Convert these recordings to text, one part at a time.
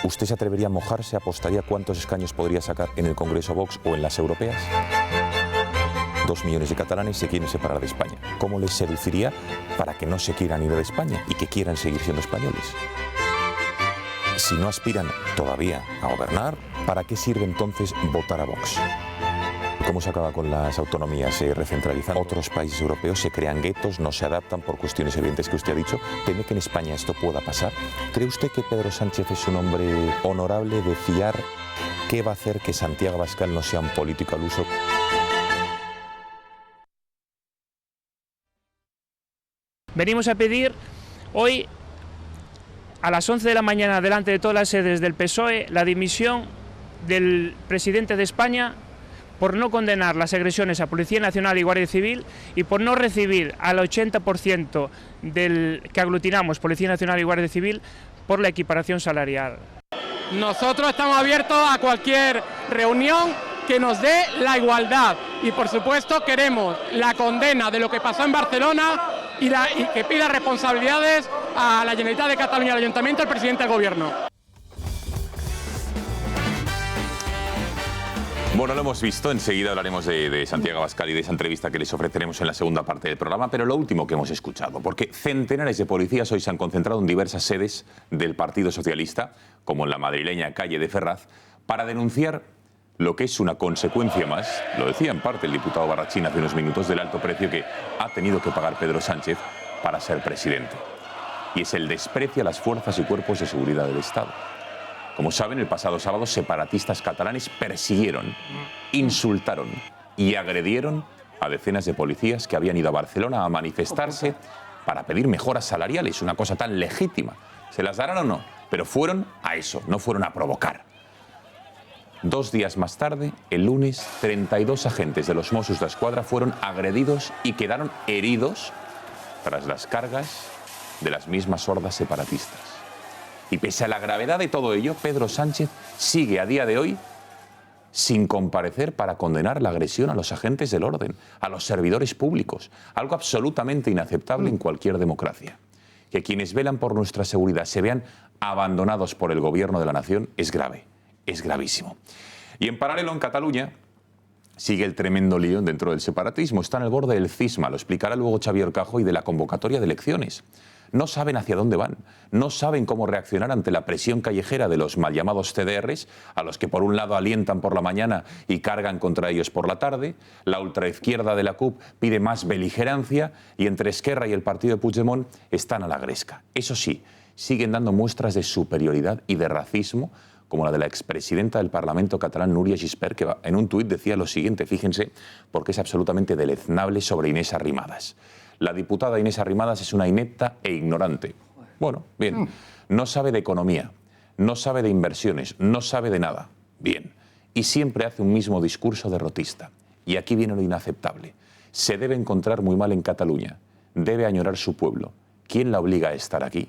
¿Usted se atrevería a mojarse, apostaría cuántos escaños podría sacar en el Congreso Vox o en las europeas? 2 millones de catalanes se quieren separar de España. ¿Cómo les seduciría para que no se quieran ir de España y que quieran seguir siendo españoles? Si no aspiran todavía a gobernar, ¿para qué sirve entonces votar a Vox? ¿Cómo se acaba con las autonomías? Se recentralizan. Otros países europeos se crean guetos, no se adaptan por cuestiones evidentes que usted ha dicho. ¿Teme que en España esto pueda pasar? ¿Cree usted que Pedro Sánchez es un hombre honorable de fiar? ¿Qué va a hacer que Santiago Abascal no sea un político al uso? Venimos a pedir hoy a las 11 de la mañana delante de todas las sedes del PSOE la dimisión del presidente de España por no condenar las agresiones a Policía Nacional y Guardia Civil y por no recibir al 80% del que aglutinamos Policía Nacional y Guardia Civil por la equiparación salarial. Nosotros estamos abiertos a cualquier reunión que nos dé la igualdad y por supuesto queremos la condena de lo que pasó en Barcelona y que pida responsabilidades a la Generalitat de Cataluña, al Ayuntamiento, al presidente del Gobierno. Bueno, lo hemos visto, enseguida hablaremos de Santiago Abascal y de esa entrevista que les ofreceremos en la segunda parte del programa, pero lo último que hemos escuchado, porque centenares de policías hoy se han concentrado en diversas sedes del Partido Socialista, como en la madrileña calle de Ferraz, para denunciar lo que es una consecuencia más, lo decía en parte el diputado Barrachín hace unos minutos, del alto precio que ha tenido que pagar Pedro Sánchez para ser presidente. Y es el desprecio a las fuerzas y cuerpos de seguridad del Estado. Como saben, el pasado sábado separatistas catalanes persiguieron, insultaron y agredieron a decenas de policías que habían ido a Barcelona a manifestarse para pedir mejoras salariales, una cosa tan legítima. ¿Se las darán o no? Pero fueron a eso, no fueron a provocar. 2 días más tarde, el lunes, 32 agentes de los Mossos d'Esquadra fueron agredidos y quedaron heridos tras las cargas de las mismas hordas separatistas. Y pese a la gravedad de todo ello, Pedro Sánchez sigue a día de hoy sin comparecer para condenar la agresión a los agentes del orden, a los servidores públicos, algo absolutamente inaceptable en cualquier democracia. Que quienes velan por nuestra seguridad se vean abandonados por el gobierno de la nación es grave, es gravísimo. Y en paralelo, en Cataluña, sigue el tremendo lío dentro del separatismo. Está en el borde del cisma, lo explicará luego Xavier Orcajo, y de la convocatoria de elecciones. No saben hacia dónde van, no saben cómo reaccionar ante la presión callejera de los mal llamados CDRs, a los que por un lado alientan por la mañana y cargan contra ellos por la tarde. La ultraizquierda de la CUP pide más beligerancia y entre Esquerra y el partido de Puigdemont están a la gresca. Eso sí, siguen dando muestras de superioridad y de racismo, como la de la expresidenta del Parlamento catalán, Núria Gispert, que en un tuit decía lo siguiente, fíjense, porque es absolutamente deleznable, sobre Inés Arrimadas. La diputada Inés Arrimadas es una inepta e ignorante. Bueno, bien. No sabe de economía, no sabe de inversiones, no sabe de nada. Bien. Y siempre hace un mismo discurso derrotista. Y aquí viene lo inaceptable. Se debe encontrar muy mal en Cataluña. Debe añorar su pueblo. ¿Quién la obliga a estar aquí?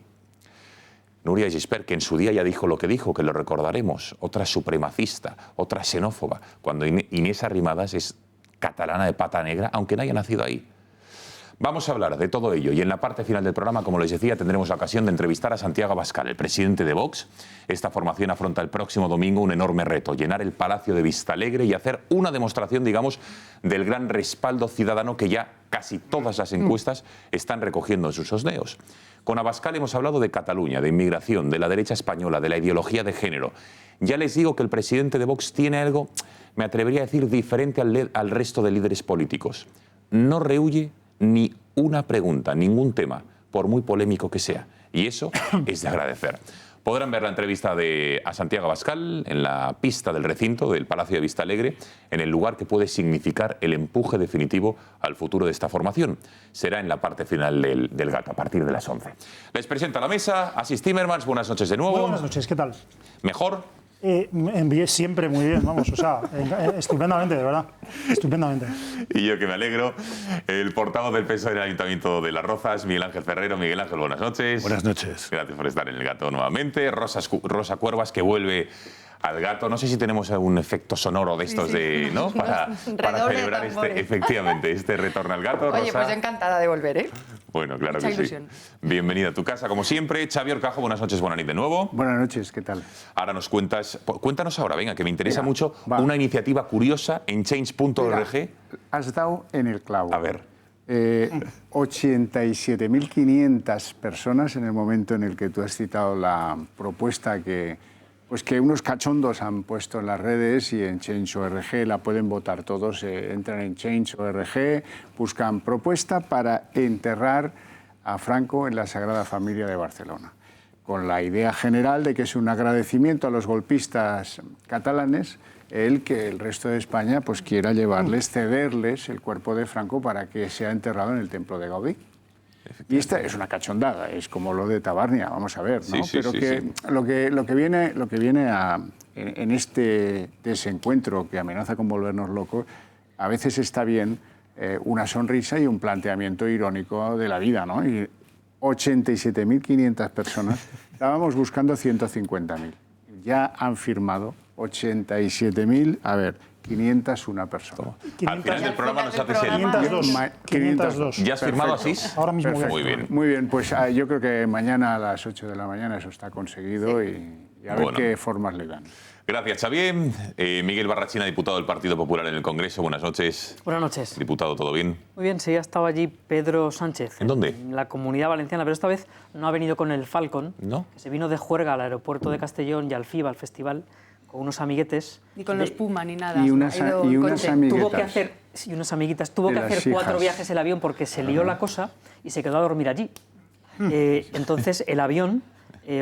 Núria Gispert, que en su día ya dijo lo que dijo, que lo recordaremos, otra supremacista, otra xenófoba, cuando Inés Arrimadas es catalana de pata negra, aunque no haya nacido ahí. Vamos a hablar de todo ello y en la parte final del programa, como les decía, tendremos la ocasión de entrevistar a Santiago Abascal, el presidente de Vox. Esta formación afronta el próximo domingo un enorme reto: llenar el Palacio de Vistalegre y hacer una demostración, digamos, del gran respaldo ciudadano que ya casi todas las encuestas están recogiendo en sus sondeos. Con Abascal hemos hablado de Cataluña, de inmigración, de la derecha española, de la ideología de género. Ya les digo que el presidente de Vox tiene algo, me atrevería a decir, diferente al resto de líderes políticos. No rehúye ni una pregunta, ningún tema, por muy polémico que sea. Y eso es de agradecer. Podrán ver la entrevista a Santiago Abascal en la pista del recinto del Palacio de Vistalegre, en el lugar que puede significar el empuje definitivo al futuro de esta formación. Será en la parte final del GAT, a partir de las 11. Les presento a la mesa Asís Timmermans. Buenas noches de nuevo. Muy buenas noches, ¿qué tal? ¿Mejor? Envié siempre muy bien, vamos, o sea, estupendamente, de verdad, estupendamente. Y yo que me alegro, el portavoz del PSOE en el Ayuntamiento de Las Rozas, Miguel Ángel Ferrero. Miguel Ángel, buenas noches. Buenas noches. Gracias por estar en el Gato nuevamente. Rosa Cuervas, que vuelve al gato. No sé si tenemos algún efecto sonoro de estos de, ¿no? Para celebrar efectivamente este retorno al gato. Oye, Rosa. pues yo encantada de volver, ¿eh? Bueno, claro Mucha que ilusión. sí. Bienvenida a tu casa, como siempre. Xavi Orcajo, buenas noches, buena nit de nuevo. Buenas noches, ¿qué tal? Ahora nos cuéntanos ahora, venga, que me interesa Mira, mucho va. una iniciativa curiosa en change.org. Has dado en el clavo. A ver. 87.500 personas en el momento en el que tú has citado la propuesta que unos cachondos han puesto en las redes y en Change.org la pueden votar todos. Entran en Change.org, buscan propuesta para enterrar a Franco en la Sagrada Familia de Barcelona, con la idea general de que es un agradecimiento a los golpistas catalanes el que el resto de España pues quiera llevarles, cederles el cuerpo de Franco para que sea enterrado en el templo de Gaudí. Y esta es una cachondada, es como lo de Tabarnia, vamos a ver, ¿no? Sí, Pero lo que viene en este desencuentro que amenaza con volvernos locos, a veces está bien una sonrisa y un planteamiento irónico de la vida, ¿no? Y 87.500 personas, estábamos buscando 150.000. Ya han firmado 87.501 personas. Al final del programa nos haces el... 502. ¿Ya has firmado así? Ahora mismo Perfecto. Muy bien. Muy bien, pues yo creo que mañana a las 8 de la mañana eso está conseguido y a ver qué formas le dan. Gracias, Xavier. Miguel Barrachina, diputado del Partido Popular en el Congreso. Buenas noches. Buenas noches. Diputado, ¿todo bien? Muy bien, sí, ha estado allí Pedro Sánchez. ¿En dónde? En la Comunidad Valenciana, pero esta vez no ha venido con el Falcon, ¿No? que se vino de juerga al aeropuerto de Castellón y al FIBA, al festival, con unos amiguetes. Ni con los Puma ni nada. Y unas Ha ido en coche. amiguetas. Tuvo que hacer, sí, unas amiguitas, tuvo De que las hacer 4 hijas. viajes el avión porque se lió la cosa y se quedó a dormir allí. Entonces el avión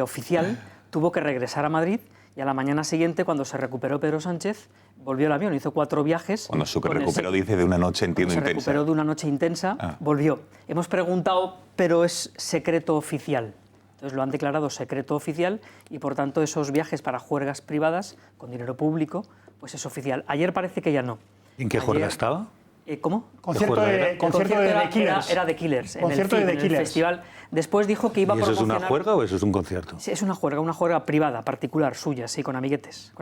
oficial tuvo que regresar a Madrid y a la mañana siguiente, cuando se recuperó Pedro Sánchez, volvió el avión, hizo 4 viajes. Cuando se con el recuperó, dice, de una noche, entiendo, se intensa. recuperó de una noche intensa, volvió. Hemos preguntado, pero es secreto oficial. Entonces lo han declarado secreto oficial y, por tanto, esos viajes para juergas privadas con dinero público, pues es oficial. Ayer parece que ya no. ¿En qué juerga estaba? ¿Cómo? Concierto de The Killers. Era de Killers. Concierto de The en el Killers. festival. Después dijo que iba a ¿Y eso es promocionar... una juerga o eso es un concierto? Sí, es una juerga privada, particular, suya, sí, con amiguetes.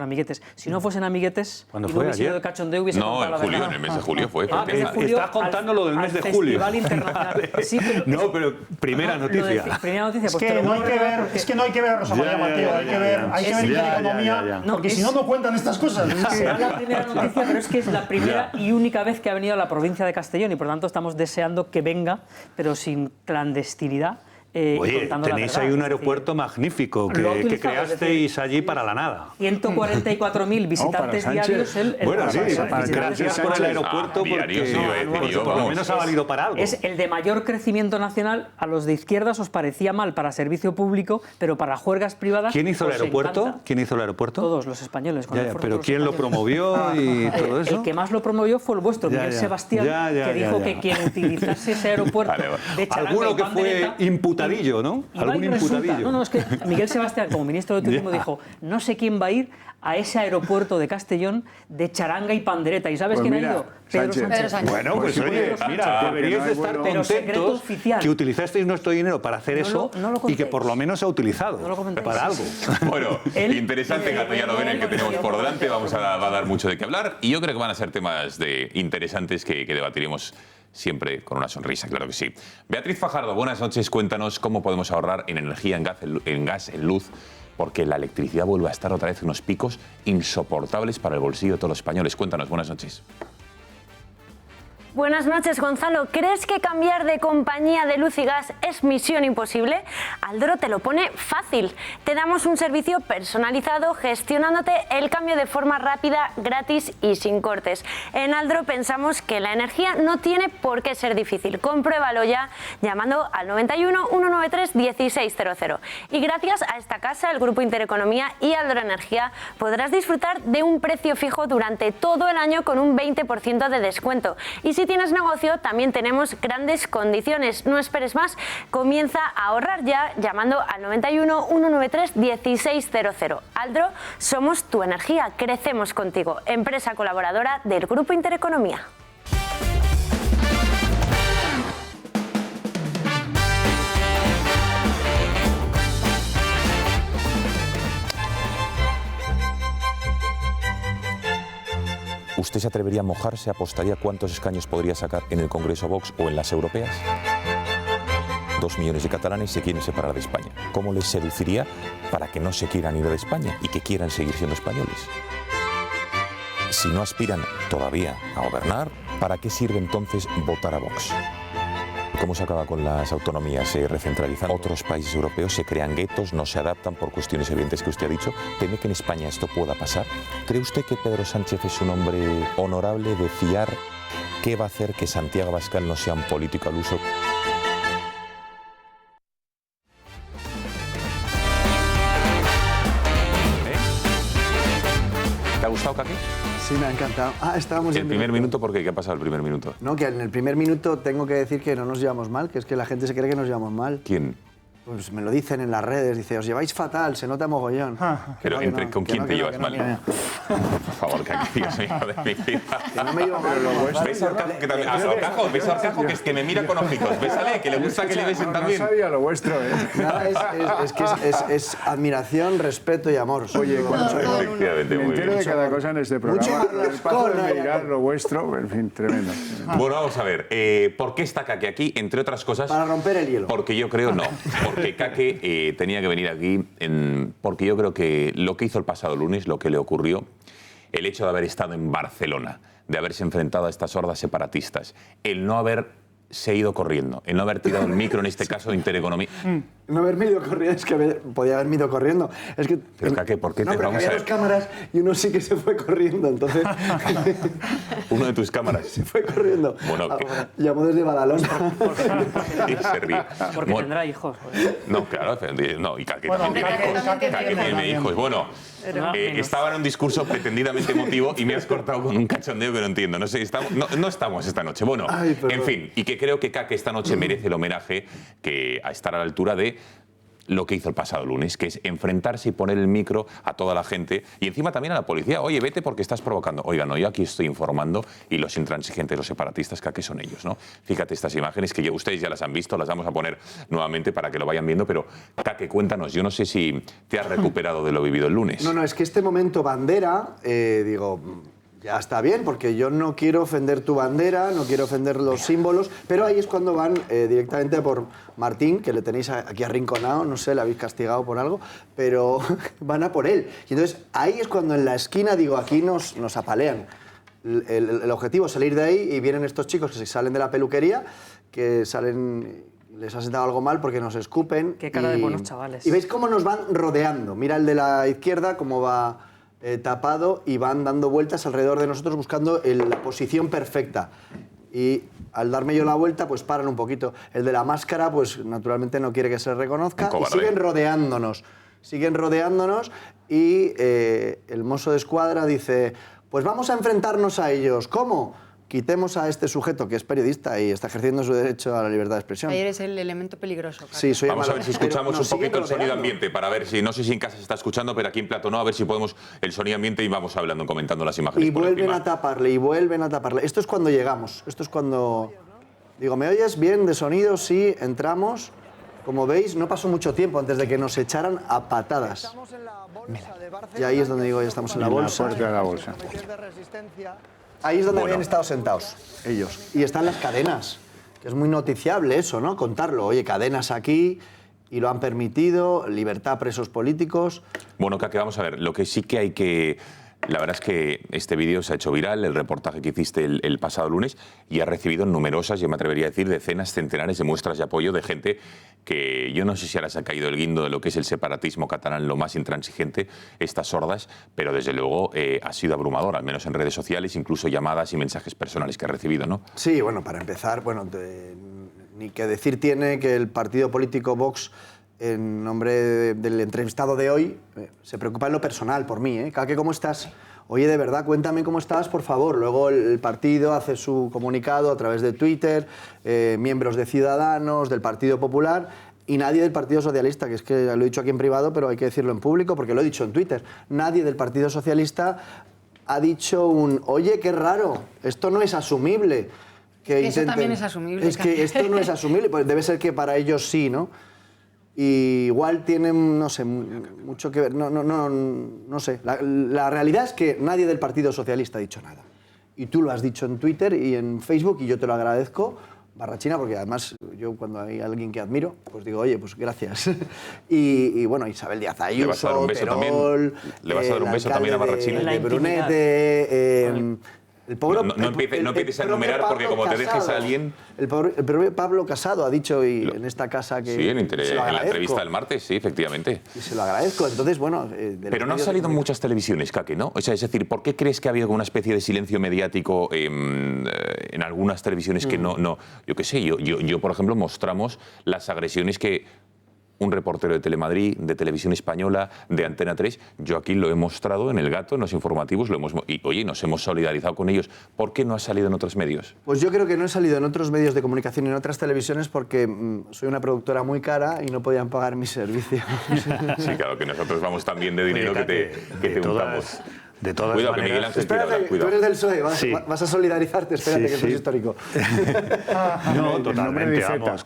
Si no fuesen amiguetes, ¿Cuándo y fue? no hubiese ¿Ayer? sido de cachondeo, hubiese No, contado en la julio, verdad. en el mes de julio fue. Ah, mes de julio, Estás contando lo del mes de julio. Festival Internacional. Sí, pero No, pero primera Lo de- noticia. primera noticia, Es pues que te lo no hay voy a que recordar ver, porque- es que no hay que ver Rosa María Mateo, hay que ver Intereconomía, No, porque es- si no cuentan estas cosas. Es que- Será la primera noticia, pero es que es la primera y única vez que ha venido a la provincia de Castellón y por tanto estamos deseando que venga, pero sin clandestinidad. Oye, contando la tenéis verdad. ahí un Es decir, aeropuerto magnífico lo ha que utilizado, es creasteis decir, allí para la nada. 144.000 visitantes Sánchez. diarios. Bueno, sí, visitantes gracias por el diarios. aeropuerto diario, sí, iba a decir porque yo, por lo vamos. menos ha valido para algo. Es el de mayor crecimiento nacional. A los de izquierdas os parecía mal para servicio público, pero para juergas privadas. ¿Quién hizo el os aeropuerto? encanta. ¿Quién hizo el aeropuerto? Todos los españoles. Con Ya, el ya, esfuerzo de pero los ¿quién lo españoles. promovió y todo eso? El que más lo promovió fue el vuestro, Ya, Miguel ya. Sebastián, Ya, ya, que ya, dijo ya. que quien utilizase ese aeropuerto Vale, vale. de charanga Alguno y que fue pandereta, imputadillo, ¿no? y va Algún y resulta- imputadillo. No, es que Miguel Sebastián, como ministro de Turismo, Ya. dijo, no sé quién va a ir a ese aeropuerto de Castellón de charanga y pandereta. ¿Y sabes Pues quién mira, ha ido? Pedro Sánchez. Sánchez. Pedro Sánchez. Bueno, pues Pues oye, Pedro mira, Sánchez, deberíais porque de no estar hay Pero secreto contentos oficial. que utilizasteis nuestro dinero para hacer eso no lo y que contéis. por lo menos se ha utilizado No lo comentéis. para algo. Bueno, Él- interesante, gato, ya lo ven el que tenemos por delante. Va a dar mucho de qué hablar y yo creo que van a ser temas interesantes que debatiremos siempre con una sonrisa, claro que sí. Beatriz Fajardo, buenas noches. Cuéntanos cómo podemos ahorrar en energía, en gas, en luz, porque la electricidad vuelve a estar otra vez en unos picos insoportables para el bolsillo de todos los españoles. Cuéntanos, buenas noches. Buenas noches, Gonzalo. ¿Crees que cambiar de compañía de luz y gas es misión imposible? Aldro te lo pone fácil. Te damos un servicio personalizado gestionándote el cambio de forma rápida, gratis y sin cortes. En Aldro pensamos que la energía no tiene por qué ser difícil. Compruébalo ya llamando al 91 193 1600. Y gracias a esta casa, el Grupo Intereconomía y Aldro Energía, podrás disfrutar de un precio fijo durante todo el año con un 20% de descuento. Y si tienes negocio, también tenemos grandes condiciones. No esperes más, comienza a ahorrar ya llamando al 91 193 1600. Aldro, somos tu energía, crecemos contigo. Empresa colaboradora del Grupo Intereconomía. ¿Usted se atrevería a mojarse, apostaría cuántos escaños podría sacar en el Congreso Vox o en las europeas? 2 millones de catalanes se quieren separar de España. ¿Cómo les seduciría para que no se quieran ir de España y que quieran seguir siendo españoles? Si no aspiran todavía a gobernar, ¿para qué sirve entonces votar a Vox? ¿Cómo se acaba con las autonomías? Se recentralizan. Otros países europeos se crean guetos, no se adaptan por cuestiones evidentes que usted ha dicho. ¿Teme que en España esto pueda pasar? ¿Cree usted que Pedro Sánchez es un hombre honorable de fiar? ¿Qué va a hacer que Santiago Abascal no sea un político al uso? ¿Te ha gustado, Kaki? Sí, me ha encantado. Estábamos ¿El primer minuto por qué? ¿Qué ha pasado el primer minuto? No, que en el primer minuto tengo que decir que no nos llevamos mal, que es que la gente se cree que nos llevamos mal. ¿Quién? Pues me lo dicen en las redes, dice, os lleváis fatal, se nota mogollón. Pero ¿con quién te llevas mal? mira. Por favor, Kaki, Dios mío de mi vida. Que no me llevo mal. ¿Ves a Orcajo que también? ¿Ves a Orcajo que me mira con ojitos? ¿Bésale? Que le gusta que le besen también. No sabía lo vuestro, ¿eh? Nada, es que es admiración, respeto y amor. Oye, Efectivamente, me muy entero bien. de cada cosa en este programa. El paso de mirar lo vuestro, en fin, tremendo. Bueno, vamos a ver. ¿Por qué está Kaki aquí? Entre otras cosas... Para romper el hielo. Porque yo creo no. Porque Kaki tenía que venir aquí porque yo creo que lo que hizo el pasado lunes, lo que le ocurrió, el hecho de haber estado en Barcelona, de haberse enfrentado a estas hordas separatistas, el no haberse ido corriendo, el no haber tirado el micro, en este caso de Intereconomía... No haberme ido corriendo, es que podía haberme ido corriendo. Es que, pero Kaki, ¿por qué no, te pero vamos había a ver? 2 cámaras y uno sí que se fue corriendo, entonces... Uno de tus cámaras. Se fue corriendo. Bueno, llamó desde Badalona. Y se ríe. Porque Bueno, tendrá hijos. no, claro, no, y Kaki Bueno, también tiene hijos. Kaki Kaki tiene tiene hijos. Bueno, estaba en un discurso pretendidamente emotivo y me has cortado con un cachondeo que no entiendo. No sé, no estamos esta noche. Bueno, Ay, en fin, y que creo que Kaki esta noche merece el homenaje que a estar a la altura de lo que hizo el pasado lunes, que es enfrentarse y poner el micro a toda la gente y encima también a la policía. Oye, vete porque estás provocando. Oiga, no, yo aquí estoy informando y los intransigentes, los separatistas, ¿qué son ellos, no? Fíjate estas imágenes que ustedes ya las han visto, las vamos a poner nuevamente para que lo vayan viendo, pero Kaki, cuéntanos, yo no sé si te has recuperado de lo vivido el lunes. No, es que este momento bandera, digo, ya está bien, porque yo no quiero ofender tu bandera, no quiero ofender los símbolos, pero ahí es cuando van directamente por Martín, que le tenéis aquí arrinconado, no sé, le habéis castigado por algo, pero van a por él. Y entonces ahí es cuando en la esquina digo, aquí nos apalean. El objetivo es salir de ahí y vienen estos chicos que se salen de la peluquería, que salen... Les ha sentado algo mal porque nos escupen. Qué cara de buenos chavales. Y veis cómo nos van rodeando. Mira el de la izquierda cómo va tapado y van dando vueltas alrededor de nosotros buscando la posición perfecta. Y al darme yo la vuelta, pues paran un poquito. El de la máscara, pues naturalmente no quiere que se reconozca. Y siguen rodeándonos. Siguen rodeándonos y el mozo de escuadra dice, pues vamos a enfrentarnos a ellos. ¿Cómo? Quitemos a este sujeto que es periodista y está ejerciendo su derecho a la libertad de expresión. Ahí eres el elemento peligroso. Kaki. Sí, soy Vamos a ver si escuchamos un poquito el sonido rodeando. ambiente para ver si, no sé si en casa se está escuchando, pero aquí en plato no, a ver si podemos el sonido ambiente y vamos hablando, comentando las imágenes. Y por vuelven encima. a taparle, y vuelven a taparle. Esto es cuando llegamos, esto es cuando... Digo, ¿me oyes bien de sonido? Sí, entramos. Como veis, no pasó mucho tiempo antes de que nos echaran a patadas. Y ahí es donde digo, ya estamos en la bolsa. En la puerta de la bolsa. Ahí es donde habían estado sentados ellos. Y están las cadenas, que es muy noticiable eso, ¿no? Contarlo. Oye, cadenas aquí y lo han permitido, libertad a presos políticos. Bueno, Kaki, vamos a ver, lo que sí que hay que... La verdad es que este vídeo se ha hecho viral, el reportaje que hiciste el pasado lunes, y ha recibido numerosas, yo me atrevería a decir, decenas, centenares de muestras de apoyo de gente que yo no sé si ahora se ha caído el guindo de lo que es el separatismo catalán, lo más intransigente, estas hordas, pero desde luego ha sido abrumador, al menos en redes sociales, incluso llamadas y mensajes personales que ha recibido, ¿no? Sí, bueno, para empezar, bueno, ni que decir tiene que el partido político Vox, en nombre del entrevistado de hoy, se preocupa en lo personal por mí, ¿eh? Kaki, ¿cómo estás? Oye, de verdad, cuéntame cómo estás, por favor. Luego el partido hace su comunicado a través de Twitter, miembros de Ciudadanos, del Partido Popular y nadie del Partido Socialista, que es que lo he dicho aquí en privado, pero hay que decirlo en público porque lo he dicho en Twitter. Nadie del Partido Socialista ha dicho oye, qué raro, esto no es asumible. Que eso también es asumible. Es que esto no es asumible, pues debe ser que para ellos sí, ¿no? Y igual tienen, no sé, mucho que ver, no sé. La realidad es que nadie del Partido Socialista ha dicho nada. y tú lo has dicho en Twitter y en Facebook y yo te lo agradezco, Barrachina, porque además yo cuando hay alguien que admiro, pues digo, oye, pues gracias. y bueno, Isabel Díaz Ayuso, ¿Le vas a dar un beso Terol, ¿Le vas a dar un beso también a Barrachina? de Brunete, el pobre, no empieces a enumerar porque como te dejes a alguien... El propio Pablo Casado ha dicho en esta casa que... Sí, en la entrevista del martes, sí, efectivamente. Y se lo agradezco. Entonces, bueno... Pero no ha salido en muchas televisiones, Kake, ¿no? O sea, es decir, ¿por qué crees que ha habido una especie de silencio mediático en algunas televisiones que no... Yo qué sé, yo, por ejemplo, mostramos las agresiones que... un reportero de Telemadrid, de Televisión Española, de Antena 3, yo aquí lo he mostrado en El Gato, en los informativos, y oye, nos hemos solidarizado con ellos. ¿Por qué no ha salido en otros medios? Pues yo creo que no he salido en otros medios de comunicación y en otras televisiones porque soy una productora muy cara y no podían pagar mi servicio. Sí, claro, que nosotros vamos tan bien de dinero que te untamos. De todas cuidado, maneras... Que Miguel Ángel espérate, tú eres del PSOE, vas a solidarizarte, espérate, que esto es histórico. No, totalmente, vamos.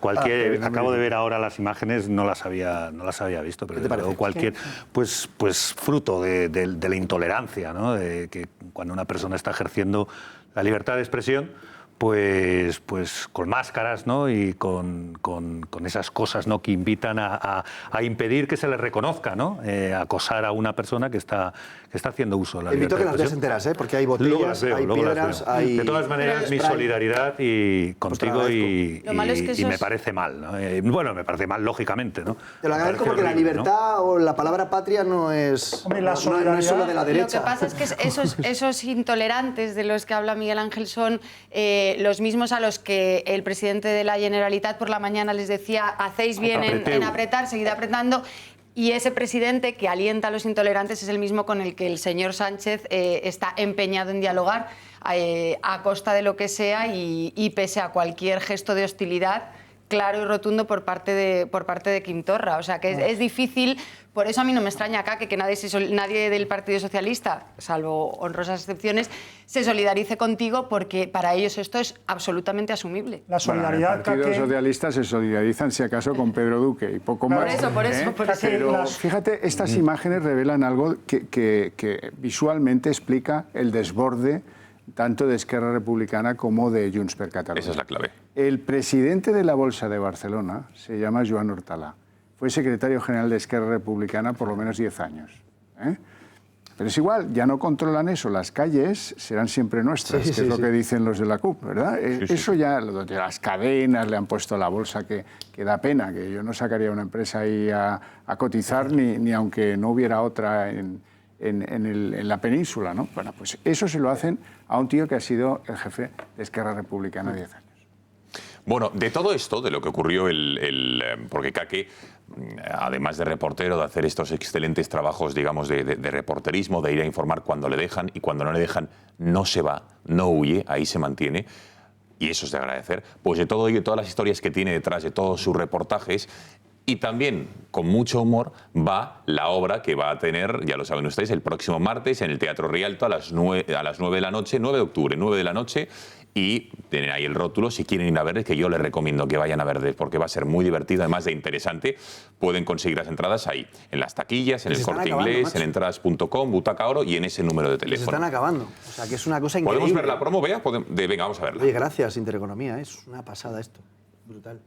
Acabo de ver ahora las imágenes, no las había visto, pero ¿Qué te parece? cualquier... Pues fruto de la intolerancia, ¿no? De que cuando una persona está ejerciendo la libertad de expresión, pues con máscaras, ¿no? Y con esas cosas, ¿no? Que invitan a impedir que se le reconozca, ¿no? Acosar a una persona que está haciendo uso de la libertad de expresión. Invito a que las veas enteras, porque hay botellas, hay piedras, hay... De todas maneras, mi solidaridad contigo y me parece mal, ¿no? Bueno, me parece mal, lógicamente, ¿no? Te lo agradezco porque la libertad o la palabra patria no es, no es solo de la derecha. Lo que pasa es que esos intolerantes de los que habla Miguel Ángel son los mismos a los que el presidente de la Generalitat por la mañana les decía hacéis bien en apretar, seguid apretando. Y ese presidente que alienta a los intolerantes es el mismo con el que el señor Sánchez está empeñado en dialogar a costa de lo que sea y pese a cualquier gesto de hostilidad claro y rotundo por parte de Quim Torra. O sea, que es difícil. Por eso a mí no me extraña acá que nadie del Partido Socialista, salvo honrosas excepciones, se solidarice contigo porque para ellos esto es absolutamente asumible. La solidaridad, el Partido Socialista se solidarizan, si acaso, con Pedro Duque y poco más. Por eso. Pero fíjate, estas imágenes revelan algo que visualmente explica el desborde tanto de Esquerra Republicana como de Junts per Catalunya. Esa es la clave. El presidente de la Bolsa de Barcelona se llama Joan Hortalà. Fue secretario general de Esquerra Republicana por lo menos 10 años. Pero es igual, ya no controlan eso. Las calles serán siempre nuestras, que es lo que dicen los de la CUP, ¿verdad? Eso ya, lo de las cadenas le han puesto a la bolsa, que da pena, que yo no sacaría una empresa ahí a cotizar ni aunque no hubiera otra en la península, ¿no? Bueno, pues eso se lo hacen a un tío que ha sido el jefe de Esquerra Republicana 10 años. Bueno, de todo esto, de lo que ocurrió porque Kake, además de reportero, de hacer estos excelentes trabajos, digamos, de reporterismo, de ir a informar cuando le dejan y cuando no le dejan, no se va, no huye, ahí se mantiene. Y eso es de agradecer. Pues de todo ello, todas las historias que tiene detrás de todos sus reportajes. Y también, con mucho humor, va la obra que va a tener, ya lo saben ustedes, el próximo martes en el Teatro Rialto a las 9 de la noche, 9 de octubre, 9 de la noche. Y tienen ahí el rótulo, si quieren ir a verles, que yo les recomiendo que vayan a verles, porque va a ser muy divertido, además de interesante. Pueden conseguir las entradas ahí, en las taquillas, en el Corte Inglés, en entradas.com, Butaca Oro y en ese número de teléfono. Se están acabando, o sea que es una cosa increíble. ¿Podemos ver la promo, Bea? Venga, vamos a verla. Oye, gracias, Intereconomía, es una pasada esto, brutal.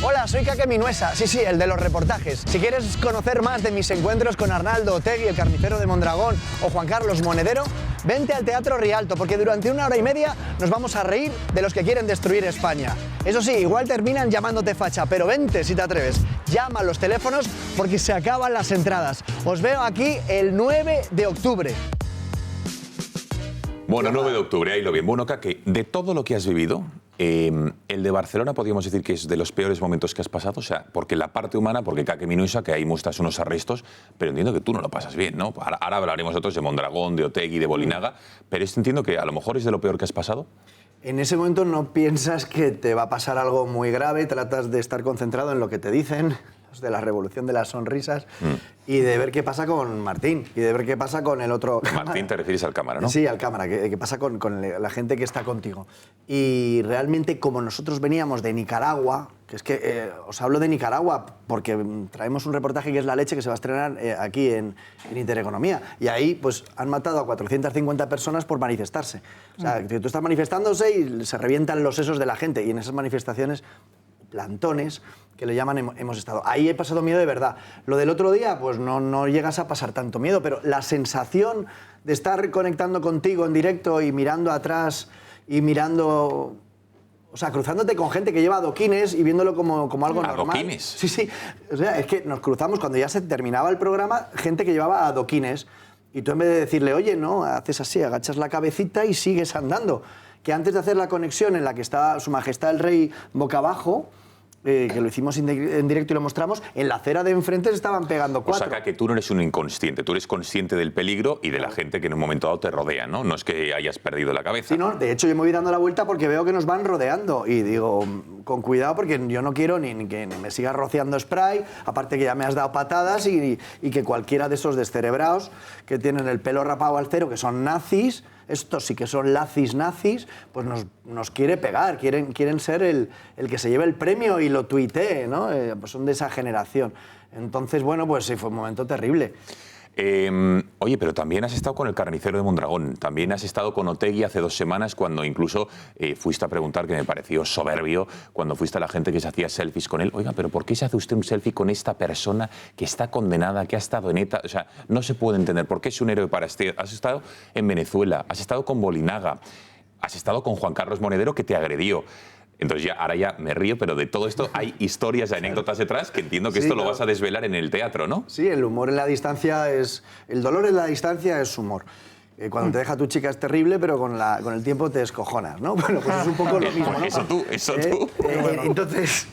Hola, soy Kake Minuesa, sí, el de los reportajes. Si quieres conocer más de mis encuentros con Arnaldo Otegi, el carnicero de Mondragón, o Juan Carlos Monedero, vente al Teatro Rialto, porque durante 1 hora y media nos vamos a reír de los que quieren destruir España. Eso sí, igual terminan llamándote facha, pero vente si te atreves. Llama a los teléfonos porque se acaban las entradas. Os veo aquí el 9 de octubre. Bueno, 9 de octubre, ahí lo bien. Bueno, Kake, de todo lo que has vivido, el de Barcelona podríamos decir que es de los peores momentos que has pasado, o sea, porque la parte humana, porque Kake Minuesa, que ahí muestras unos arrestos, pero entiendo que tú no lo pasas bien, ¿no? Ahora hablaremos nosotros de Mondragón, de Otegi, de Bolinaga, pero entiendo que a lo mejor es de lo peor que has pasado. En ese momento no piensas que te va a pasar algo muy grave, tratas de estar concentrado en lo que te dicen, de la revolución de las sonrisas, y de ver qué pasa con Martín, y de ver qué pasa con el otro... Martín, te refieres al cámara, ¿no? Sí, al cámara, qué pasa con la gente que está contigo. Y realmente, como nosotros veníamos de Nicaragua, que es que os hablo de Nicaragua porque traemos un reportaje que es La Leche, que se va a estrenar aquí en Intereconomía, y ahí pues han matado a 450 personas por manifestarse. O sea, que tú estás manifestándose y se revientan los sesos de la gente, y en esas manifestaciones, plantones, que le llaman, hemos estado. Ahí he pasado miedo de verdad. Lo del otro día, pues no llegas a pasar tanto miedo, pero la sensación de estar conectando contigo en directo y mirando atrás y mirando... O sea, cruzándote con gente que lleva adoquines y viéndolo como algo normal. ¿Adoquines? Sí, sí. O sea, es que nos cruzamos cuando ya se terminaba el programa, gente que llevaba adoquines. Y tú, en vez de decirle, oye, no, haces así, agachas la cabecita y sigues andando. Que antes de hacer la conexión en la que está Su Majestad el Rey boca abajo, que lo hicimos en directo y lo mostramos, en la acera de enfrente se estaban pegando 4. O sea, que tú no eres un inconsciente, tú eres consciente del peligro y de la gente que en un momento dado te rodea, ¿no? No es que hayas perdido la cabeza. Sí, no, de hecho yo me voy dando la vuelta porque veo que nos van rodeando y digo, con cuidado, porque yo no quiero ni que me sigas rociando spray, aparte que ya me has dado patadas y que cualquiera de esos descerebrados que tienen el pelo rapado al cero, que son nazis, estos sí que son nazis, pues nos quiere pegar, quieren ser el que se lleve el premio y lo tuitee, ¿no? Pues son de esa generación. Entonces, bueno, pues sí, fue un momento terrible. Oye, pero también has estado con el carnicero de Mondragón, también has estado con Otegi hace 2 semanas cuando incluso fuiste a preguntar, que me pareció soberbio, cuando fuiste a la gente que se hacía selfies con él. Oiga, pero ¿por qué se hace usted un selfie con esta persona que está condenada, que ha estado en ETA? O sea, no se puede entender por qué es un héroe para este... Has estado en Venezuela, has estado con Bolinaga, has estado con Juan Carlos Monedero, que te agredió. Entonces ahora ya me río, pero de todo esto hay historias y anécdotas detrás que entiendo que esto lo vas a desvelar en el teatro, ¿no? Sí, el humor en la distancia es... El dolor en la distancia es humor. Cuando te deja tu chica es terrible, pero con el tiempo te descojonas, ¿no? Bueno, pues es un poco lo mismo, ¿no? Eso tú. Entonces,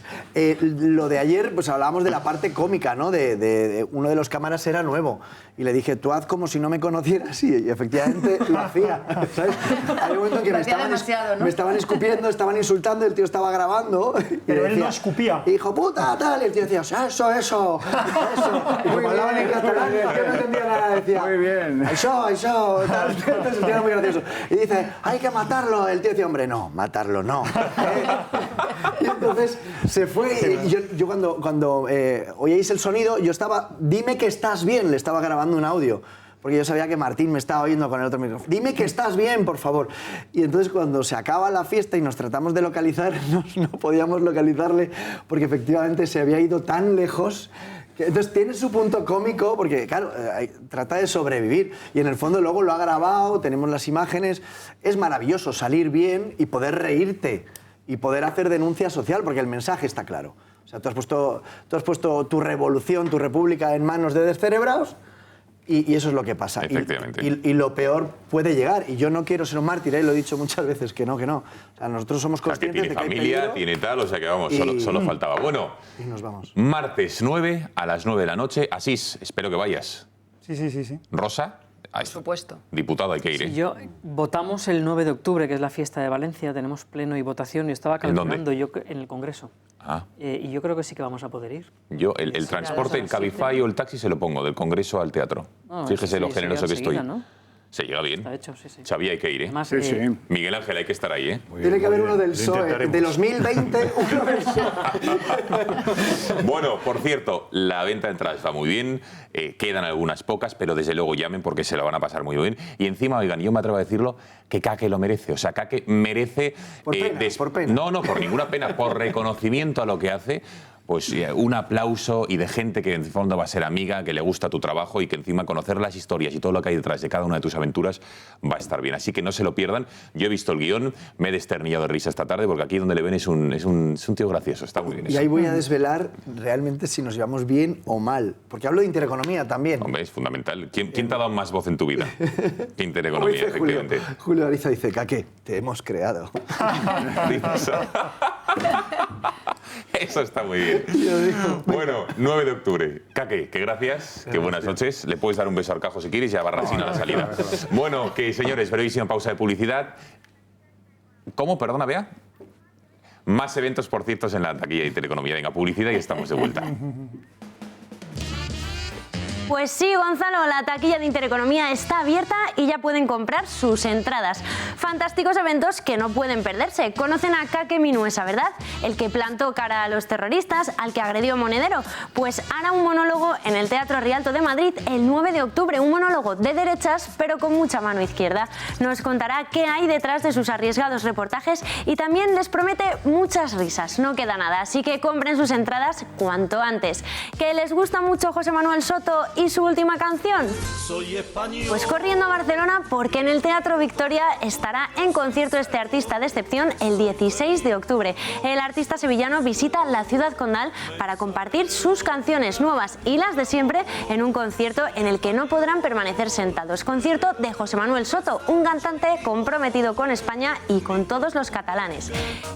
lo de ayer, pues hablábamos de la parte cómica, ¿no? De uno de los cámaras era nuevo. Y le dije, tú haz como si no me conocieras. Y efectivamente lo hacía, ¿sabes? Hay un momento en que me estaban escupiendo, estaban insultando, y el tío estaba grabando. Pero él no escupía. Hijo puta, tal. Y el tío decía, eso. Y como hablaban en catalán, yo no entendía nada. Decía, muy bien. Eso. Entonces, el tío era muy gracioso. Y dice, hay que matarlo. El tío decía, hombre, no, matarlo no. Y entonces se fue. Y yo cuando oíais el sonido, yo estaba, dime que estás bien, le estaba grabando un audio. Porque yo sabía que Martín me estaba oyendo con el otro micrófono. Dime que estás bien, por favor. Y entonces cuando se acaba la fiesta y nos tratamos de localizar, no podíamos localizarle porque efectivamente se había ido tan lejos. Entonces tiene su punto cómico porque, claro, trata de sobrevivir y en el fondo luego lo ha grabado, tenemos las imágenes. Es maravilloso salir bien y poder reírte y poder hacer denuncia social porque el mensaje está claro. O sea, tú has puesto tu revolución, tu república en manos de descerebrados y eso es lo que pasa. Efectivamente. Y lo peor puede llegar. Y yo no quiero ser un mártir, lo he dicho muchas veces, que no. O sea, nosotros somos conscientes de que hay familia, peligro. tiene tal, o sea que vamos, solo faltaba. Bueno, y nos vamos. Martes 9 a las 9 de la noche. Asís, espero que vayas. Sí. Rosa. Por supuesto. Diputado, hay que ir. Sí, votamos el 9 de octubre, que es la fiesta de Valencia, tenemos pleno y votación, y estaba calculando yo en el Congreso. Y yo creo que sí que vamos a poder ir. Yo el transporte, el Cabify o el taxi se lo pongo, del Congreso al teatro. Fíjese lo generoso que estoy. ¿No? Se llega bien. Está hecho, sí. Xavi, hay que ir, ¿eh? Además, Miguel Ángel, hay que estar ahí, ¿eh? Tiene que haber uno del PSOE, de los 2020, uno del PSOE. Bueno, por cierto, la venta de entradas va muy bien, quedan algunas pocas, pero desde luego llamen porque se lo van a pasar muy bien. Y encima, oigan, yo me atrevo a decirlo, que Kake lo merece. O sea, Kake merece... Por pena. No, por ninguna pena, por reconocimiento a lo que hace. Pues un aplauso y de gente que en el fondo va a ser amiga, que le gusta tu trabajo y que encima conocer las historias y todo lo que hay detrás de cada una de tus aventuras va a estar bien. Así que no se lo pierdan. Yo he visto el guión, me he desternillado de risa esta tarde porque aquí donde le ven es un tío gracioso, está muy bien. Y ahí voy a desvelar realmente si nos llevamos bien o mal, porque hablo de intereconomía también. Hombre, es fundamental. ¿Quién te ha dado más voz en tu vida? Intereconomía, efectivamente. Julio Ariza dice, Kake, te hemos creado. Eso está muy bien. Bueno, 9 de octubre. Kake, que gracias, que buenas noches. Le puedes dar un beso al Cajo si quieres y a Barrasina a la salida. Bueno, que señores, brevísima pausa de publicidad. ¿Cómo? Perdona, Bea. Más eventos, por cierto, en la taquilla de Intereconomía. Venga, publicidad y estamos de vuelta. Pues sí, Gonzalo, la taquilla de Intereconomía está abierta y ya pueden comprar sus entradas. Fantásticos eventos que no pueden perderse. Conocen a Kake Minuesa, ¿verdad? El que plantó cara a los terroristas, al que agredió Monedero. Pues hará un monólogo en el Teatro Rialto de Madrid el 9 de octubre. Un monólogo de derechas, pero con mucha mano izquierda. Nos contará qué hay detrás de sus arriesgados reportajes y también les promete muchas risas. No queda nada, así que compren sus entradas cuanto antes. ¿Que les gusta mucho José Manuel Soto y su última canción? Pues corriendo a Barcelona, porque en el Teatro Victoria estará en concierto este artista de excepción el 16 de octubre. El artista sevillano visita la ciudad condal para compartir sus canciones nuevas y las de siempre en un concierto en el que no podrán permanecer sentados. Concierto de José Manuel Soto, un cantante comprometido con España y con todos los catalanes.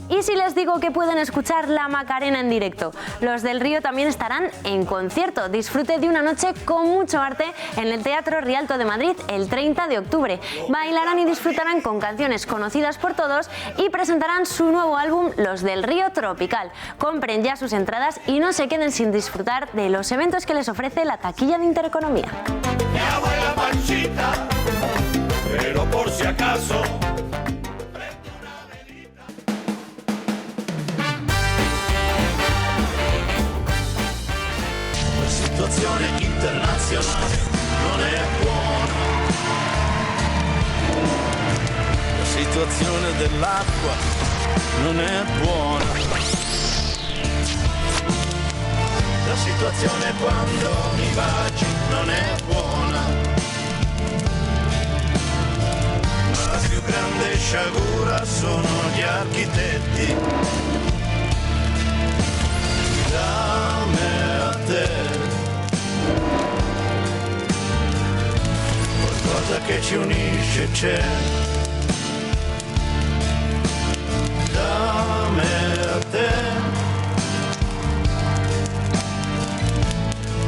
Y si les digo que pueden escuchar la Macarena en directo, los del Río también estarán en concierto. Disfrute de una noche con mucho arte en el Teatro Rialto de Madrid el 30 de octubre. Bailarán y disfrutarán con canciones conocidas por todos y presentarán su nuevo álbum Los del Río Tropical. Compren ya sus entradas y no se queden sin disfrutar de los eventos que les ofrece la taquilla de Intereconomía. Mi abuela Panchita, pero por si acaso. La situazione internazionale non è buona. La situazione dell'acqua non è buona. La situazione quando mi baci non è buona. Ma la più grande sciagura sono gli architetti. Da me a te. Qualcosa che ci unisce c'è. Da me a te.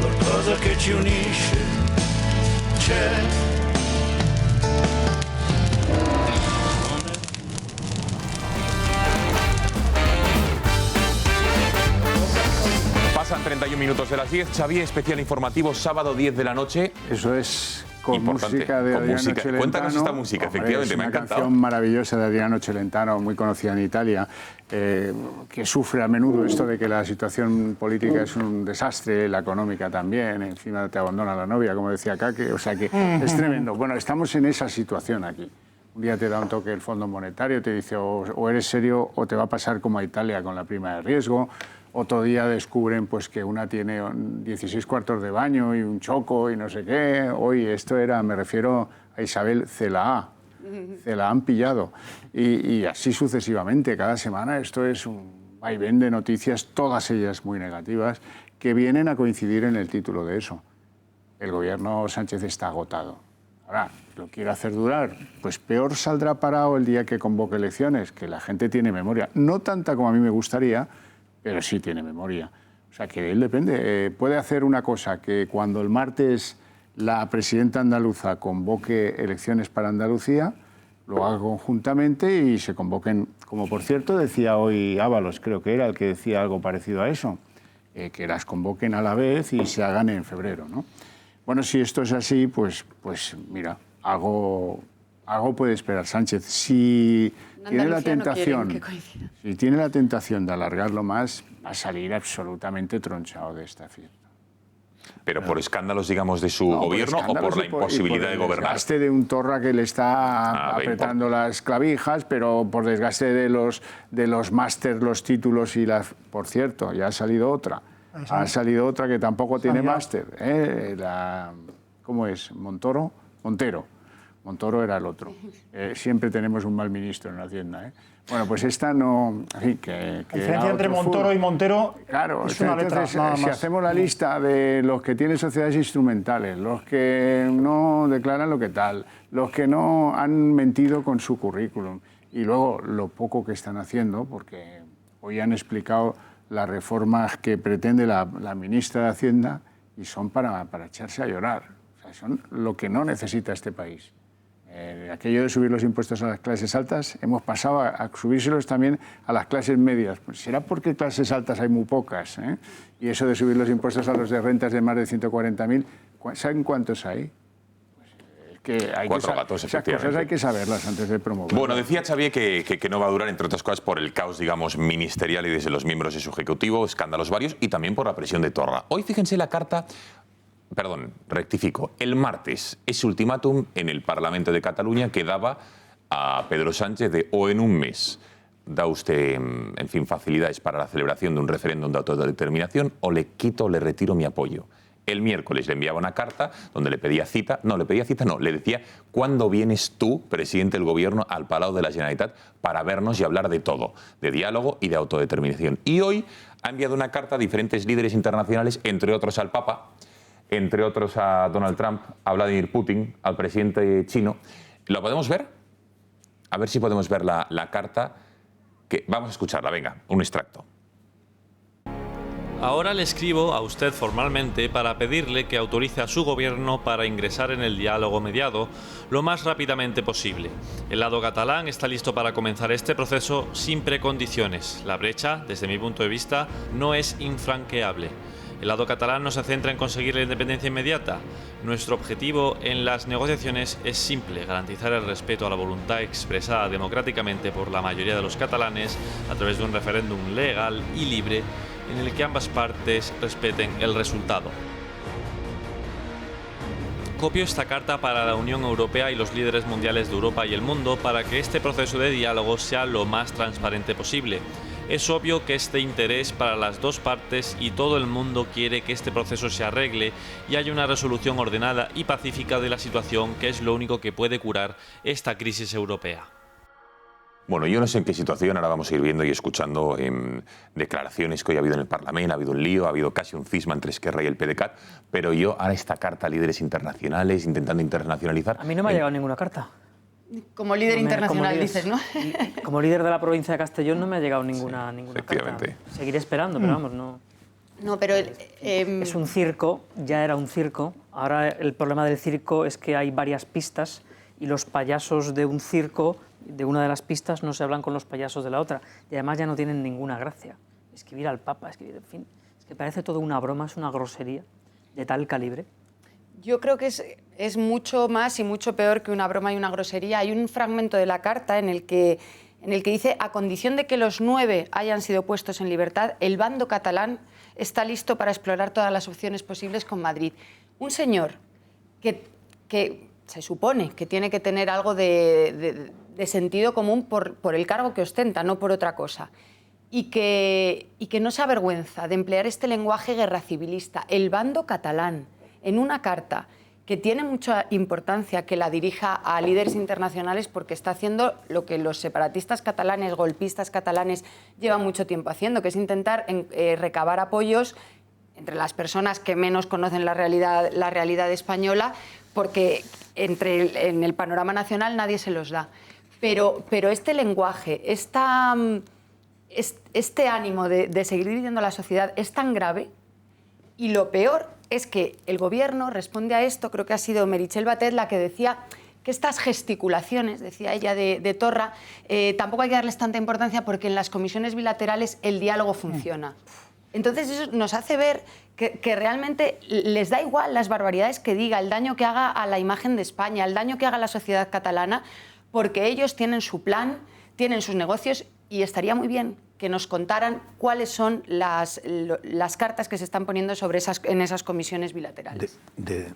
Qualcosa che ci unisce c'è. Pasan 31 minutos de las 10. Xavi, especial informativo, sábado 10 de la noche. Eso es con importante, música de con Adriano música. Celentano. Cuéntanos esta música, efectivamente, me ha encantado. Es una canción maravillosa de Adriano Celentano, muy conocida en Italia, que sufre a menudo esto de que la situación política es un desastre, la económica también, encima te abandona la novia, como decía Kake, o sea que es tremendo. Bueno, estamos en esa situación aquí. Un día te da un toque el Fondo Monetario, te dice o eres serio o te va a pasar como a Italia con la prima de riesgo. Otro día descubren pues, que una tiene 16 cuartos de baño y un choco y no sé qué. Hoy esto era, me refiero a Isabel, se la han pillado. Y así sucesivamente, cada semana esto es un vaivén de noticias, todas ellas muy negativas, que vienen a coincidir en el título de eso. El gobierno Sánchez está agotado. Ahora, ¿lo quiere hacer durar? Pues peor saldrá parado el día que convoque elecciones, que la gente tiene memoria. No tanta como a mí me gustaría, pero sí tiene memoria. O sea, que de él depende. Puede hacer una cosa, que cuando el martes la presidenta andaluza convoque elecciones para Andalucía, lo haga conjuntamente y se convoquen, como por cierto decía hoy Ábalos, creo que era el que decía algo parecido a eso, que las convoquen a la vez y se hagan en febrero, ¿no? Bueno, si esto es así, pues mira, algo puede esperar Sánchez. Si tiene la tentación, si tiene la tentación de alargarlo más, va a salir absolutamente tronchado de esta fiesta. ¿Pero por escándalos, digamos, de su gobierno o por la imposibilidad de gobernar? Por desgaste de un Torra que le está apretando las clavijas, pero por desgaste de los másters, los títulos y las... Por cierto, ya ha salido otra. Ha salido otra que tampoco tiene máster. ¿Cómo es? Montero era el otro. Siempre tenemos un mal ministro en la Hacienda. Bueno, pues esta no... la diferencia entre Montoro y Montero, claro, es una letra, entonces, nada más. si hacemos la lista de los que tienen sociedades instrumentales, los que no declaran lo que tal, los que no han mentido con su currículum, y luego lo poco que están haciendo, porque hoy han explicado las reformas que pretende la ministra de Hacienda y son para echarse a llorar. O sea, son lo que no necesita este país. Aquello de subir los impuestos a las clases altas, hemos pasado a subírselos también a las clases medias. Pues será porque clases altas hay muy pocas, ¿eh? Y eso de subir los impuestos a los de rentas de más de 140.000, ¿saben cuántos hay? Que hay 4 gatos, esas cosas hay que saberlas antes de promover. Bueno, decía Xavier que no va a durar, entre otras cosas, por el caos, digamos, ministerial y desde los miembros de su ejecutivo, escándalos varios y también por la presión de Torra. Hoy, fíjense la carta. Perdón, rectifico. El martes, ese ultimátum en el Parlamento de Cataluña que daba a Pedro Sánchez de o en un mes da usted, en fin, facilidades para la celebración de un referéndum de autodeterminación o le quito o le retiro mi apoyo. El miércoles le enviaba una carta donde le decía, ¿cuándo vienes tú, presidente del Gobierno, al Palau de la Generalitat para vernos y hablar de todo, de diálogo y de autodeterminación? Y hoy ha enviado una carta a diferentes líderes internacionales, entre otros al Papa, entre otros a Donald Trump, a Vladimir Putin, al presidente chino. ¿Lo podemos ver? A ver si podemos ver la carta. Vamos a escucharla, venga, un extracto. Ahora le escribo a usted formalmente para pedirle que autorice a su gobierno para ingresar en el diálogo mediado lo más rápidamente posible. El lado catalán está listo para comenzar este proceso sin precondiciones. La brecha, desde mi punto de vista, no es infranqueable. El lado catalán no se centra en conseguir la independencia inmediata. Nuestro objetivo en las negociaciones es simple: garantizar el respeto a la voluntad expresada democráticamente por la mayoría de los catalanes a través de un referéndum legal y libre en el que ambas partes respeten el resultado. Copio esta carta para la Unión Europea y los líderes mundiales de Europa y el mundo para que este proceso de diálogo sea lo más transparente posible. Es obvio que es de interés para las dos partes y todo el mundo quiere que este proceso se arregle y haya una resolución ordenada y pacífica de la situación, que es lo único que puede curar esta crisis europea. Bueno, yo no sé en qué situación, ahora vamos a ir viendo y escuchando declaraciones que hoy ha habido en el Parlamento, ha habido un lío, ha habido casi un cisma entre Esquerra y el PDeCAT, pero yo ahora esta carta a líderes internacionales, intentando internacionalizar... A mí no me ha llegado ninguna carta. Como líder internacional, dices, ¿no? Como líder de la provincia de Castellón no me ha llegado ninguna carta. Seguiré esperando, pero vamos, no... No, pero... Es un circo, ya era un circo. Ahora el problema del circo es que hay varias pistas y los payasos de un circo, de una de las pistas, no se hablan con los payasos de la otra. Y además ya no tienen ninguna gracia. Escribir al Papa, escribir, en fin, es que parece todo una broma, es una grosería de tal calibre. Yo creo que es mucho más y mucho peor que una broma y una grosería. Hay un fragmento de la carta en el que dice, a condición de que los 9 hayan sido puestos en libertad, el bando catalán está listo para explorar todas las opciones posibles con Madrid. Un señor que se supone que tiene que tener algo de sentido común por el cargo que ostenta, no por otra cosa, y que no se avergüenza de emplear este lenguaje guerra civilista, el bando catalán, en una carta que tiene mucha importancia que la dirija a líderes internacionales, porque está haciendo lo que los separatistas catalanes, golpistas catalanes, llevan mucho tiempo haciendo, que es intentar recabar apoyos entre las personas que menos conocen la realidad española, porque en el panorama nacional nadie se los da. Pero este lenguaje, este ánimo de seguir dividiendo la sociedad es tan grave, y lo peor es que el Gobierno responde a esto. Creo que ha sido Meritxell Batet la que decía que estas gesticulaciones, decía ella, de Torra, tampoco hay que darles tanta importancia porque en las comisiones bilaterales el diálogo funciona. Entonces eso nos hace ver que realmente les da igual las barbaridades que diga, el daño que haga a la imagen de España, el daño que haga a la sociedad catalana, porque ellos tienen su plan, tienen sus negocios, y estaría muy bien que nos contaran cuáles son las cartas que se están poniendo en esas comisiones bilaterales.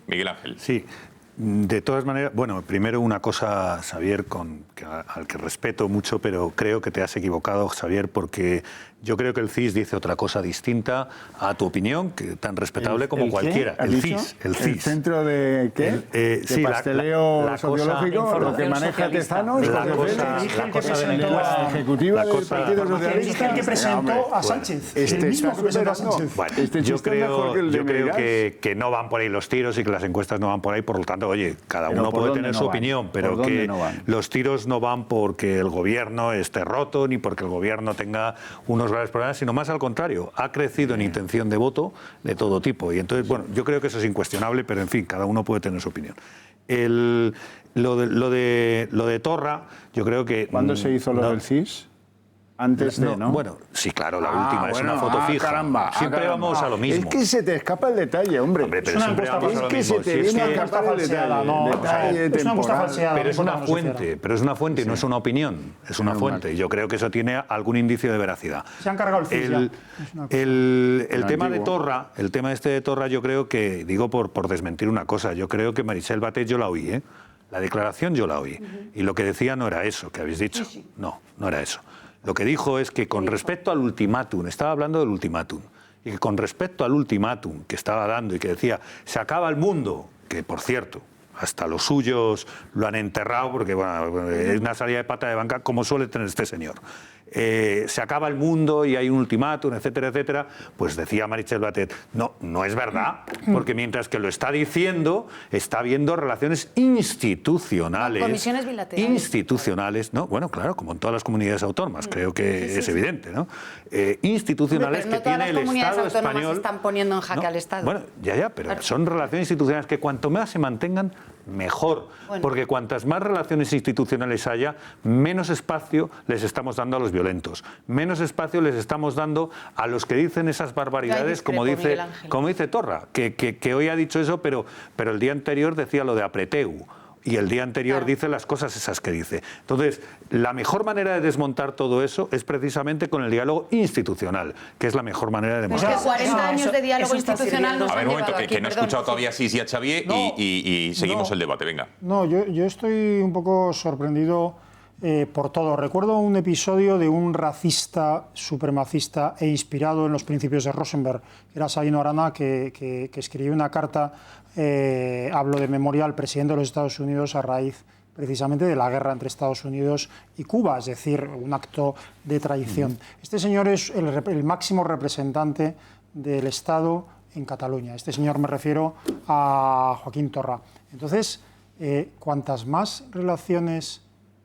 Miguel Ángel. Sí. De todas maneras, bueno, primero una cosa, Xavier, al que respeto mucho, pero creo que te has equivocado, Xavier, porque yo creo que el CIS dice otra cosa distinta a tu opinión, que tan respetable como cualquiera. El CIS. ¿El centro de qué? ¿De pasteleo sociológico? ¿Lo que maneja Tezanos? La cosa del lenguaje ejecutivo del Partido Socialista. El que presentó a Sánchez. Yo creo que no van por ahí los tiros y que las encuestas no van por ahí, por lo tanto, oye, cada uno puede tener su opinión, pero que los tiros no van porque el gobierno esté roto ni porque el gobierno tenga unos graves problemas, sino más al contrario, ha crecido en intención de voto de todo tipo. Y entonces, bueno, yo creo que eso es incuestionable, pero en fin, cada uno puede tener su opinión. lo de Torra, yo creo que... ¿Cuándo se hizo lo del CIS? Antes de, ¿no? Bueno, sí, claro, la última es una foto fija. Caramba, siempre vamos a lo mismo. Es que se te escapa el detalle, hombre. Pero siempre vamos a lo mismo. Es que se te viene a escapar el detalle temporal. Pero es una fuente, no es una opinión. Es una fuente. Y yo creo que eso tiene algún indicio de veracidad. Se han cargado el CIS el tema de Torra, el tema este de Torra, yo creo que, digo por desmentir una cosa, yo creo que Meritxell Batet yo la oí, ¿eh? La declaración yo la oí. Y lo que decía no era eso que habéis dicho. No, no era eso. Lo que dijo es que con respecto al ultimátum, estaba hablando del ultimátum, y que con respecto al ultimátum que estaba dando y que decía, se acaba el mundo, que por cierto, hasta los suyos lo han enterrado porque bueno, es una salida de pata de banca como suele tener este señor. Se acaba el mundo y hay un ultimátum, etcétera, etcétera, pues decía Meritxell Batet, no es verdad, porque mientras que lo está diciendo, está habiendo relaciones institucionales. Comisiones bilaterales. Institucionales, ¿no? Bueno, claro, como en todas las comunidades autónomas, creo que es evidente, ¿no? Institucionales pero no que tiene el Estado español. todas las comunidades autónomas están poniendo en jaque al Estado. Bueno, ya, pero claro, son relaciones institucionales que cuanto más se mantengan, mejor, porque cuantas más relaciones institucionales haya, menos espacio les estamos dando a los violentos, menos espacio les estamos dando a los que dicen esas barbaridades, como dice Torra, que hoy ha dicho eso, pero el día anterior decía lo de apreteu. Y el día anterior dice las cosas esas que dice. Entonces, la mejor manera de desmontar todo eso es precisamente con el diálogo institucional, que es la mejor manera de demostrar. Es que 40 años de diálogo institucional nos han llevado aquí. A ver, un momento, que no he escuchado todavía Sis y a Xavier y seguimos el debate, venga. No, yo estoy un poco sorprendido por todo. Recuerdo un episodio de un racista supremacista e inspirado en los principios de Rosenberg, que era Sabino Arana, que escribió una carta, hablo de memoria, al presidente de los Estados Unidos a raíz precisamente de la guerra entre Estados Unidos y Cuba, es decir, un acto de traición. Este señor es el máximo representante del Estado en Cataluña. Este señor me refiero a Joaquín Torra. Entonces, cuantas más relaciones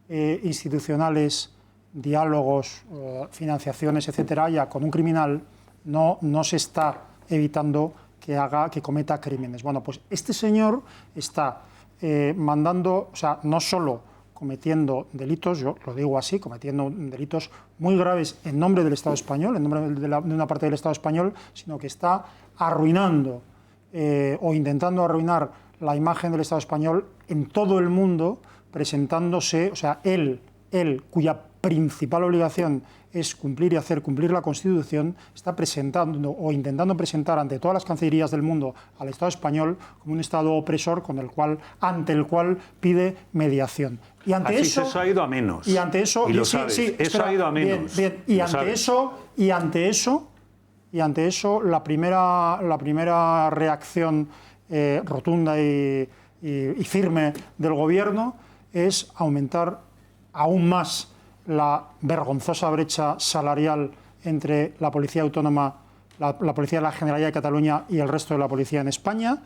institucionales, diálogos, financiaciones, etcétera, haya con un criminal, no se está evitando que cometa crímenes. Bueno, pues este señor está mandando, o sea, no solo cometiendo delitos, yo lo digo así, cometiendo delitos muy graves en nombre del Estado español, en nombre de una parte del Estado español, sino que está arruinando o intentando arruinar la imagen del Estado español en todo el mundo, presentándose, o sea, él cuya principal obligación es cumplir y hacer cumplir la Constitución, está presentando o intentando presentar ante todas las cancillerías del mundo al Estado español como un Estado opresor ante el cual pide mediación. Y ante eso ha ido a menos. Y ante eso, y lo sabes, eso ha ido a menos. Bien. Y ante eso, la primera reacción rotunda y firme del gobierno es aumentar aún más la vergonzosa brecha salarial entre la Policía Autónoma, la Policía de la Generalidad de Cataluña y el resto de la policía en España,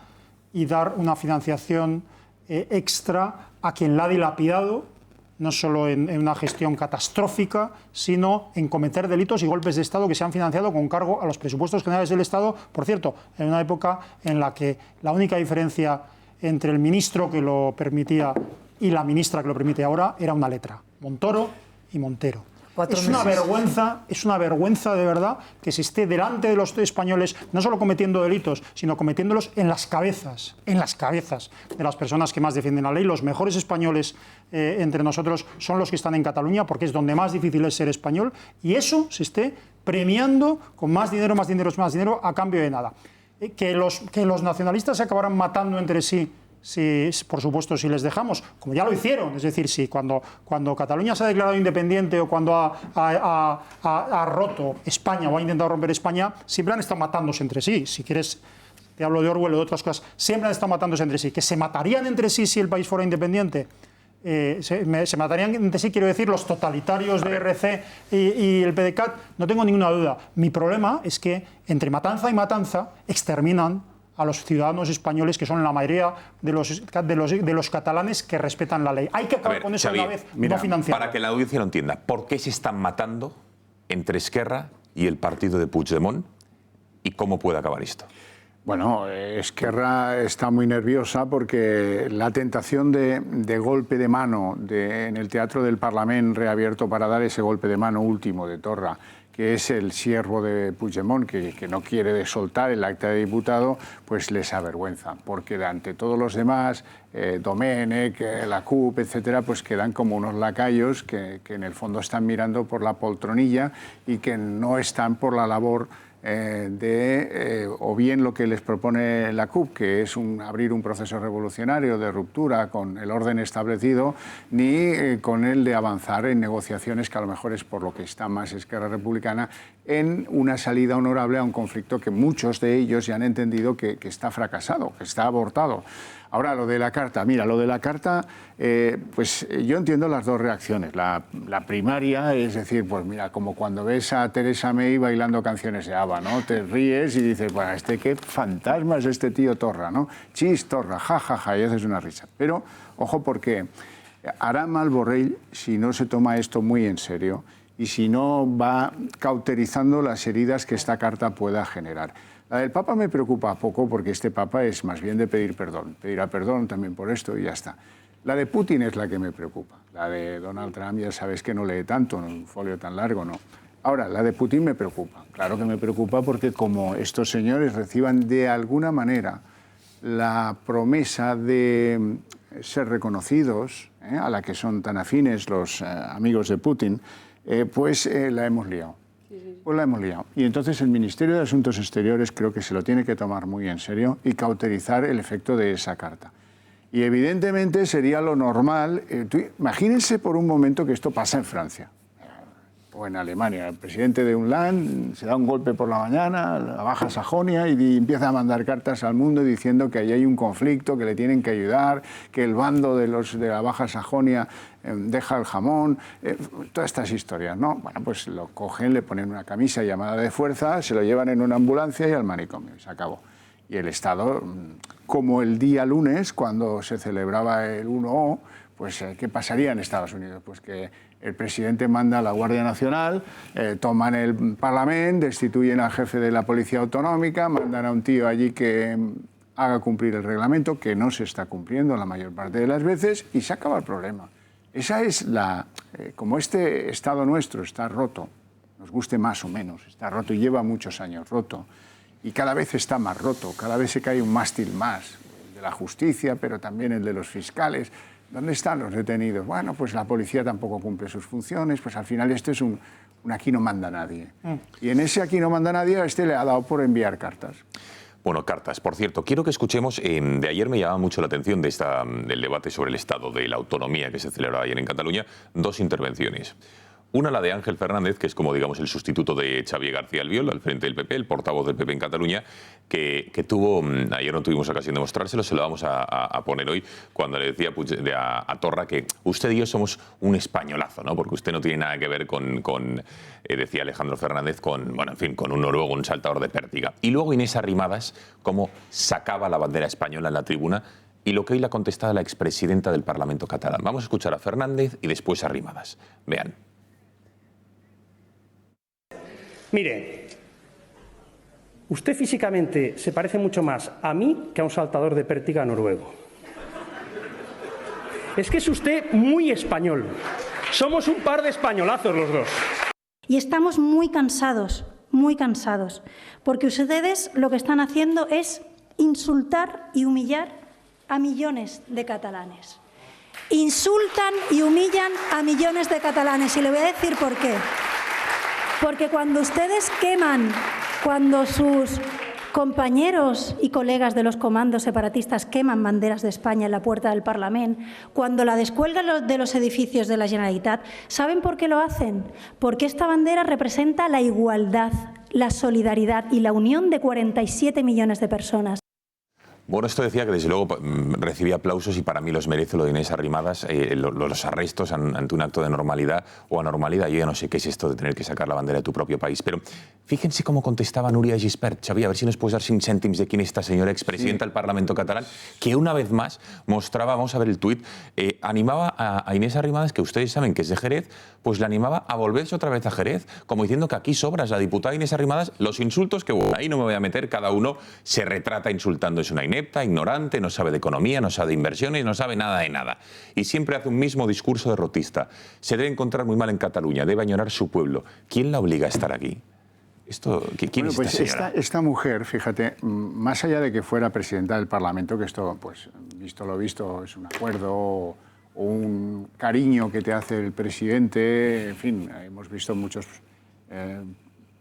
y dar una financiación extra a quien la ha dilapidado, no solo en una gestión catastrófica, sino en cometer delitos y golpes de Estado que se han financiado con cargo a los presupuestos generales del Estado, por cierto, en una época en la que la única diferencia entre el ministro que lo permitía y la ministra que lo permite ahora era una letra: Montoro y Montero. Es una vergüenza de verdad que se esté delante de los españoles no solo cometiendo delitos, sino cometiéndolos en las cabezas de las personas que más defienden la ley. Los mejores españoles entre nosotros son los que están en Cataluña, porque es donde más difícil es ser español, y eso se esté premiando con más dinero a cambio de nada. Que los nacionalistas se acabarán matando entre sí, por supuesto, si les dejamos, como ya lo hicieron. Es decir, si cuando Cataluña se ha declarado independiente o cuando ha roto España o ha intentado romper España, siempre han estado matándose entre sí. Si quieres, te hablo de Orwell o de otras cosas, siempre han estado matándose entre sí. Que se matarían entre sí si el país fuera independiente. Se matarían entre sí, quiero decir, los totalitarios de RC y el PDeCAT, no tengo ninguna duda. Mi problema es que entre matanza y matanza exterminan a los ciudadanos españoles, que son la mayoría de los catalanes que respetan la ley. Hay que acabar con eso de una vez, no financiar. Para que la audiencia lo entienda, ¿por qué se están matando entre Esquerra y el partido de Puigdemont? ¿Y cómo puede acabar esto? Bueno, Esquerra está muy nerviosa porque la tentación de golpe de mano en el Teatro del Parlament reabierto para dar ese golpe de mano último de Torra, que es el siervo de Puigdemont, que no quiere soltar el acta de diputado, pues les avergüenza, porque ante todos los demás, Domènech, la CUP, etcétera, pues quedan como unos lacayos que en el fondo están mirando por la poltronilla y que no están por la labor o bien lo que les propone la CUP, que es abrir un proceso revolucionario de ruptura con el orden establecido, ni con el de avanzar en negociaciones, que a lo mejor es por lo que está más Esquerra Republicana, en una salida honorable a un conflicto que muchos de ellos ya han entendido que está fracasado, que está abortado. Ahora, lo de la carta. Mira, lo de la carta, pues yo entiendo las dos reacciones. La primaria es decir, pues mira, como cuando ves a Theresa May bailando canciones de ABBA, ¿no? Te ríes y dices, bueno, qué fantasma es este tío Torra, ¿no? Chis, Torra, ja, y haces una risa. Pero, ojo, porque hará mal Borrell si no se toma esto muy en serio y si no va cauterizando las heridas que esta carta pueda generar. La del Papa me preocupa poco porque este Papa es más bien de pedir perdón. Pedirá perdón también por esto y ya está. La de Putin es la que me preocupa. La de Donald Trump ya sabes que no lee tanto, en un folio tan largo, ¿no? Ahora, la de Putin me preocupa. Claro que me preocupa porque como estos señores reciban de alguna manera la promesa de ser reconocidos, a la que son tan afines los amigos de Putin, pues la hemos liado. Pues la hemos liado. Y entonces el Ministerio de Asuntos Exteriores creo que se lo tiene que tomar muy en serio y cauterizar el efecto de esa carta. Y evidentemente sería lo normal. Imagínense por un momento que esto pasa en Francia o en Alemania. El presidente de un land se da un golpe por la mañana, la Baja Sajonia, y empieza a mandar cartas al mundo diciendo que ahí hay un conflicto, que le tienen que ayudar, que el bando de la Baja Sajonia deja el jamón, todas estas historias, ¿no? Bueno, pues lo cogen, le ponen una camisa llamada de fuerza, se lo llevan en una ambulancia y al manicomio, y se acabó. Y el Estado, como el día lunes, cuando se celebraba el 1O, pues ¿qué pasaría en Estados Unidos? Pues que el presidente manda a la Guardia Nacional, toman el Parlamento, destituyen al jefe de la Policía Autonómica, mandan a un tío allí que haga cumplir el reglamento, que no se está cumpliendo la mayor parte de las veces, y se acaba el problema. Esa es como este Estado nuestro está roto, nos guste más o menos, está roto y lleva muchos años roto, y cada vez está más roto, cada vez se cae un mástil más, el de la justicia, pero también el de los fiscales. ¿Dónde están los detenidos? Bueno, pues la policía tampoco cumple sus funciones, pues al final esto es un aquí no manda nadie. Y en ese aquí no manda nadie a este le ha dado por enviar cartas. Bueno, cartas. Por cierto, quiero que escuchemos, de ayer me llamaba mucho la atención del debate sobre el estado de la autonomía que se celebraba ayer en Cataluña, dos intervenciones. Una, la de Ángel Fernández, que es como, digamos, el sustituto de Xavier García Albiol, al frente del PP, el portavoz del PP en Cataluña, que tuvo, ayer no tuvimos ocasión de mostrárselo, se lo vamos a poner hoy, cuando le decía a Torra que usted y yo somos un españolazo, ¿no? Porque usted no tiene nada que ver decía Alejandro Fernández, con un noruego, un saltador de pértiga. Y luego Inés Arrimadas, cómo sacaba la bandera española en la tribuna, y lo que hoy le ha contestado la expresidenta del Parlamento catalán. Vamos a escuchar a Fernández y después a Arrimadas. Vean. Mire, usted físicamente se parece mucho más a mí que a un saltador de pértiga noruego. Es que es usted muy español. Somos un par de españolazos los dos. Y estamos muy cansados, porque ustedes lo que están haciendo es insultar y humillar a millones de catalanes. Insultan y humillan a millones de catalanes, y le voy a decir por qué. Porque cuando ustedes queman, cuando sus compañeros y colegas de los comandos separatistas queman banderas de España en la puerta del Parlamento, cuando la descuelgan de los edificios de la Generalitat, ¿saben por qué lo hacen? Porque esta bandera representa la igualdad, la solidaridad y la unión de 47 millones de personas. Bueno, esto decía que desde luego recibía aplausos y para mí los merece lo de Inés Arrimadas, los arrestos ante un acto de normalidad o anormalidad. Yo ya no sé qué es esto de tener que sacar la bandera de tu propio país, pero fíjense cómo contestaba Núria Gispert. Xavi, a ver si nos puedes dar 5 céntims de quién es esta señora expresidenta del Parlamento catalán, que una vez más mostraba, vamos a ver el tuit, animaba a Inés Arrimadas, que ustedes saben que es de Jerez, pues le animaba a volverse otra vez a Jerez, como diciendo que aquí sobras la diputada Inés Arrimadas, los insultos que, bueno, ahí no me voy a meter, cada uno se retrata insultando, es una inepta, ignorante, no sabe de economía, no sabe de inversiones, no sabe nada de nada. Y siempre hace un mismo discurso derrotista. Se debe encontrar muy mal en Cataluña, debe añorar su pueblo. ¿Quién la obliga a estar aquí? ¿Quién es esta señora? Esta mujer, fíjate, más allá de que fuera presidenta del Parlamento, que esto, pues, visto lo visto, es un acuerdo o un cariño que te hace el presidente, en fin, hemos visto muchos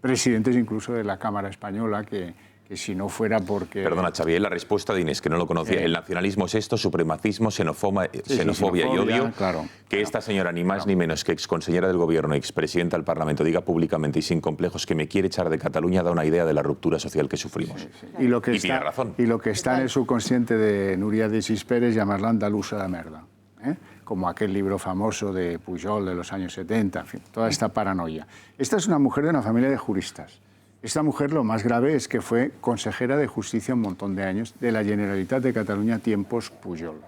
presidentes incluso de la Cámara Española que si no fuera porque... Perdona, Xavier, la respuesta de Inés, que no lo conocía. El nacionalismo es esto, supremacismo, xenofobia y odio. Claro, que esta señora, ni más ni menos que exconsellera del Gobierno, expresidenta del Parlamento, diga públicamente y sin complejos que me quiere echar de Cataluña, da una idea de la ruptura social que sufrimos. Y lo que tiene razón. Y lo que está en el subconsciente de Núria de Gispert es llamarla andaluza de merda. Como aquel libro famoso de Pujol de los años 70, en fin, toda esta paranoia. Esta es una mujer de una familia de juristas. Esta mujer, lo más grave es que fue consejera de Justicia un montón de años de la Generalitat de Cataluña tiempos Pujol.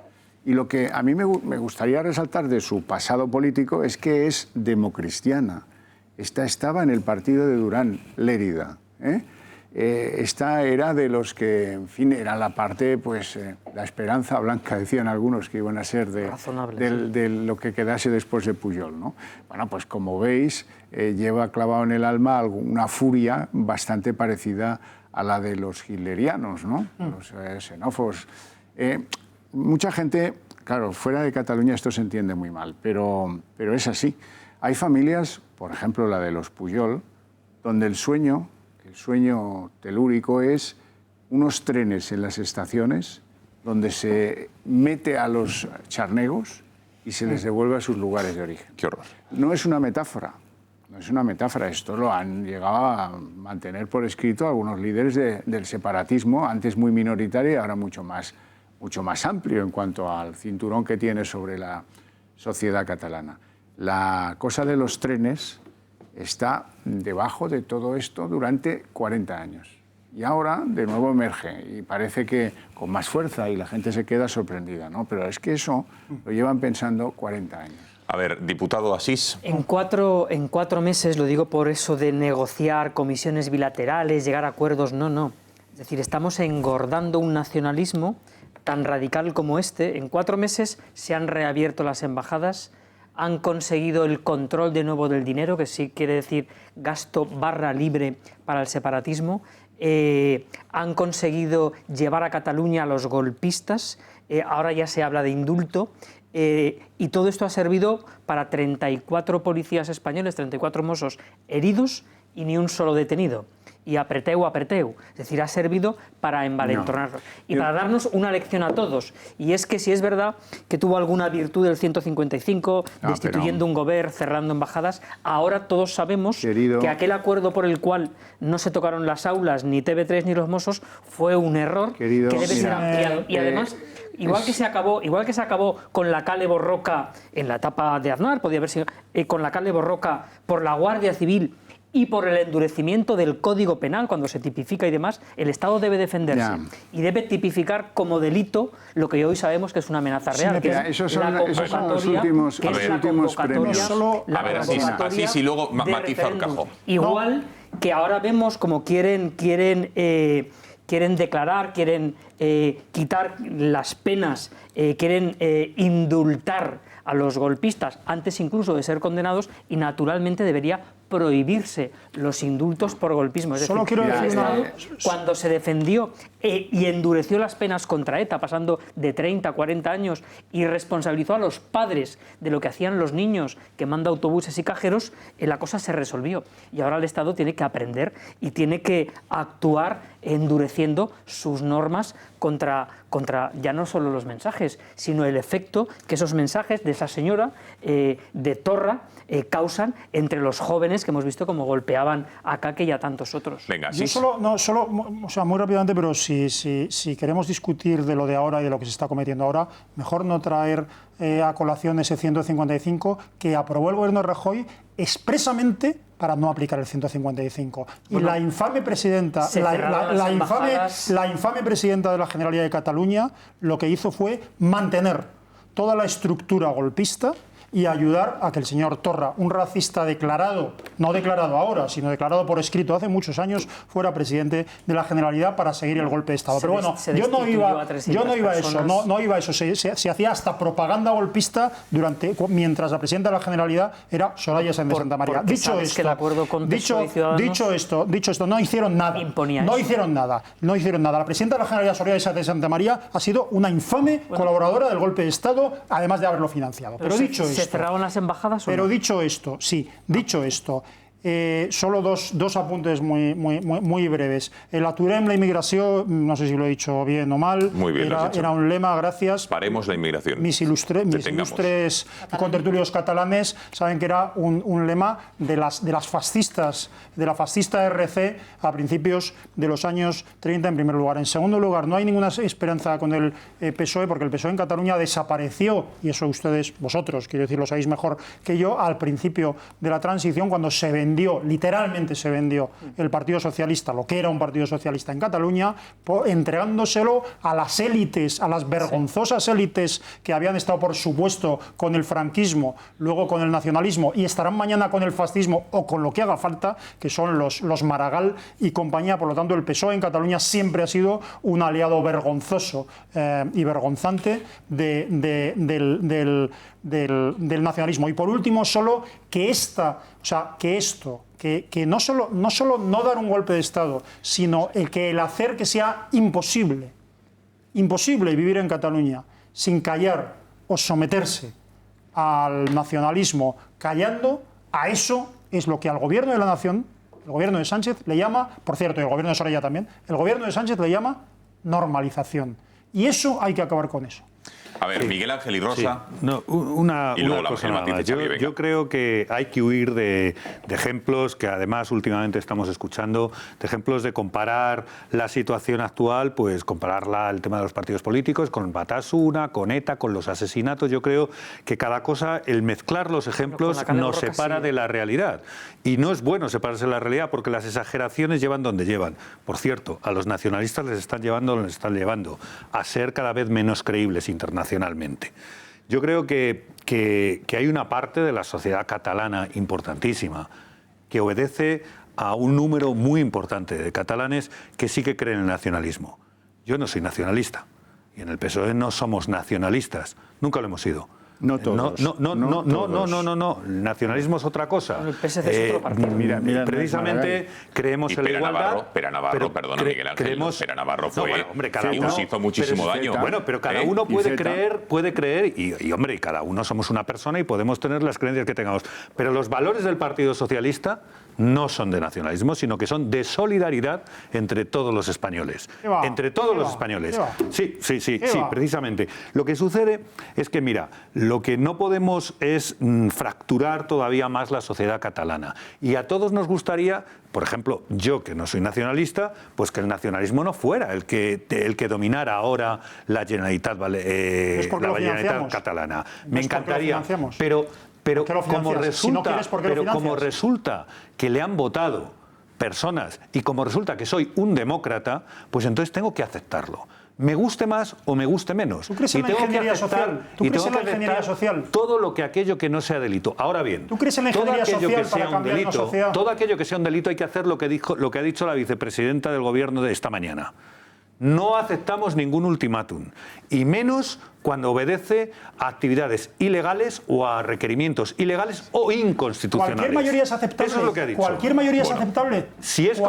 Y lo que a mí me gustaría resaltar de su pasado político es que es democristiana. Esta estaba en el partido de Durán Lérida. Esta era de los que, en fin, era la parte, pues, la esperanza blanca, decían algunos que iban a ser de lo que quedase después de Pujol, ¿no? Bueno, pues como veis, lleva clavado en el alma una furia bastante parecida a la de los hitlerianos, ¿no? Los xenófobos. Mucha gente, claro, fuera de Cataluña esto se entiende muy mal, pero es así. Hay familias, por ejemplo la de los Pujol, donde el sueño telúrico es unos trenes en las estaciones donde se mete a los charnegos y se les devuelve a sus lugares de origen. Qué horror. No es una metáfora, no es una metáfora. Esto lo han llegado a mantener por escrito algunos líderes del separatismo, antes muy minoritario y ahora mucho más amplio en cuanto al cinturón que tiene sobre la sociedad catalana. La cosa de los trenes está debajo de todo esto durante 40 años. Y ahora de nuevo emerge y parece que con más fuerza y la gente se queda sorprendida, ¿no? Pero es que eso lo llevan pensando 40 años. A ver, diputado Asís. En cuatro meses, lo digo por eso de negociar comisiones bilaterales, llegar a acuerdos, no. Es decir, estamos engordando un nacionalismo tan radical como este. En 4 meses se han reabierto las embajadas, han conseguido el control de nuevo del dinero, que sí quiere decir gasto / libre para el separatismo, han conseguido llevar a Cataluña a los golpistas, ahora ya se habla de indulto, y todo esto ha servido para 34 policías españoles, 34 mozos heridos y ni un solo detenido. Y apreteu. Es decir, ha servido para envalentonarnos y para darnos una lección a todos. Y es que si es verdad que tuvo alguna virtud del 155, destituyendo un gobierno, cerrando embajadas, ahora todos sabemos que aquel acuerdo por el cual no se tocaron las aulas, ni TV3 ni los Mossos, fue un error que debe ser ampliado. Y además... Igual que se acabó con la Kale Borroka en la etapa de Aznar, podía haber sido con la Kale Borroka por la Guardia Civil y por el endurecimiento del Código Penal, cuando se tipifica y demás, el Estado debe defenderse y debe tipificar como delito lo que hoy sabemos que es una amenaza real, que es los últimos premios. A ver, Asís y luego matiza Orcajo. Igual que ahora vemos como quieren declarar, quieren quitar las penas, quieren indultar a los golpistas antes incluso de ser condenados y naturalmente debería prohibirse los indultos por golpismo. Es decir, el Estado, cuando se defendió y endureció las penas contra ETA, pasando de 30 a 40 años, y responsabilizó a los padres de lo que hacían los niños quemando autobuses y cajeros, la cosa se resolvió. Y ahora el Estado tiene que aprender y tiene que actuar endureciendo sus normas contra ya no solo los mensajes, sino el efecto que esos mensajes de esa señora de Torra causan entre los jóvenes catalanes que hemos visto cómo golpeaban a Kake y a tantos otros. Venga, yo o sea, muy rápidamente, pero si queremos discutir de lo de ahora y de lo que se está cometiendo ahora, mejor no traer a colación ese 155 que aprobó el gobierno de Rajoy expresamente para no aplicar el 155. Y la infame presidenta, la infame presidenta de la Generalidad de Cataluña lo que hizo fue mantener toda la estructura golpista y ayudar a que el señor Torra, un racista declarado, no declarado ahora, sino declarado por escrito hace muchos años, fuera presidente de la Generalidad para seguir el golpe de Estado. Pero bueno, yo no iba a eso. Se hacía hasta propaganda golpista mientras la presidenta de la Generalidad era Soraya Sáenz de Santa María. Dicho esto, no hicieron nada. No hicieron nada. La presidenta de la Generalidad, Soraya Sáenz de Santa María, ha sido una infame colaboradora del golpe de Estado, además de haberlo financiado. Pero dicho esto, ¿se cerraron las embajadas o no? Pero dicho esto, solo dos apuntes muy breves. El aturem la inmigración, no sé si lo he dicho bien o mal, muy bien, era un lema, gracias. Paremos la inmigración. Mis ilustres contertulios catalanes saben que era un lema de las fascistas, de la fascista RC a principios de los años 30 en primer lugar. En segundo lugar, no hay ninguna esperanza con el PSOE porque el PSOE en Cataluña desapareció, y eso vosotros, quiero decir, lo sabéis mejor que yo, al principio de la transición, cuando literalmente se vendió el Partido Socialista, lo que era un Partido Socialista en Cataluña, entregándoselo a las élites, a las vergonzosas élites que habían estado, por supuesto, con el franquismo, luego con el nacionalismo y estarán mañana con el fascismo o con lo que haga falta, que son los Maragall y compañía. Por lo tanto, el PSOE en Cataluña siempre ha sido un aliado vergonzoso y vergonzante del nacionalismo. Y por último, solo que no solo no dar un golpe de Estado, sino el hacer que sea imposible vivir en Cataluña sin callar o someterse al nacionalismo callando, a eso es lo que al gobierno de la nación, el gobierno de Sánchez le llama, por cierto, y el gobierno de Soraya también, el gobierno de Sánchez le llama normalización. Y eso hay que acabar con eso. A ver, Miguel Ángel y Rosa. Sí. No, una cosa nada más. Yo creo que hay que huir de ejemplos que además últimamente estamos escuchando, de ejemplos de comparar la situación actual, pues compararla al tema de los partidos políticos con Batasuna, con ETA, con los asesinatos. Yo creo que cada cosa, el mezclar los ejemplos nos separa de la realidad. Y no es bueno separarse de la realidad porque las exageraciones llevan donde llevan. Por cierto, a los nacionalistas les están llevando a ser cada vez menos creíbles internacionalmente. Yo creo que hay una parte de la sociedad catalana importantísima que obedece a un número muy importante de catalanes que sí que creen en el nacionalismo. Yo no soy nacionalista y en el PSOE no somos nacionalistas, nunca lo hemos sido. No todos. No. El nacionalismo es otra cosa. El PSC es otro partido. Mira, precisamente creemos en la igualdad. Pera Navarro, perdona, Miguel Ángel. Pera Navarro fue. Cada uno hizo muchísimo daño. Bueno, pero cada uno puede creer, y hombre, cada uno somos una persona y podemos tener las creencias que tengamos. Pero los valores del Partido Socialista no son de nacionalismo, sino que son de solidaridad entre todos los españoles. Entre todos los españoles. Sí, precisamente. Lo que sucede es que, mira, lo que no podemos es fracturar todavía más la sociedad catalana. Y a todos nos gustaría, por ejemplo, yo que no soy nacionalista, pues que el nacionalismo no fuera el que dominara ahora la Generalitat, la Generalitat catalana. Me encantaría. Pero como resulta que le han votado personas y como resulta que soy un demócrata, pues entonces tengo que aceptarlo. Me guste más o me guste menos. ¿Tú crees en la ingeniería social? ¿Tú crees en la ingeniería social? Todo aquello que no sea delito. Ahora bien, ¿tú crees en la ingeniería social para cambiar una sociedad? Todo aquello que sea un delito hay que hacer lo que ha dicho la vicepresidenta del gobierno de esta mañana. No aceptamos ningún ultimátum, y menos cuando obedece a actividades ilegales o a requerimientos ilegales o inconstitucionales. ¿Cualquier mayoría es aceptable? Eso es lo que ha dicho. ¿Cualquier mayoría es aceptable? Si es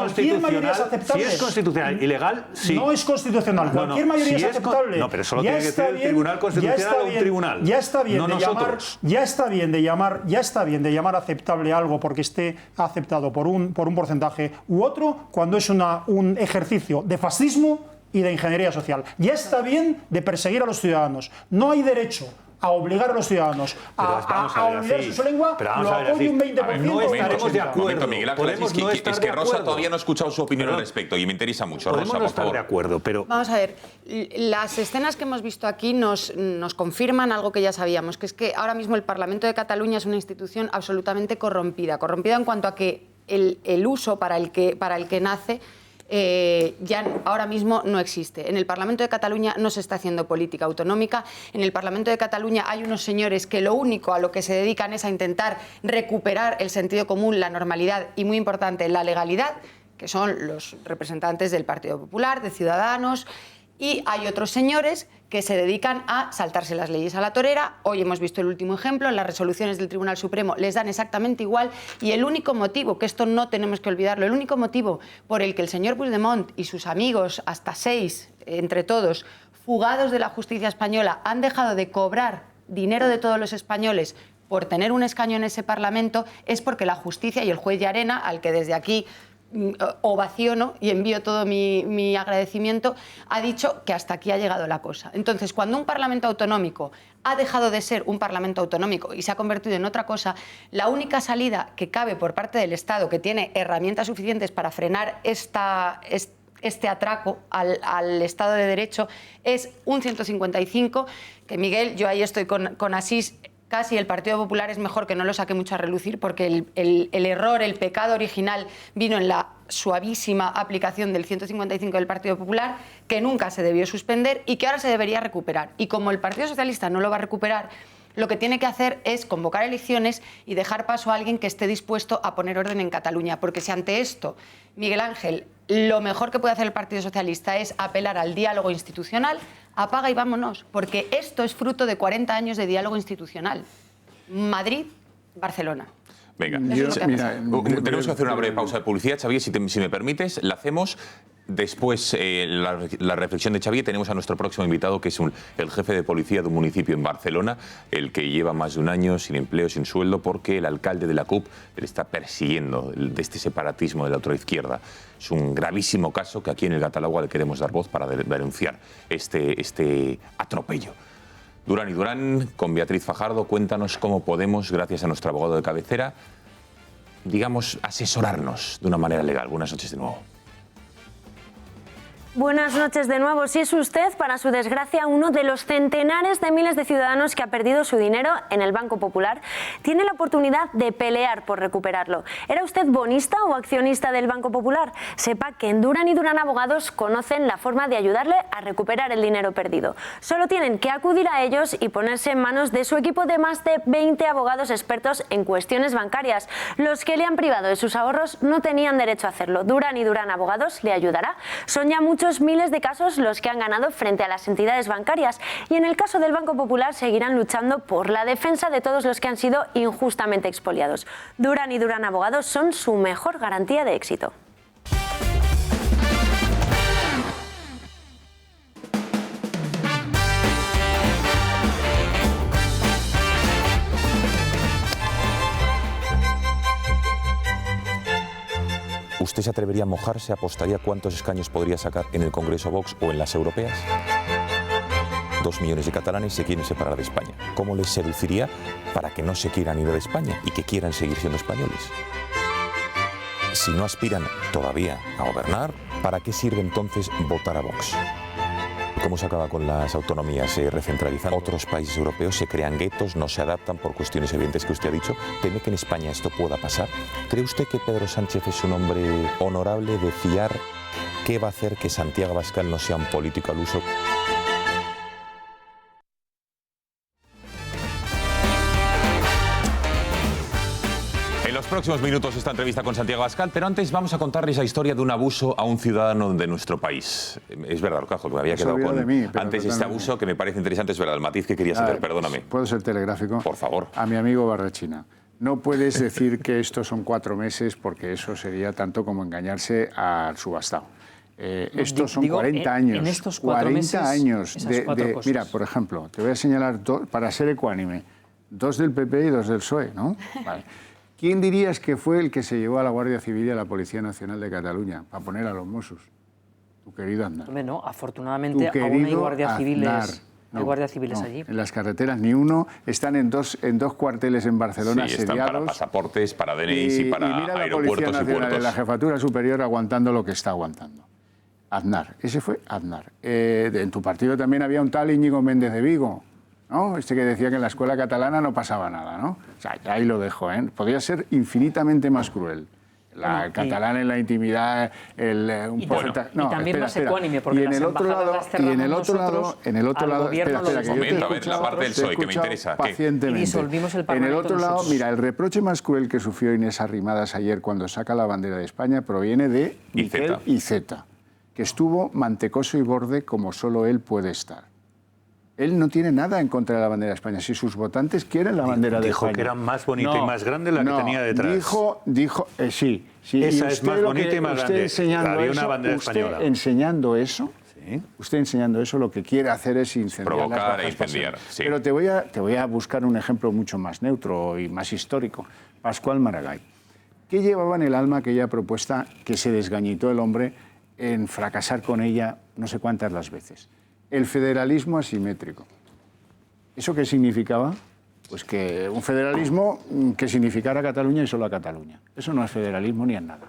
constitucional, ilegal, sí. No es constitucional. Cualquier mayoría es aceptable. No, pero eso lo tiene que decir el Tribunal Constitucional o un tribunal. Ya está bien no de nosotros. Ya está bien de llamar aceptable algo porque esté aceptado por un porcentaje u otro cuando es un ejercicio de fascismo y de ingeniería social. Ya está bien de perseguir a los ciudadanos. No hay derecho a obligar a los ciudadanos a olvidar su lengua, lo apoya un 20%. No estaremos de acuerdo. Miguel Ángel, es que Rosa todavía no ha escuchado su opinión al respecto y me interesa mucho. Podemos Rosa, no por estar favor. de acuerdo, pero... Vamos a ver, las escenas que hemos visto aquí nos confirman algo que ya sabíamos, que es que ahora mismo el Parlamento de Cataluña es una institución absolutamente corrompida en cuanto a que el uso para el que nace ya ahora mismo no existe. En el Parlamento de Cataluña no se está haciendo política autonómica. En el Parlamento de Cataluña hay unos señores que lo único a lo que se dedican es a intentar recuperar el sentido común, la normalidad y, muy importante, la legalidad, que son los representantes del Partido Popular, de Ciudadanos, y hay otros señores que se dedican a saltarse las leyes a la torera. Hoy hemos visto el último ejemplo, las resoluciones del Tribunal Supremo les dan exactamente igual, y el único motivo, que esto no tenemos que olvidarlo, el único motivo por el que el señor Puigdemont y sus amigos, hasta 6 entre todos, fugados de la justicia española, han dejado de cobrar dinero de todos los españoles por tener un escaño en ese Parlamento, es porque la justicia y el juez Llarena, al que desde aquí ovaciono y envío todo mi agradecimiento, ha dicho que hasta aquí ha llegado la cosa. Entonces, cuando un Parlamento autonómico ha dejado de ser un Parlamento autonómico y se ha convertido en otra cosa, la única salida que cabe por parte del Estado, que tiene herramientas suficientes para frenar este atraco al Estado de Derecho, es un 155, que Miguel, yo ahí estoy con Asís. Casi el Partido Popular es mejor que no lo saque mucho a relucir, porque el error, el pecado original vino en la suavísima aplicación del 155 del Partido Popular, que nunca se debió suspender y que ahora se debería recuperar. Y como el Partido Socialista no lo va a recuperar, lo que tiene que hacer es convocar elecciones y dejar paso a alguien que esté dispuesto a poner orden en Cataluña. Porque si ante esto, Miguel Ángel, lo mejor que puede hacer el Partido Socialista es apelar al diálogo institucional, apaga y vámonos, porque esto es fruto de 40 años de diálogo institucional. Madrid, Barcelona. Venga, tenemos que hacer una breve pausa de publicidad. Xavier, si me permites, la hacemos. Después, la reflexión de Xavier, tenemos a nuestro próximo invitado, que es el jefe de policía de un municipio en Barcelona, el que lleva más de un año sin empleo, sin sueldo, porque el alcalde de la CUP le está persiguiendo de este separatismo de la ultraizquierda. Es un gravísimo caso que aquí en el Gatalagua le queremos dar voz para denunciar este atropello. Durán y Durán, con Beatriz Fajardo, cuéntanos cómo podemos, gracias a nuestro abogado de cabecera, digamos, asesorarnos de una manera legal. Buenas noches de nuevo. Buenas noches de nuevo. Si es usted, para su desgracia, uno de los centenares de miles de ciudadanos que ha perdido su dinero en el Banco Popular, tiene la oportunidad de pelear por recuperarlo. ¿Era usted bonista o accionista del Banco Popular? Sepa que en Durán y Durán Abogados conocen la forma de ayudarle a recuperar el dinero perdido. Solo tienen que acudir a ellos y ponerse en manos de su equipo de más de 20 abogados expertos en cuestiones bancarias. Los que le han privado de sus ahorros no tenían derecho a hacerlo. Durán y Durán Abogados le ayudará. Son ya muchos miles de casos los que han ganado frente a las entidades bancarias, y en el caso del Banco Popular seguirán luchando por la defensa de todos los que han sido injustamente expoliados. Durán y Durán Abogados son su mejor garantía de éxito. ¿Usted se atrevería a mojarse? ¿Apostaría cuántos escaños podría sacar en el Congreso Vox o en las europeas? 2 millones de catalanes se quieren separar de España. ¿Cómo les seduciría para que no se quieran ir de España y que quieran seguir siendo españoles? Si no aspiran todavía a gobernar, ¿para qué sirve entonces votar a Vox? ¿Cómo se acaba con las autonomías? Se recentralizan. Otros países europeos se crean guetos, no se adaptan por cuestiones evidentes que usted ha dicho. ¿Teme que en España esto pueda pasar? ¿Cree usted que Pedro Sánchez es un hombre honorable de fiar? ¿Qué va a hacer que Santiago Abascal no sea un político al uso? En los próximos minutos esta entrevista con Santiago Abascal, pero antes vamos a contarles la historia de un abuso a un ciudadano de nuestro país. Es verdad, Orcajo, que me había quedado con antes este abuso que me parece interesante, es verdad, el matiz que querías hacer, perdóname. ¿Puedo ser telegráfico? Por favor. A mi amigo Barrechina. No puedes decir que estos son 4 meses porque eso sería tanto como engañarse al subastado. Estos son 40 años. En estos 4 meses, años esas 4 cosas. Mira, por ejemplo, te voy a señalar, para ser ecuánime, 2 del PP y 2 del PSOE, ¿no? Vale. ¿Quién dirías que fue el que se llevó a la Guardia Civil y a la Policía Nacional de Cataluña para poner a los Mossos? Tu querido Aznar. Hombre, no, afortunadamente aún hay guardias civiles. ¿Hay guardias civiles allí? En las carreteras ni uno. Están en dos cuarteles en Barcelona sí, están sediados. para pasaportes, para DNIs y para mira la aeropuertos Policía Nacional y puertos. de la Jefatura Superior aguantando lo que está aguantando. Aznar, ese fue Aznar. En tu partido también había un tal Íñigo Méndez de Vigo, ¿no? Este que decía que en la escuela catalana no pasaba nada, ¿no? O sea, ahí lo dejo, ¿eh? Podría ser infinitamente más cruel. El catalán en la intimidad, y también más ecuánime, porque las embajadas las cerramos nosotros, al gobierno lo momento, a ver, la parte del PSOE, que me interesa. Pacientemente. Y disolvimos el Parlamento. En el otro lado, nosotros. mira, el reproche más cruel que sufrió Inés Arrimadas ayer cuando saca la bandera de España proviene de Miquel Iceta, que estuvo mantecoso y borde como solo él puede estar. Él no tiene nada en contra de la bandera de España. Si sus votantes quieren la bandera de España... Dijo que era más bonita y más grande la que tenía detrás. Dijo, sí. Esa es más bonita y más grande. Había una bandera española. Usted enseñando eso, lo que quiere hacer es incendiar. Provocar e incendiar, sí. Pero te voy a buscar un ejemplo mucho más neutro y más histórico. Pascual Maragall. ¿Qué llevaba en el alma aquella propuesta que se desgañitó el hombre en fracasar con ella no sé cuántas las veces? El federalismo asimétrico. ¿Eso qué significaba? Pues que un federalismo que significara Cataluña y solo a Cataluña. Eso no es federalismo ni en nada.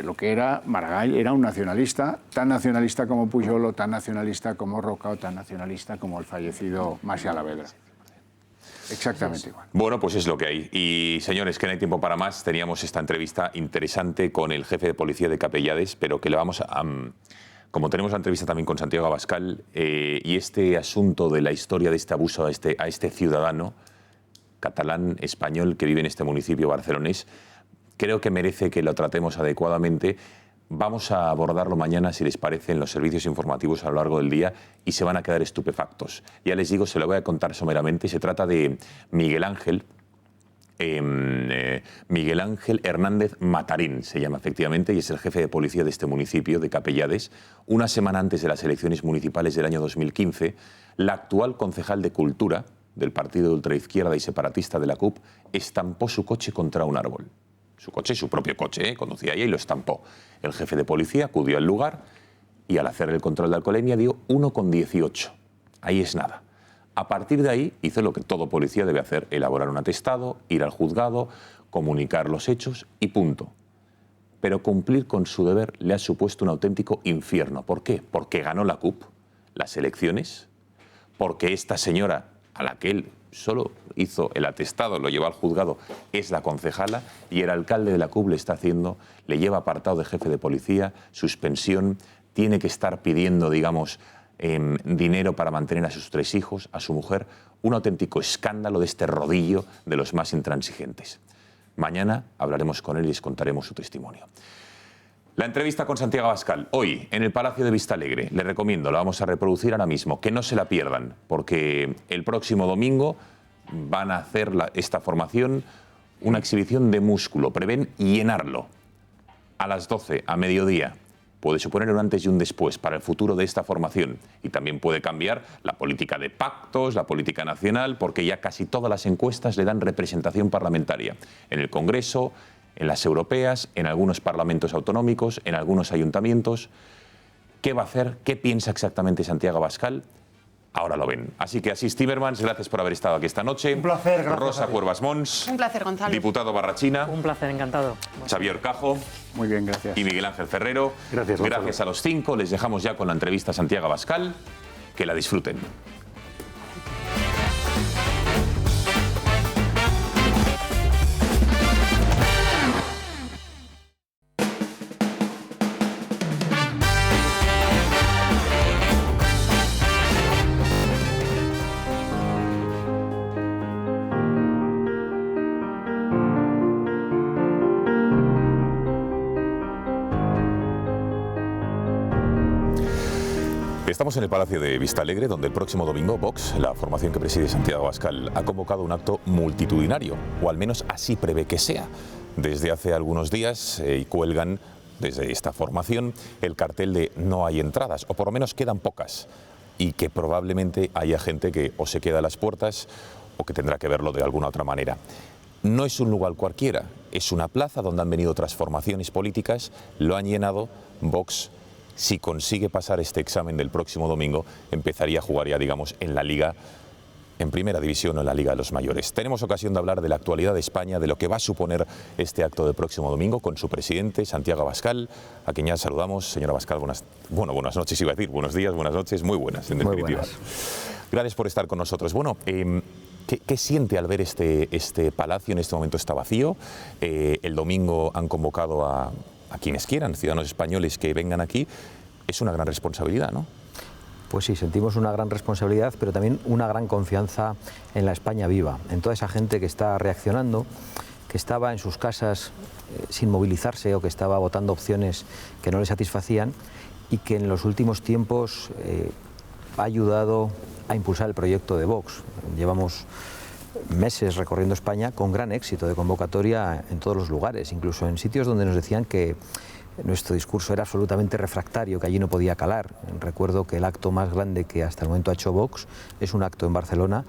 Lo que era Maragall era un nacionalista, tan nacionalista como Pujol, o tan nacionalista como Roca, o tan nacionalista como el fallecido Macià Alavedra. Exactamente igual. Bueno, pues es lo que hay. Y señores, que no hay tiempo para más. Teníamos esta entrevista interesante con el jefe de policía de Capellades, pero que le vamos a... Como tenemos la entrevista también con Santiago Abascal y este asunto de la historia de este abuso a este ciudadano catalán, español, que vive en este municipio barcelonés, creo que merece que lo tratemos adecuadamente. Vamos a abordarlo mañana, si les parece, en los servicios informativos a lo largo del día y se van a quedar estupefactos. Ya les digo, se lo voy a contar someramente. Se trata de Miguel Ángel Hernández Matarín, se llama efectivamente, y es el jefe de policía de este municipio, de Capellades. Una semana antes de las elecciones municipales del año 2015, la actual concejal de Cultura del partido de ultraizquierda y separatista de la CUP estampó su coche contra un árbol. Su coche, su propio coche, conducía ella y lo estampó. El jefe de policía acudió al lugar y al hacer el control de alcoholemia dio 1,18. Ahí es nada. A partir de ahí hizo lo que todo policía debe hacer, elaborar un atestado, ir al juzgado, comunicar los hechos y punto. Pero cumplir con su deber le ha supuesto un auténtico infierno. ¿Por qué? Porque ganó la CUP las elecciones, porque esta señora a la que él solo hizo el atestado, lo llevó al juzgado, es la concejala y el alcalde de la CUP le lleva apartado de jefe de policía, suspensión, tiene que estar pidiendo, digamos, dinero para mantener a sus 3 hijos, a su mujer, un auténtico escándalo de este rodillo de los más intransigentes. Mañana hablaremos con él y les contaremos su testimonio. La entrevista con Santiago Abascal, hoy en el Palacio de Vistalegre. Les recomiendo, la vamos a reproducir ahora mismo, que no se la pierdan, porque el próximo domingo van a hacer esta formación una exhibición de músculo. Prevén llenarlo a las 12, a mediodía. Puede suponer un antes y un después para el futuro de esta formación y también puede cambiar la política de pactos, la política nacional, porque ya casi todas las encuestas le dan representación parlamentaria en el Congreso, en las europeas, en algunos parlamentos autonómicos, en algunos ayuntamientos. ¿Qué va a hacer? ¿Qué piensa exactamente Santiago Abascal? Ahora lo ven. Así que Asís Timmermans, gracias por haber estado aquí esta noche. Un placer, gracias. Rosa Cuervas Mons. Un placer, Gonzalo. Diputado Barrachina. Un placer, encantado. Xavier Cajo. Muy bien, gracias. Y Miguel Ángel Ferrero. Gracias, Gonzalo. Gracias a los 5. Les dejamos ya con la entrevista a Santiago Abascal. Que la disfruten. Estamos en el Palacio de Vistalegre, donde el próximo domingo Vox, la formación que preside Santiago Abascal, ha convocado un acto multitudinario, o al menos así prevé que sea. Desde hace algunos días y cuelgan desde esta formación el cartel de no hay entradas, o por lo menos quedan pocas, y que probablemente haya gente que o se queda a las puertas o que tendrá que verlo de alguna otra manera. No es un lugar cualquiera, es una plaza donde han venido otras formaciones políticas, lo han llenado. Vox si consigue pasar este examen del próximo domingo, empezaría a jugar ya, digamos, en la Liga, en Primera División o en la Liga de los Mayores. Tenemos ocasión de hablar de la actualidad de España, de lo que va a suponer este acto del próximo domingo con su presidente, Santiago Abascal, a quien ya saludamos. Señor Abascal, buenas noches, iba a decir, buenos días, buenas noches, muy buenas, en definitiva. Gracias por estar con nosotros. Bueno, ¿qué siente al ver este palacio? En este momento está vacío. El domingo han convocado a quienes quieran, ciudadanos españoles que vengan aquí. Es una gran responsabilidad, ¿no? Pues sí, sentimos una gran responsabilidad, pero también una gran confianza en la España viva, en toda esa gente que está reaccionando, que estaba en sus casas sin movilizarse o que estaba votando opciones que no le satisfacían y que en los últimos tiempos ha ayudado a impulsar el proyecto de Vox. Llevamos meses recorriendo España con gran éxito de convocatoria en todos los lugares, incluso en sitios donde nos decían que nuestro discurso era absolutamente refractario, que allí no podía calar. Recuerdo que el acto más grande que hasta el momento ha hecho Vox es un acto en Barcelona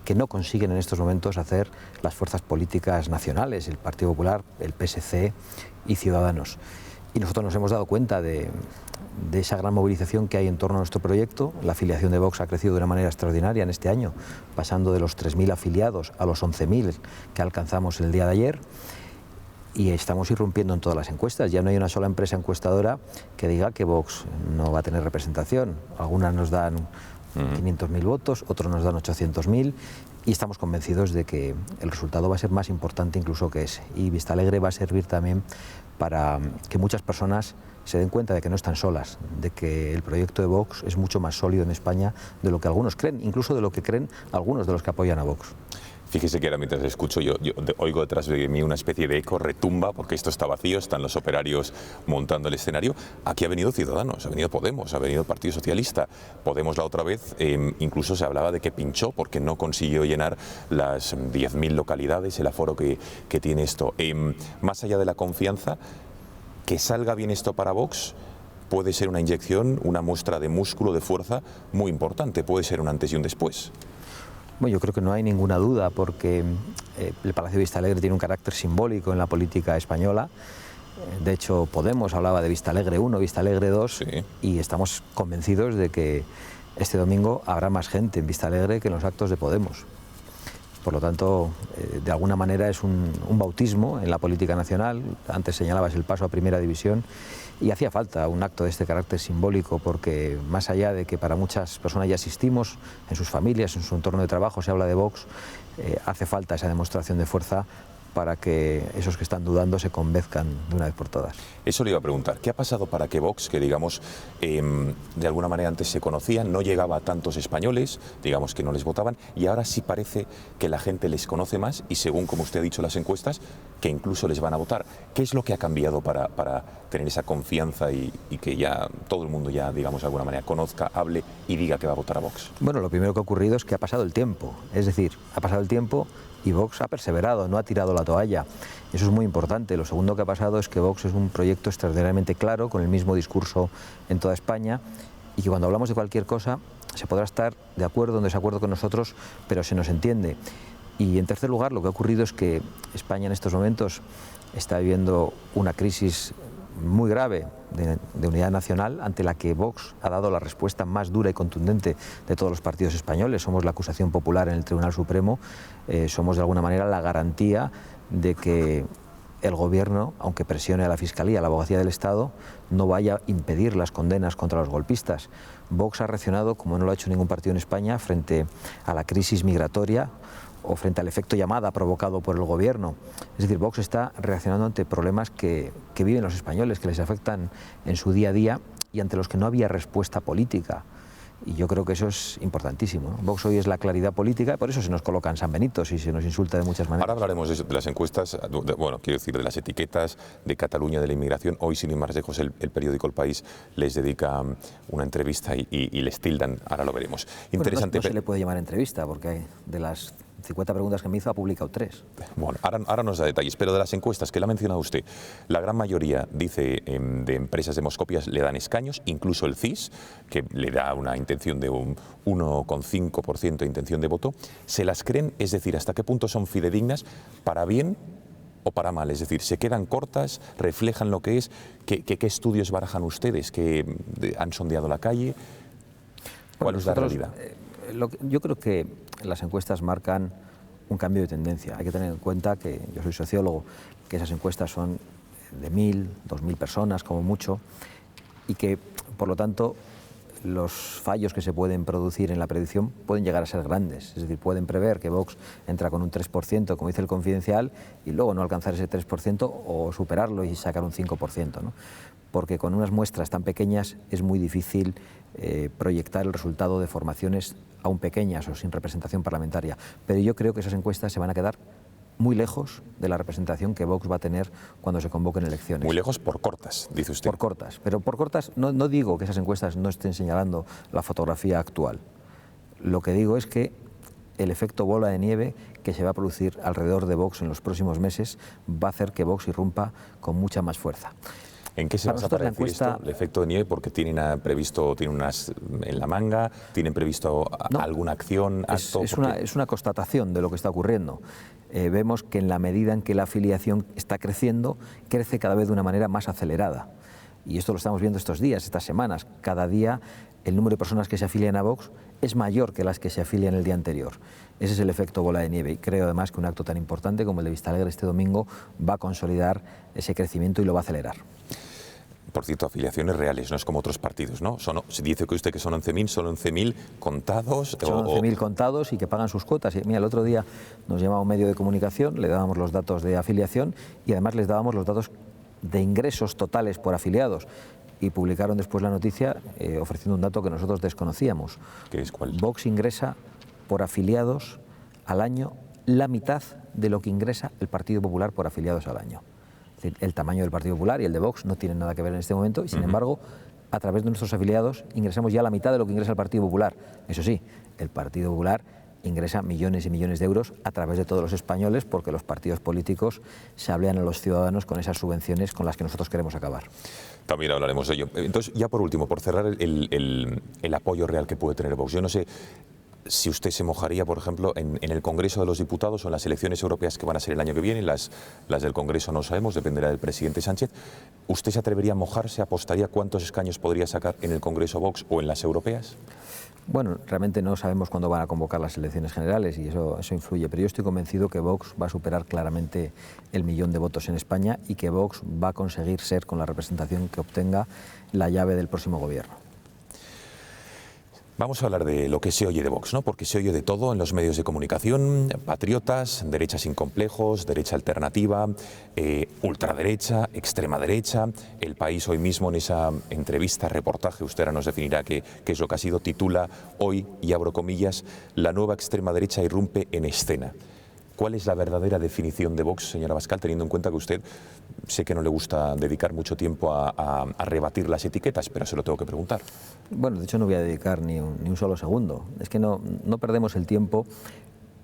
que no consiguen en estos momentos hacer las fuerzas políticas nacionales, el Partido Popular, el PSC y Ciudadanos. Y nosotros nos hemos dado cuenta de esa gran movilización que hay en torno a nuestro proyecto. La afiliación de Vox ha crecido de una manera extraordinaria en este año, pasando de los 3.000 afiliados a los 11.000 que alcanzamos el día de ayer. Y estamos irrumpiendo en todas las encuestas. Ya no hay una sola empresa encuestadora que diga que Vox no va a tener representación. Algunas nos dan 500.000 votos, otros nos dan 800.000 y estamos convencidos de que el resultado va a ser más importante incluso que ese. Y Vistalegre va a servir también para que muchas personas se den cuenta de que no están solas, de que el proyecto de Vox es mucho más sólido en España de lo que algunos creen, incluso de lo que creen algunos de los que apoyan a Vox. Fíjese que ahora mientras escucho yo oigo detrás de mí una especie de eco, retumba, porque esto está vacío, están los operarios montando el escenario. Aquí ha venido Ciudadanos, ha venido Podemos, ha venido el Partido Socialista. Podemos la otra vez, incluso se hablaba de que pinchó porque no consiguió llenar las 10.000 localidades, el aforo que tiene esto. Más allá de la confianza, que salga bien esto para Vox puede ser una inyección, una muestra de músculo, de fuerza muy importante, puede ser un antes y un después. Bueno, yo creo que no hay ninguna duda porque el Palacio de Vistalegre tiene un carácter simbólico en la política española. De hecho, Podemos hablaba de Vistalegre 1, Vistalegre 2 sí. Y estamos convencidos de que este domingo habrá más gente en Vistalegre que en los actos de Podemos. Por lo tanto, de alguna manera es un bautismo en la política nacional. Antes señalabas el paso a Primera División y hacía falta un acto de este carácter simbólico porque más allá de que para muchas personas ya asistimos en sus familias, en su entorno de trabajo, se habla de Vox, hace falta esa demostración de fuerza para que esos que están dudando se convenzcan de una vez por todas. Eso le iba a preguntar, ¿qué ha pasado para que Vox, que digamos de alguna manera antes se conocía, no llegaba a tantos españoles, digamos que no les votaban, y ahora sí parece que la gente les conoce más y según, como usted ha dicho, las encuestas, que incluso les van a votar? ¿Qué es lo que ha cambiado para tener esa confianza y que ya todo el mundo ya, digamos, de alguna manera conozca, hable y diga que va a votar a Vox? Bueno, lo primero que ha ocurrido es que ha pasado el tiempo, es decir, ha pasado el tiempo y Vox ha perseverado, no ha tirado la toalla. Eso es muy importante. Lo segundo que ha pasado es que Vox es un proyecto extraordinariamente claro, con el mismo discurso en toda España, y que cuando hablamos de cualquier cosa se podrá estar de acuerdo o en desacuerdo con nosotros, pero se nos entiende. Y en tercer lugar, lo que ha ocurrido es que España en estos momentos está viviendo una crisis muy grave de unidad nacional, ante la que Vox ha dado la respuesta más dura y contundente de todos los partidos españoles. Somos la acusación popular en el Tribunal Supremo, somos de alguna manera la garantía de que el Gobierno, aunque presione a la Fiscalía, a la Abogacía del Estado, no vaya a impedir las condenas contra los golpistas. Vox ha reaccionado, como no lo ha hecho ningún partido en España, frente a la crisis migratoria o frente al efecto llamada provocado por el Gobierno. Es decir, Vox está reaccionando ante problemas que viven los españoles, que les afectan en su día a día y ante los que no había respuesta política. Y yo creo que eso es importantísimo. Vox hoy es la claridad política, por eso se nos coloca en San Benito y se nos insulta de muchas maneras. Ahora hablaremos de las encuestas, bueno, quiero decir, de las etiquetas de Cataluña, de la inmigración. Hoy, sin ir más lejos, el periódico El País les dedica una entrevista y les tildan, ahora lo veremos. Interesante. Bueno, no se le puede llamar entrevista, porque de las 50 preguntas que me hizo ha publicado 3. Bueno, ahora nos da detalles, pero de las encuestas que la ha mencionado usted, la gran mayoría, dice, de empresas demoscopias le dan escaños, incluso el CIS, que le da una intención de un 1,5% de intención de voto. ¿Se las creen? Es decir, ¿hasta qué punto son fidedignas para bien o para mal? Es decir, ¿se quedan cortas? ¿Reflejan lo que es? ¿Qué estudios barajan ustedes? ¿Que han sondeado la calle? ¿Cuál es la realidad? Yo creo que las encuestas marcan un cambio de tendencia. Hay que tener en cuenta que yo soy sociólogo, que esas encuestas son de 1.000, 2.000 personas como mucho, y que, por lo tanto, los fallos que se pueden producir en la predicción pueden llegar a ser grandes. Es decir, pueden prever que Vox entra con un 3%, como dice el Confidencial, y luego no alcanzar ese 3% o superarlo y sacar un 5%, ¿no? Porque con unas muestras tan pequeñas es muy difícil proyectar el resultado de formaciones aún pequeñas o sin representación parlamentaria. Pero yo creo que esas encuestas se van a quedar muy lejos de la representación que Vox va a tener cuando se convoquen elecciones. Muy lejos por cortas, dice usted. Por cortas, pero por cortas no digo que esas encuestas no estén señalando la fotografía actual. Lo que digo es que el efecto bola de nieve que se va a producir alrededor de Vox en los próximos meses va a hacer que Vox irrumpa con mucha más fuerza. ¿En qué se basa para decir esto, el efecto de nieve? Porque tienen unas en la manga, tienen previsto alguna acción, acto. Es una constatación de lo que está ocurriendo. Vemos que en la medida en que la afiliación está creciendo, crece cada vez de una manera más acelerada. Y esto lo estamos viendo estos días, estas semanas. Cada día el número de personas que se afilian a Vox es mayor que las que se afilian el día anterior. Ese es el efecto bola de nieve, y creo además que un acto tan importante como el de Vistalegre este domingo va a consolidar ese crecimiento y lo va a acelerar. Por cierto, afiliaciones reales, no es como otros partidos, ¿no? Se dice que usted que son 11.000, son 11.000 contados. Son 11.000 contados y que pagan sus cuotas. Mira, el otro día nos llamaba un medio de comunicación, le dábamos los datos de afiliación y además les dábamos los datos de ingresos totales por afiliados. Y publicaron después la noticia ofreciendo un dato que nosotros desconocíamos. ¿Qué es cuál? Vox ingresa por afiliados al año la mitad de lo que ingresa el Partido Popular por afiliados al año. El tamaño del Partido Popular y el de Vox no tienen nada que ver en este momento y, sin embargo, a través de nuestros afiliados ingresamos ya la mitad de lo que ingresa el Partido Popular. Eso sí, el Partido Popular ingresa millones y millones de euros a través de todos los españoles porque los partidos políticos se hablan a los ciudadanos con esas subvenciones con las que nosotros queremos acabar. También hablaremos de ello. Entonces, ya por último, por cerrar el apoyo real que puede tener Vox, yo no sé si usted se mojaría, por ejemplo, en el Congreso de los Diputados o en las elecciones europeas que van a ser el año que viene, las del Congreso no sabemos, dependerá del presidente Sánchez. ¿Usted se atrevería a mojarse, apostaría cuántos escaños podría sacar en el Congreso Vox o en las europeas? Bueno, realmente no sabemos cuándo van a convocar las elecciones generales y eso influye, pero yo estoy convencido que Vox va a superar claramente el 1.000.000 de votos en España y que Vox va a conseguir ser, con la representación que obtenga, la llave del próximo gobierno. Vamos a hablar de lo que se oye de Vox, ¿no? Porque se oye de todo en los medios de comunicación: patriotas, derecha sin complejos, derecha alternativa, ultraderecha, extrema derecha. El País hoy mismo, en esa entrevista, reportaje, usted ahora nos definirá qué es lo que ha sido, titula hoy, y abro comillas, la nueva extrema derecha irrumpe en escena. ¿Cuál es la verdadera definición de Vox, señora Abascal, teniendo en cuenta que usted, sé que no le gusta dedicar mucho tiempo a rebatir las etiquetas, pero se lo tengo que preguntar? Bueno, de hecho no voy a dedicar ni un solo segundo. Es que no perdemos el tiempo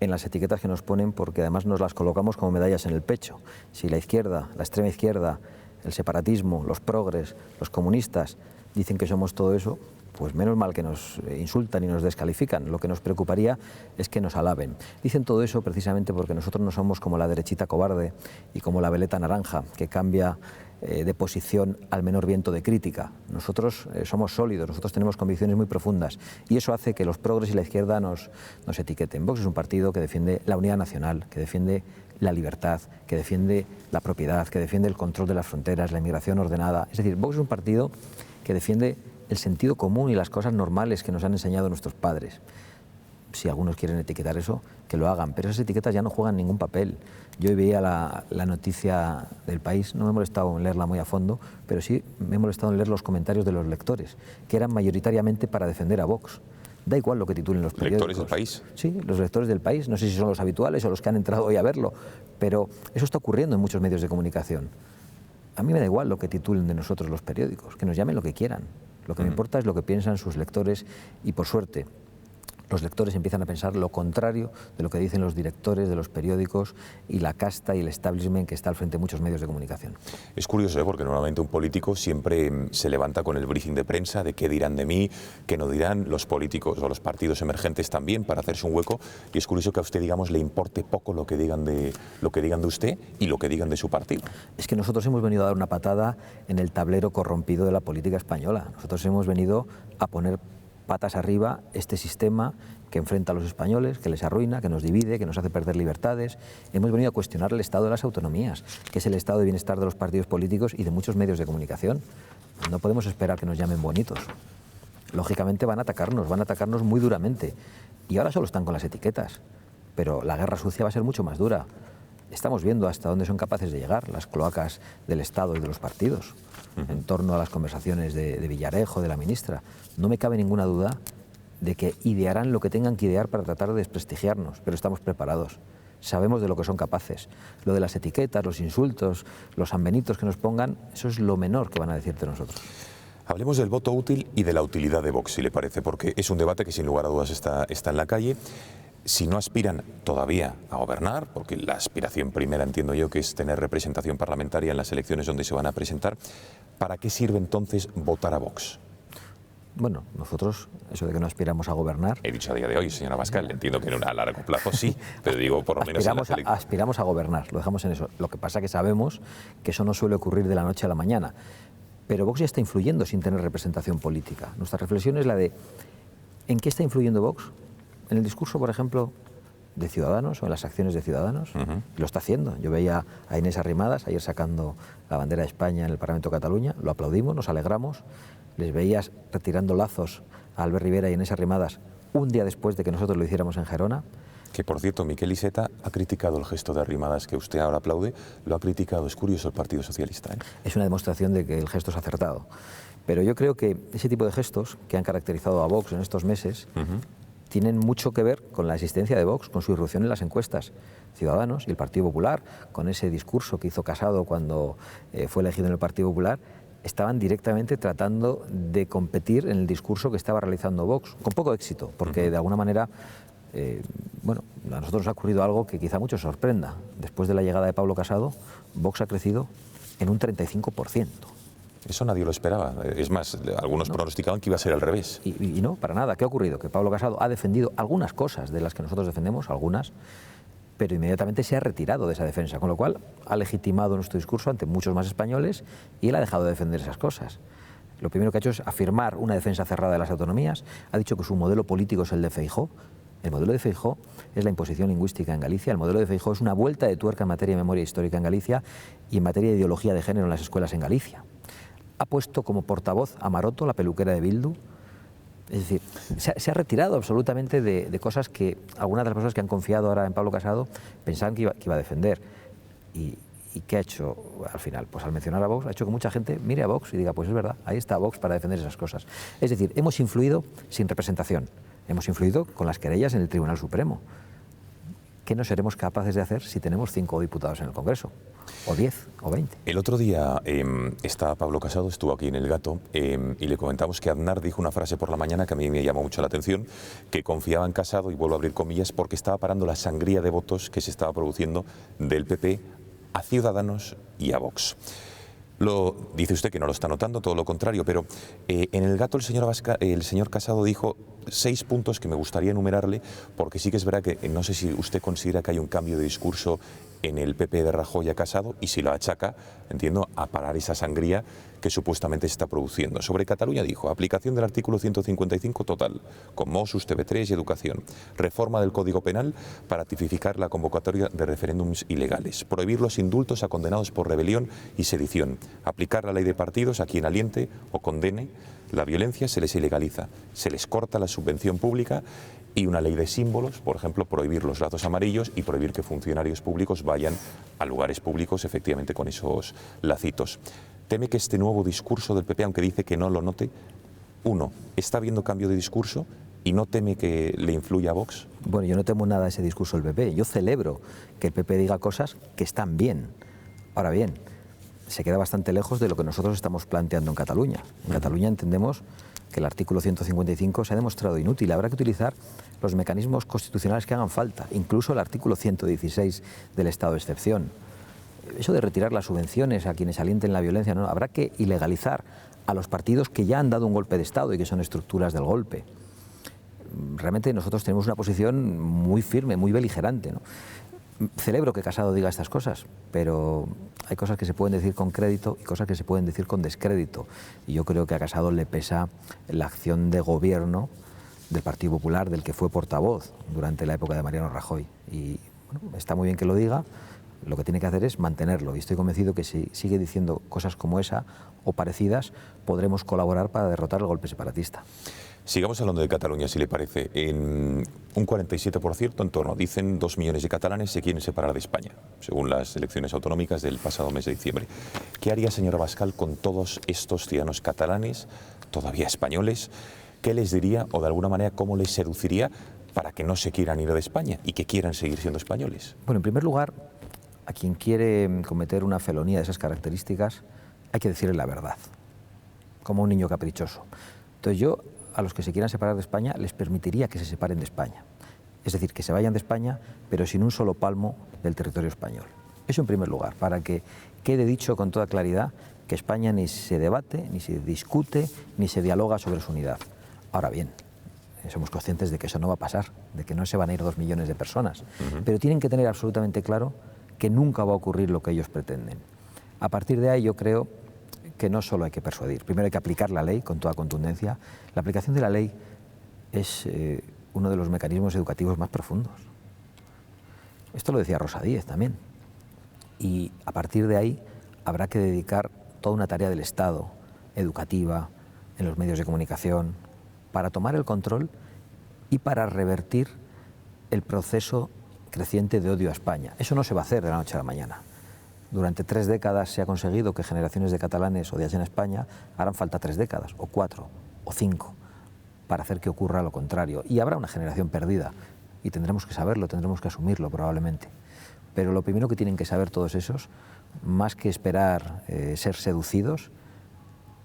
en las etiquetas que nos ponen porque además nos las colocamos como medallas en el pecho. Si la izquierda, la extrema izquierda, el separatismo, los progres, los comunistas dicen que somos todo eso, pues menos mal que nos insultan y nos descalifican. Lo que nos preocuparía es que nos alaben. Dicen todo eso precisamente porque nosotros no somos como la derechita cobarde y como la veleta naranja que cambia de posición al menor viento de crítica. Nosotros somos sólidos, nosotros tenemos convicciones muy profundas y eso hace que los progres y la izquierda nos etiqueten. Vox es un partido que defiende la unidad nacional, que defiende la libertad, que defiende la propiedad, que defiende el control de las fronteras, la inmigración ordenada. Es decir, Vox es un partido que defiende el sentido común y las cosas normales que nos han enseñado nuestros padres. Si algunos quieren etiquetar eso, que lo hagan, pero esas etiquetas ya no juegan ningún papel. Yo hoy veía la noticia del País, no me he molestado en leerla muy a fondo, pero sí me he molestado en leer los comentarios de los lectores, que eran mayoritariamente para defender a Vox. Da igual lo que titulen los periódicos. ¿Lectores del País? Sí, los lectores del País. No sé si son los habituales o los que han entrado hoy a verlo, pero eso está ocurriendo en muchos medios de comunicación. A mí me da igual lo que titulen de nosotros los periódicos, que nos llamen lo que quieran. Lo que me importa es lo que piensan sus lectores y, por suerte, los lectores empiezan a pensar lo contrario de lo que dicen los directores de los periódicos y la casta y el establishment que está al frente de muchos medios de comunicación. Es curioso, porque normalmente un político siempre se levanta con el briefing de prensa de qué dirán de mí, qué no dirán, los políticos o los partidos emergentes también, para hacerse un hueco, y es curioso que a usted, digamos, le importe poco lo que digan de usted y lo que digan de su partido. Es que nosotros hemos venido a dar una patada en el tablero corrompido de la política española. Nosotros hemos venido a poner patas arriba este sistema que enfrenta a los españoles, que les arruina, que nos divide, que nos hace perder libertades. Hemos venido a cuestionar el estado de las autonomías, que es el estado de bienestar de los partidos políticos y de muchos medios de comunicación. No podemos esperar que nos llamen bonitos. Lógicamente van a atacarnos muy duramente. Y ahora solo están con las etiquetas, pero la guerra sucia va a ser mucho más dura. Estamos viendo hasta dónde son capaces de llegar las cloacas del Estado y de los partidos, en torno a las conversaciones de Villarejo, de la ministra. No me cabe ninguna duda de que idearán lo que tengan que idear para tratar de desprestigiarnos, pero estamos preparados. Sabemos de lo que son capaces. Lo de las etiquetas, los insultos, los sanbenitos que nos pongan, eso es lo menor que van a decir de nosotros. Hablemos del voto útil y de la utilidad de Vox, si le parece, porque es un debate que sin lugar a dudas está en la calle. Si no aspiran todavía a gobernar, porque la aspiración primera entiendo yo que es tener representación parlamentaria en las elecciones donde se van a presentar, ¿para qué sirve entonces votar a Vox? Bueno, nosotros, eso de que no aspiramos a gobernar... He dicho a día de hoy, señora Abascal, entiendo que a largo plazo sí, pero digo por lo menos... Aspiramos a gobernar, lo dejamos en eso. Lo que pasa es que sabemos que eso no suele ocurrir de la noche a la mañana. Pero Vox ya está influyendo sin tener representación política. Nuestra reflexión es la de ¿en qué está influyendo Vox? En el discurso, por ejemplo, de Ciudadanos o en las acciones de Ciudadanos. Lo está haciendo. Yo veía a Inés Arrimadas ayer sacando la bandera de España en el Parlamento de Cataluña, lo aplaudimos, nos alegramos. Les veías retirando lazos a Albert Rivera y Inés Arrimadas un día después de que nosotros lo hiciéramos en Gerona. Que, por cierto, Miquel Iceta ha criticado el gesto de Arrimadas que usted ahora aplaude, lo ha criticado. Es curioso el Partido Socialista, ¿eh? Es una demostración de que el gesto es acertado. Pero yo creo que ese tipo de gestos que han caracterizado a Vox en estos meses tienen mucho que ver con la existencia de Vox, con su irrupción en las encuestas. Ciudadanos y el Partido Popular, con ese discurso que hizo Casado cuando fue elegido en el Partido Popular, estaban directamente tratando de competir en el discurso que estaba realizando Vox, con poco éxito, porque de alguna manera, bueno, a nosotros nos ha ocurrido algo que quizá a muchos sorprenda. Después de la llegada de Pablo Casado, Vox ha crecido en un 35%. Eso nadie lo esperaba. Es más, algunos pronosticaban que iba a ser al revés. Y no, para nada. ¿Qué ha ocurrido? Que Pablo Casado ha defendido algunas cosas de las que nosotros defendemos, algunas, pero inmediatamente se ha retirado de esa defensa, con lo cual ha legitimado nuestro discurso ante muchos más españoles y él ha dejado de defender esas cosas. Lo primero que ha hecho es afirmar una defensa cerrada de las autonomías, ha dicho que su modelo político es el de Feijóo. El modelo de Feijóo es la imposición lingüística en Galicia, el modelo de Feijóo es una vuelta de tuerca en materia de memoria histórica en Galicia y en materia de ideología de género en las escuelas en Galicia. Ha puesto como portavoz a Maroto, la peluquera de Bildu. Es decir, se ha retirado absolutamente de cosas que algunas de las personas que han confiado ahora en Pablo Casado pensaban que iba a defender. ¿Y qué ha hecho al final? Pues al mencionar a Vox ha hecho que mucha gente mire a Vox y diga, pues es verdad, ahí está Vox para defender esas cosas. Es decir, hemos influido sin representación, hemos influido con las querellas en el Tribunal Supremo. ¿Qué no seremos capaces de hacer si tenemos 5 diputados en el Congreso? O 10, o 20. El otro día estaba Pablo Casado, estuvo aquí en El Gato, y le comentamos que Aznar dijo una frase por la mañana que a mí me llamó mucho la atención, que confiaba en Casado, y vuelvo a abrir comillas, porque estaba parando la sangría de votos que se estaba produciendo del PP a Ciudadanos y a Vox. Dice usted que no lo está notando, todo lo contrario, pero en El Gato el señor Casado dijo 6 puntos que me gustaría enumerarle, porque sí que es verdad que no sé si usted considera que hay un cambio de discurso en el PP de Rajoy a Casado, y si lo achaca, entiendo, a parar esa sangría que supuestamente se está produciendo. Sobre Cataluña dijo, aplicación del artículo 155 total, con Mossos, TV3 y Educación. Reforma del Código Penal para tipificar la convocatoria de referéndums ilegales. Prohibir los indultos a condenados por rebelión y sedición. Aplicar la ley de partidos a quien aliente o condene la violencia, se les ilegaliza. Se les corta la subvención pública, y una ley de símbolos, por ejemplo, prohibir los lazos amarillos y prohibir que funcionarios públicos vayan a lugares públicos efectivamente con esos lacitos. ¿Teme que este nuevo discurso del PP, aunque dice que no lo note, está habiendo cambio de discurso y no teme que le influya a Vox? Bueno, yo no temo nada de ese discurso del PP. Yo celebro que el PP diga cosas que están bien. Ahora bien, se queda bastante lejos de lo que nosotros estamos planteando en Cataluña. En Cataluña entendemos que el artículo 155 se ha demostrado inútil. Habrá que utilizar los mecanismos constitucionales que hagan falta, incluso el artículo 116 del estado de excepción. Eso de retirar las subvenciones a quienes alienten la violencia, no, habrá que ilegalizar a los partidos que ya han dado un golpe de Estado y que son estructuras del golpe. Realmente nosotros tenemos una posición muy firme, muy beligerante, ¿no? Celebro que Casado diga estas cosas, pero hay cosas que se pueden decir con crédito y cosas que se pueden decir con descrédito. Y yo creo que a Casado le pesa la acción de gobierno del Partido Popular, del que fue portavoz durante la época de Mariano Rajoy. Y bueno, está muy bien que lo diga, lo que tiene que hacer es mantenerlo. Y estoy convencido que si sigue diciendo cosas como esa o parecidas, podremos colaborar para derrotar el golpe separatista. Sigamos hablando de Cataluña, si le parece. En un 47% en torno, dicen 2 millones de catalanes se quieren separar de España, según las elecciones autonómicas del pasado mes de diciembre. ¿Qué haría, señor Abascal, con todos estos ciudadanos catalanes, todavía españoles? ¿Qué les diría o de alguna manera cómo les seduciría para que no se quieran ir de España y que quieran seguir siendo españoles? Bueno, en primer lugar, a quien quiere cometer una felonía de esas características hay que decirle la verdad, como un niño caprichoso. Entonces yo, a los que se quieran separar de España, les permitiría que se separen de España. Es decir, que se vayan de España, pero sin un solo palmo del territorio español. Eso en primer lugar, para que quede dicho con toda claridad que España ni se debate, ni se discute, ni se dialoga sobre su unidad. Ahora bien, somos conscientes de que eso no va a pasar, de que no se van a ir 2 millones de personas, pero tienen que tener absolutamente claro que nunca va a ocurrir lo que ellos pretenden. A partir de ahí yo creo que no solo hay que persuadir, primero hay que aplicar la ley con toda contundencia. La aplicación de la ley es uno de los mecanismos educativos más profundos. Esto lo decía Rosa Díez también. Y a partir de ahí habrá que dedicar toda una tarea del Estado, educativa, en los medios de comunicación, para tomar el control y para revertir el proceso creciente de odio a España. Eso no se va a hacer de la noche a la mañana. Durante 3 décadas se ha conseguido que generaciones de catalanes odiasen a España. Harán falta 3 décadas, o 4, o 5, para hacer que ocurra lo contrario. Y habrá una generación perdida, y tendremos que saberlo, tendremos que asumirlo probablemente. Pero lo primero que tienen que saber todos esos, más que esperar ser seducidos,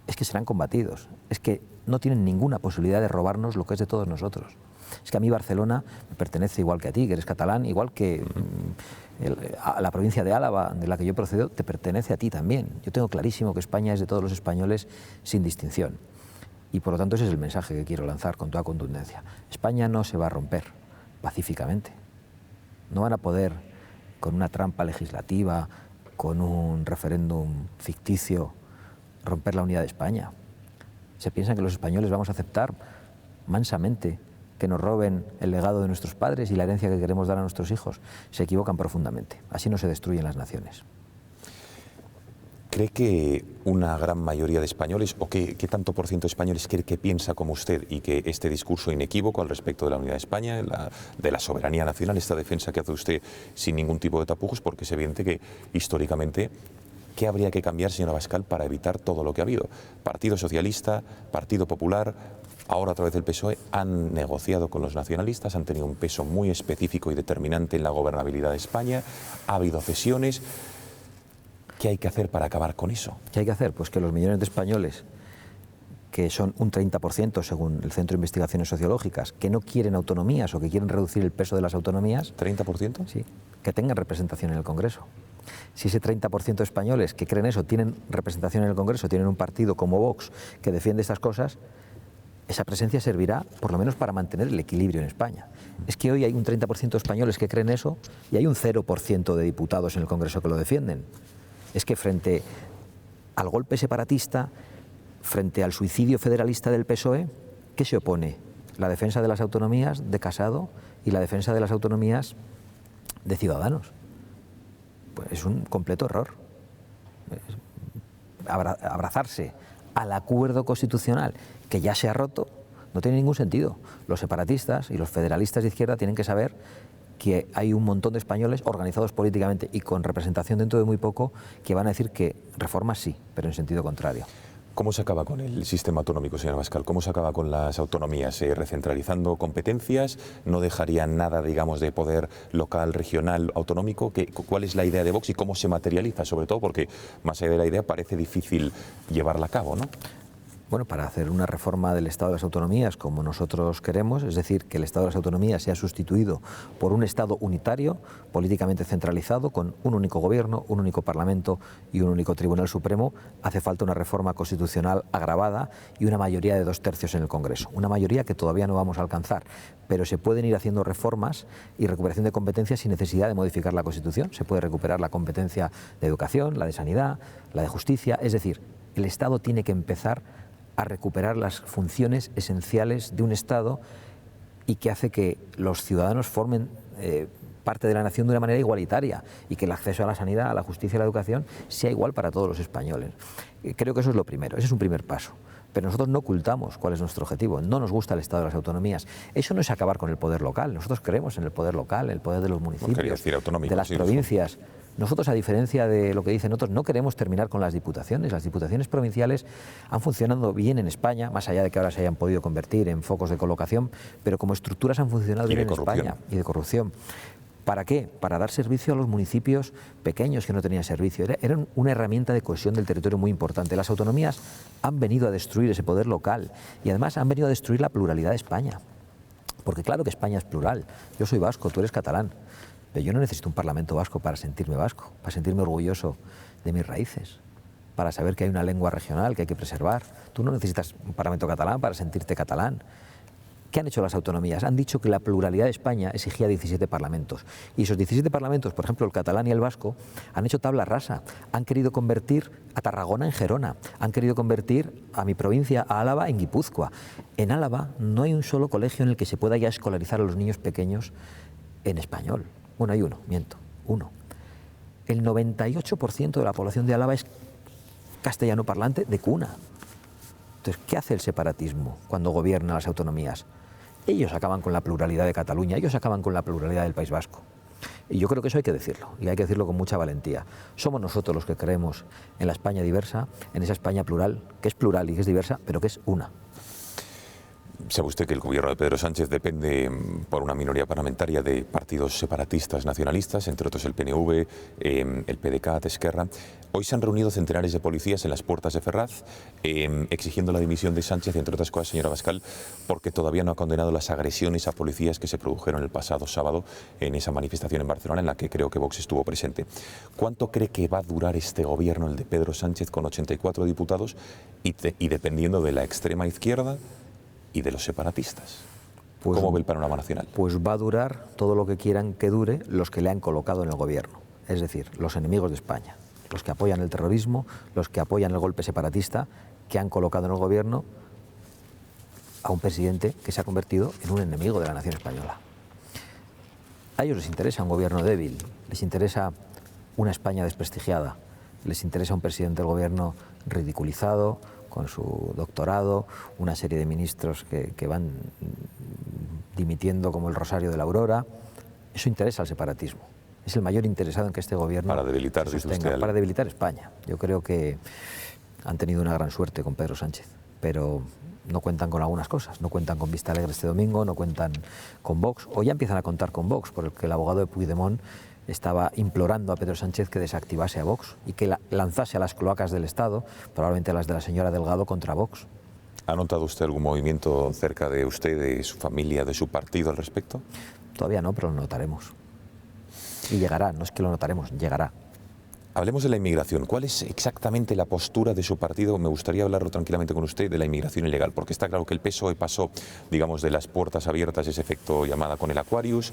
es que serán combatidos. Es que no tienen ninguna posibilidad de robarnos lo que es de todos nosotros. Es que a mí Barcelona me pertenece igual que a ti, que eres catalán, igual que a la provincia de Álava, de la que yo procedo, te pertenece a ti también. Yo tengo clarísimo que España es de todos los españoles sin distinción. Y por lo tanto ese es el mensaje que quiero lanzar con toda contundencia. España no se va a romper pacíficamente. No van a poder, con una trampa legislativa, con un referéndum ficticio, romper la unidad de España. Se piensan que los españoles vamos a aceptar mansamente que nos roben el legado de nuestros padres y la herencia que queremos dar a nuestros hijos. Se equivocan profundamente. Así no se destruyen las naciones. ¿Cree que una gran mayoría de españoles, o qué tanto por ciento de españoles cree que piensa como usted y que este discurso inequívoco al respecto de la unidad de España, de la soberanía nacional, esta defensa que hace usted sin ningún tipo de tapujos, porque es evidente que históricamente, ¿qué habría que cambiar, señor Abascal, para evitar todo lo que ha habido? Partido Socialista, Partido Popular, ahora a través del PSOE, han negociado con los nacionalistas, han tenido un peso muy específico y determinante en la gobernabilidad de España, ha habido cesiones. ¿Qué hay que hacer para acabar con eso? ¿Qué hay que hacer? Pues que los millones de españoles, que son un 30% según el Centro de Investigaciones Sociológicas, que no quieren autonomías o que quieren reducir el peso de las autonomías... ¿30%? Sí, que tengan representación en el Congreso. Si ese 30% de españoles que creen eso tienen representación en el Congreso, tienen un partido como Vox que defiende estas cosas, esa presencia servirá por lo menos para mantener el equilibrio en España. Es que hoy hay un 30% de españoles que creen eso y hay un 0% de diputados en el Congreso que lo defienden. Es que frente al golpe separatista, frente al suicidio federalista del PSOE, ¿qué se opone? La defensa de las autonomías de Casado y la defensa de las autonomías de Ciudadanos. Pues es un completo error. Abrazarse al acuerdo constitucional que ya se ha roto no tiene ningún sentido. Los separatistas y los federalistas de izquierda tienen que saber que hay un montón de españoles organizados políticamente y con representación dentro de muy poco que van a decir que reformas sí, pero en sentido contrario. ¿Cómo se acaba con el sistema autonómico, señor Abascal? ¿Cómo se acaba con las autonomías? ¿Recentralizando competencias? ¿No dejarían nada, digamos, de poder local, regional, autonómico? ¿Cuál es la idea de Vox y cómo se materializa? Sobre todo porque, más allá de la idea, parece difícil llevarla a cabo, ¿no? Bueno, para hacer una reforma del Estado de las Autonomías como nosotros queremos, es decir, que el Estado de las Autonomías sea sustituido por un Estado unitario, políticamente centralizado, con un único gobierno, un único Parlamento y un único Tribunal Supremo, hace falta una reforma constitucional agravada y una mayoría de 2/3 en el Congreso. Una mayoría que todavía no vamos a alcanzar, pero se pueden ir haciendo reformas y recuperación de competencias sin necesidad de modificar la Constitución. Se puede recuperar la competencia de educación, la de sanidad, la de justicia, es decir, el Estado tiene que empezar a recuperar las funciones esenciales de un Estado y que hace que los ciudadanos formen parte de la nación de una manera igualitaria y que el acceso a la sanidad, a la justicia y a la educación sea igual para todos los españoles. Creo que eso es lo primero, ese es un primer paso. Pero nosotros no ocultamos cuál es nuestro objetivo, no nos gusta el Estado de las Autonomías. Eso no es acabar con el poder local, nosotros creemos en el poder local, en el poder de los municipios, de las provincias. Nosotros, a diferencia de lo que dicen otros, no queremos terminar con las diputaciones. Las diputaciones provinciales han funcionado bien en España, más allá de que ahora se hayan podido convertir en focos de colocación, pero como estructuras han funcionado bien en España y de corrupción. ¿Para qué? Para dar servicio a los municipios pequeños que no tenían servicio. Eran una herramienta de cohesión del territorio muy importante. Las autonomías han venido a destruir ese poder local y además han venido a destruir la pluralidad de España. Porque claro que España es plural. Yo soy vasco, tú eres catalán. Pero yo no necesito un Parlamento vasco para sentirme vasco, para sentirme orgulloso de mis raíces, para saber que hay una lengua regional que hay que preservar. Tú no necesitas un Parlamento catalán para sentirte catalán. ¿Qué han hecho las autonomías? Han dicho que la pluralidad de España exigía 17 parlamentos. Y esos 17 parlamentos, por ejemplo, el catalán y el vasco, han hecho tabla rasa. Han querido convertir a Tarragona en Gerona. Han querido convertir a mi provincia, a Álava, en Guipúzcoa. En Álava no hay un solo colegio en el que se pueda ya escolarizar a los niños pequeños en español. Bueno, hay uno. El 98% de la población de Álava es castellano parlante de cuna. Entonces, ¿qué hace el separatismo cuando gobierna las autonomías? Ellos acaban con la pluralidad de Cataluña, ellos acaban con la pluralidad del País Vasco. Y yo creo que eso hay que decirlo, y hay que decirlo con mucha valentía. Somos nosotros los que creemos en la España diversa, en esa España plural, que es plural y que es diversa, pero que es una. Sabe usted que el gobierno de Pedro Sánchez depende por una minoría parlamentaria de partidos separatistas nacionalistas, entre otros el PNV, el PDeCAT, Esquerra. Hoy se han reunido centenares de policías en las puertas de Ferraz exigiendo la dimisión de Sánchez, entre otras cosas, señora Abascal, porque todavía no ha condenado las agresiones a policías que se produjeron el pasado sábado en esa manifestación en Barcelona, en la que creo que Vox estuvo presente. ¿Cuánto cree que va a durar este gobierno, el de Pedro Sánchez, con 84 diputados y dependiendo de la extrema izquierda y de los separatistas? Pues, ¿cómo ve el panorama nacional? Pues va a durar todo lo que quieran que dure los que le han colocado en el gobierno, es decir, los enemigos de España, los que apoyan el terrorismo, los que apoyan el golpe separatista, que han colocado en el gobierno a un presidente que se ha convertido en un enemigo de la nación española. A ellos les interesa un gobierno débil, les interesa una España desprestigiada, les interesa un presidente del gobierno ridiculizado, con su doctorado, una serie de ministros que van dimitiendo como el Rosario de la Aurora. Eso interesa al separatismo. Es el mayor interesado en que este gobierno para debilitar, se sostenga, para debilitar España. Yo creo que han tenido una gran suerte con Pedro Sánchez, pero no cuentan con algunas cosas. No cuentan con Vista Alegre este domingo, no cuentan con Vox, o ya empiezan a contar con Vox, porque el abogado de Puigdemont estaba implorando a Pedro Sánchez que desactivase a Vox y que lanzase a las cloacas del Estado, probablemente las de la señora Delgado, contra Vox. ¿Ha notado usted algún movimiento cerca de usted, de su familia, de su partido al respecto? Todavía no, pero lo notaremos. Y llegará, no es que lo notaremos, llegará. Hablemos de la inmigración. ¿Cuál es exactamente la postura de su partido? Me gustaría hablarlo tranquilamente con usted de la inmigración ilegal, porque está claro que el PSOE pasó, digamos, de las puertas abiertas, ese efecto llamada con el Aquarius,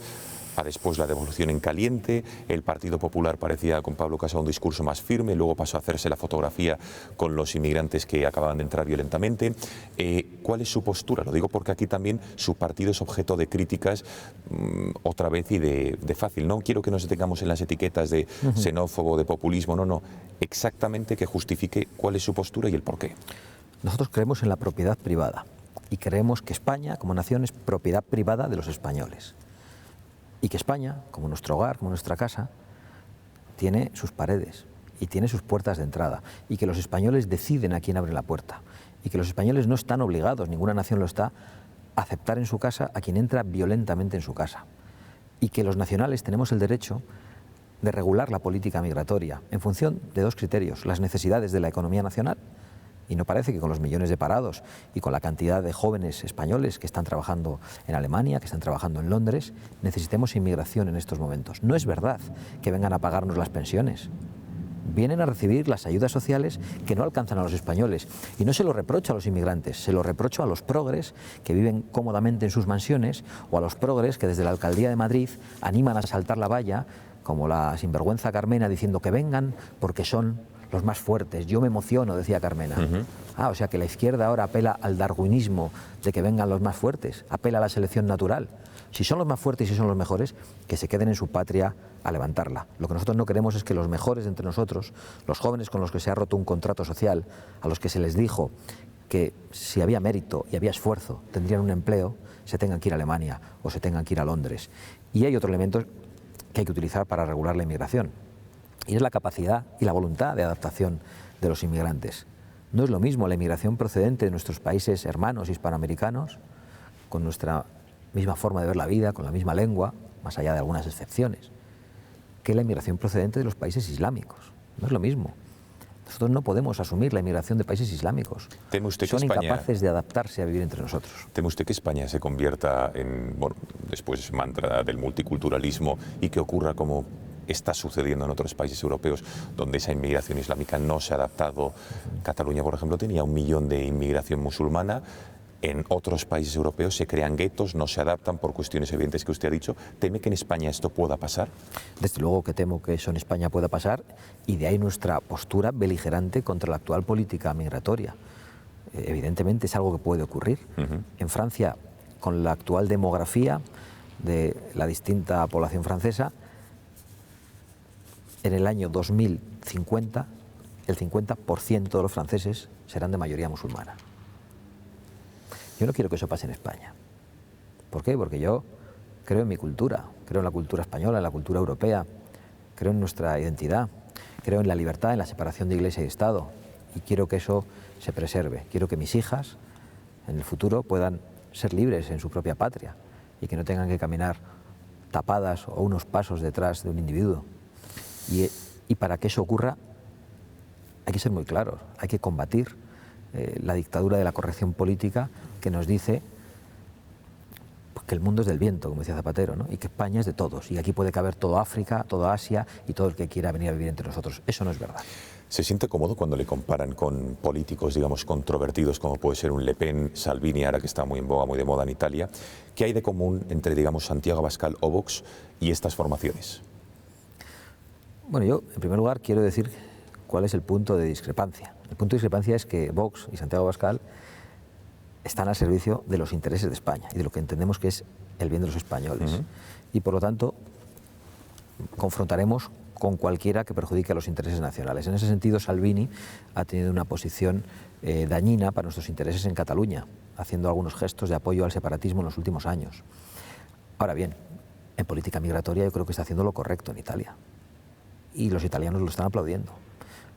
a después la devolución en caliente. El Partido Popular parecía con Pablo Casado un discurso más firme, luego pasó a hacerse la fotografía con los inmigrantes que acababan de entrar violentamente. ¿Cuál es su postura? Lo digo porque aquí también su partido es objeto de críticas otra vez y de fácil. No quiero que nos detengamos en las etiquetas de xenófobo, de populismo, no. Exactamente que justifique cuál es su postura y el porqué. Nosotros creemos en la propiedad privada y creemos que España como nación es propiedad privada de los españoles. Y que España, como nuestro hogar, como nuestra casa, tiene sus paredes y tiene sus puertas de entrada. Y que los españoles deciden a quién abre la puerta. Y que los españoles no están obligados, ninguna nación lo está, a aceptar en su casa a quien entra violentamente en su casa. Y que los nacionales tenemos el derecho de regular la política migratoria en función de dos criterios: las necesidades de la economía nacional Y no parece que con los millones de parados y con la cantidad de jóvenes españoles que están trabajando en Alemania, que están trabajando en Londres, necesitemos inmigración en estos momentos. No es verdad que vengan a pagarnos las pensiones. Vienen a recibir las ayudas sociales que no alcanzan a los españoles. Y no se lo reprocho a los inmigrantes, se lo reprocho a los progres que viven cómodamente en sus mansiones o a los progres que desde la Alcaldía de Madrid animan a saltar la valla, como la sinvergüenza Carmena, diciendo que vengan porque son los más fuertes. Yo me emociono, decía Carmena. O sea que la izquierda ahora apela al darwinismo de que vengan los más fuertes, apela a la selección natural. Si son los más fuertes y son los mejores, que se queden en su patria a levantarla. Lo que nosotros no queremos es que los mejores entre nosotros, los jóvenes con los que se ha roto un contrato social, a los que se les dijo que si había mérito y había esfuerzo tendrían un empleo, se tengan que ir a Alemania o se tengan que ir a Londres. Y hay otro elemento que hay que utilizar para regular la inmigración, y es la capacidad y la voluntad de adaptación de los inmigrantes. No es lo mismo la inmigración procedente de nuestros países hermanos hispanoamericanos, con nuestra misma forma de ver la vida, con la misma lengua, más allá de algunas excepciones, que la inmigración procedente de los países islámicos. No es lo mismo. Nosotros no podemos asumir la inmigración de países islámicos. ¿Teme usted que Son España, incapaces de adaptarse a vivir entre nosotros? ¿Teme usted que España se convierta en, bueno, después mantra del multiculturalismo y que ocurra como está sucediendo en otros países europeos donde esa inmigración islámica no se ha adaptado? Cataluña, por ejemplo, tenía 1 millón de inmigración musulmana. En otros países europeos se crean guetos, no se adaptan por cuestiones evidentes que usted ha dicho. ¿Teme que en España esto pueda pasar? Desde luego que temo que eso en España pueda pasar, y de ahí nuestra postura beligerante contra la actual política migratoria. Evidentemente es algo que puede ocurrir. En Francia, con la actual demografía de la distinta población francesa, en el año 2050 el 50% de los franceses serán de mayoría musulmana. Yo no quiero que eso pase en España. ¿Por qué? Porque yo creo en mi cultura, creo en la cultura española, en la cultura europea, creo en nuestra identidad, creo en la libertad, en la separación de Iglesia y Estado, y quiero que eso se preserve. Quiero que mis hijas en el futuro puedan ser libres en su propia patria y que no tengan que caminar tapadas o unos pasos detrás de un individuo. Y para que eso ocurra hay que ser muy claros, hay que combatir la dictadura de la corrección política que nos dice que el mundo es del viento, como decía Zapatero, ¿no? Y que España es de todos, y aquí puede caber toda África, toda Asia y todo el que quiera venir a vivir entre nosotros. Eso no es verdad. ¿Se siente cómodo cuando le comparan con políticos, digamos, controvertidos, como puede ser un Le Pen, Salvini, ahora que está muy en boga, muy de moda en Italia? ¿Qué hay de común entre, digamos, Santiago Abascal o Vox y estas formaciones? Bueno, yo, en primer lugar, quiero decir cuál es el punto de discrepancia. El punto de discrepancia es que Vox y Santiago Abascal están al servicio de los intereses de España y de lo que entendemos que es el bien de los españoles. Y, por lo tanto, confrontaremos con cualquiera que perjudique a los intereses nacionales. En ese sentido, Salvini ha tenido una posición dañina para nuestros intereses en Cataluña, haciendo algunos gestos de apoyo al separatismo en los últimos años. Ahora bien, en política migratoria yo creo que está haciendo lo correcto en Italia. Y los italianos lo están aplaudiendo.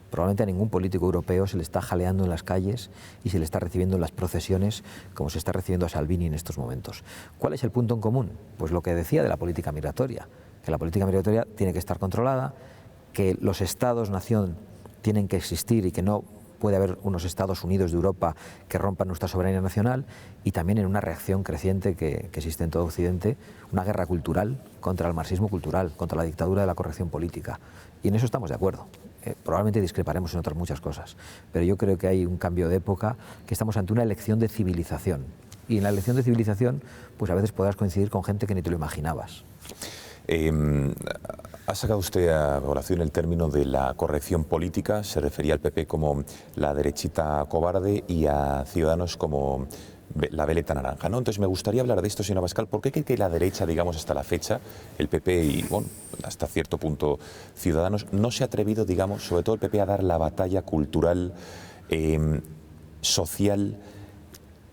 Probablemente a ningún político europeo se le está jaleando en las calles y se le está recibiendo en las procesiones como se está recibiendo a Salvini en estos momentos. ¿Cuál es el punto en común? Pues lo que decía de la política migratoria, que la política migratoria tiene que estar controlada, que los estados-nación tienen que existir y que no puede haber unos Estados Unidos de Europa que rompan nuestra soberanía nacional, y también en una reacción creciente que existe en todo Occidente, una guerra cultural contra el marxismo cultural, contra la dictadura de la corrección política. Y en eso estamos de acuerdo. Probablemente discreparemos en otras muchas cosas, pero yo creo que hay un cambio de época, que estamos ante una elección de civilización. Y en la elección de civilización, pues a veces podrás coincidir con gente que ni te lo imaginabas. Ha sacado usted a colación el término de la corrección política, se refería al PP como la derechita cobarde y a Ciudadanos como la veleta naranja, ¿no? Entonces me gustaría hablar de esto, señor Abascal. ¿Por qué cree que la derecha, digamos, hasta la fecha, el PP y, bueno, hasta cierto punto Ciudadanos, no se ha atrevido, digamos, sobre todo el PP, a dar la batalla cultural, social,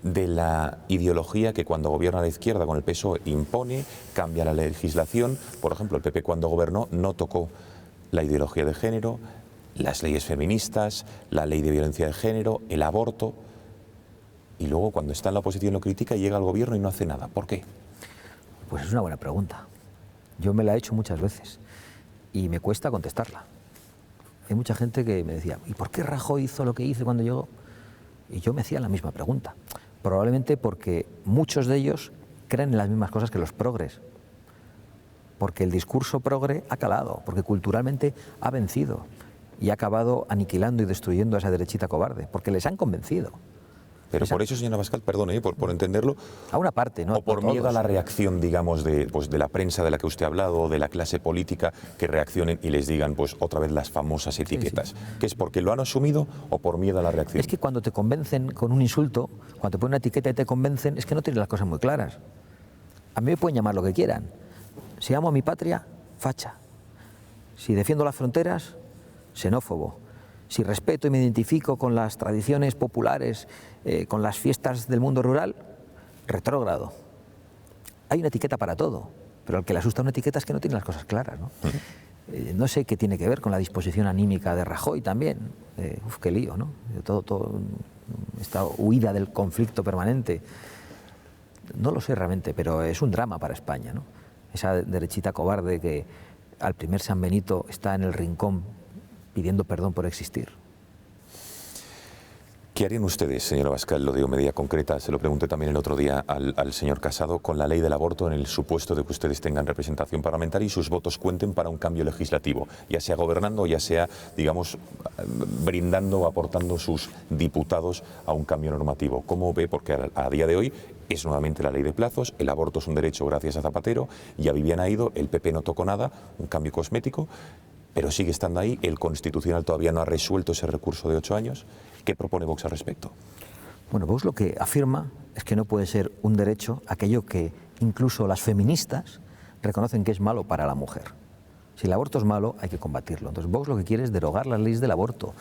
de la ideología que cuando gobierna la izquierda con el PSOE impone, cambia la legislación? Por ejemplo, el PP cuando gobernó no tocó la ideología de género, las leyes feministas, la ley de violencia de género, el aborto, y luego cuando está en la oposición lo critica y llega al gobierno y no hace nada. ¿Por qué? Pues es una buena pregunta. Yo me la he hecho muchas veces y me cuesta contestarla. Hay mucha gente que me decía, ¿y por qué Rajoy hizo lo que hizo cuando llegó? Y yo me hacía la misma pregunta, probablemente porque muchos de ellos creen en las mismas cosas que los progres, porque el discurso progre ha calado, porque culturalmente ha vencido y ha acabado aniquilando y destruyendo a esa derechita cobarde, porque les han convencido. Pero por eso, señora Abascal, perdone, por entenderlo... A una parte, ¿no? O por miedo a la reacción, digamos, de la prensa de la que usted ha hablado, o de la clase política, que reaccionen y les digan, pues, otra vez las famosas etiquetas. Sí, sí. ¿Que es porque lo han asumido o por miedo a la reacción? Es que cuando te convencen con un insulto, cuando te ponen una etiqueta y te convencen, es que no tienes las cosas muy claras. A mí me pueden llamar lo que quieran. Si amo a mi patria, facha. Si defiendo las fronteras, xenófobo. Si respeto y me identifico con las tradiciones populares, con las fiestas del mundo rural, retrógrado. Hay una etiqueta para todo, pero al que le asusta una etiqueta es que no tiene las cosas claras, ¿no? No sé qué tiene que ver con la disposición anímica de Rajoy también. Qué lío, ¿no? Todo esta huida del conflicto permanente. No lo sé realmente, pero es un drama para España, ¿no? Esa derechita cobarde que al primer San Benito está en el rincón pidiendo perdón por existir. ¿Qué harían ustedes, señora Abascal? Lo digo de medida concreta, se lo pregunté también el otro día al señor Casado, con la ley del aborto, en el supuesto de que ustedes tengan representación parlamentaria y sus votos cuenten para un cambio legislativo, ya sea gobernando o ya sea, digamos, brindando o aportando sus diputados a un cambio normativo. ¿Cómo ve? Porque a día de hoy es nuevamente la ley de plazos, el aborto es un derecho gracias a Zapatero, ya Viviana ha ido, el PP no tocó nada, un cambio cosmético, pero sigue estando ahí, el Constitucional todavía no ha resuelto ese recurso de 8 años. ¿Qué propone Vox al respecto? Bueno, Vox lo que afirma es que no puede ser un derecho aquello que incluso las feministas reconocen que es malo para la mujer. Si el aborto es malo, hay que combatirlo. Entonces Vox lo que quiere es derogar las leyes del aborto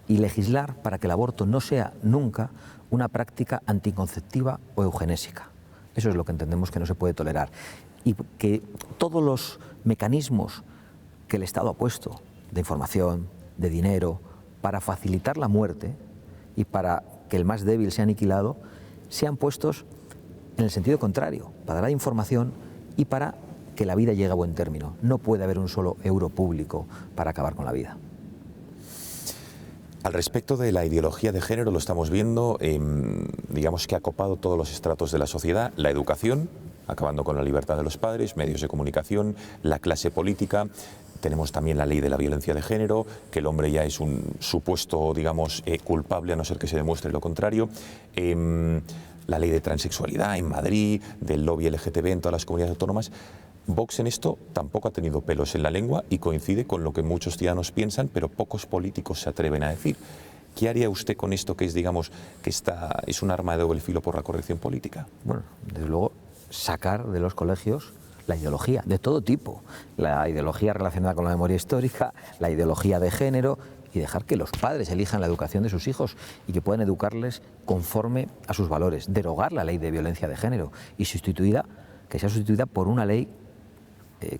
y legislar para que el aborto no sea nunca una práctica anticonceptiva o eugenésica. Eso es lo que entendemos que no se puede tolerar. Y que todos los mecanismos que el Estado ha puesto, de información, de dinero, para facilitar la muerte y para que el más débil sea aniquilado, sean puestos en el sentido contrario, para dar información y para que la vida llegue a buen término. No puede haber un solo euro público para acabar con la vida. Al respecto de la ideología de género, lo estamos viendo, digamos que ha copado todos los estratos de la sociedad, la educación, acabando con la libertad de los padres, medios de comunicación, la clase política. Tenemos también la ley de la violencia de género, que el hombre ya es un supuesto, digamos, culpable, a no ser que se demuestre lo contrario. La ley de transexualidad en Madrid, del lobby LGTB en todas las comunidades autónomas. Vox en esto tampoco ha tenido pelos en la lengua y coincide con lo que muchos ciudadanos piensan, pero pocos políticos se atreven a decir. ¿Qué haría usted con esto que es, digamos, que es un arma de doble filo por la corrección política? Bueno, desde luego, sacar de los colegios la ideología de todo tipo, la ideología relacionada con la memoria histórica, la ideología de género, y dejar que los padres elijan la educación de sus hijos y que puedan educarles conforme a sus valores. Derogar la ley de violencia de género y que sea sustituida por una ley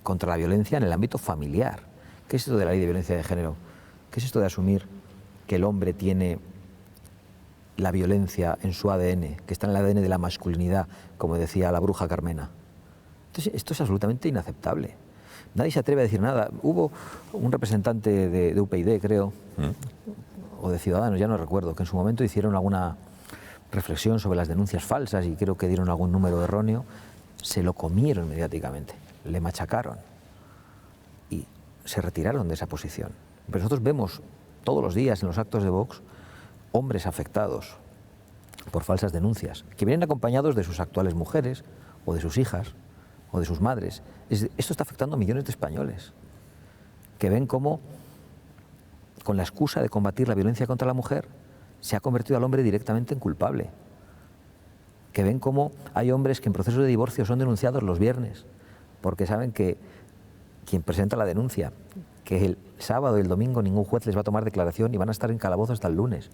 contra la violencia en el ámbito familiar. ¿Qué es esto de la ley de violencia de género? ¿Qué es esto de asumir que el hombre tiene la violencia en su ADN, que está en el ADN de la masculinidad, como decía la bruja Carmena? Entonces, esto es absolutamente inaceptable. Nadie se atreve a decir nada. Hubo un representante de UPyD, creo, o de Ciudadanos, ya no recuerdo, que en su momento hicieron alguna reflexión sobre las denuncias falsas y creo que dieron algún número erróneo. Se lo comieron mediáticamente, le machacaron y se retiraron de esa posición. Pero nosotros vemos todos los días en los actos de Vox hombres afectados por falsas denuncias, que vienen acompañados de sus actuales mujeres o de sus hijas o de sus madres. Esto está afectando a millones de españoles que ven cómo, con la excusa de combatir la violencia contra la mujer, se ha convertido al hombre directamente en culpable. Que ven cómo hay hombres que en proceso de divorcio son denunciados los viernes, porque saben que quien presenta la denuncia, que el sábado y el domingo ningún juez les va a tomar declaración y van a estar en calabozo hasta el lunes,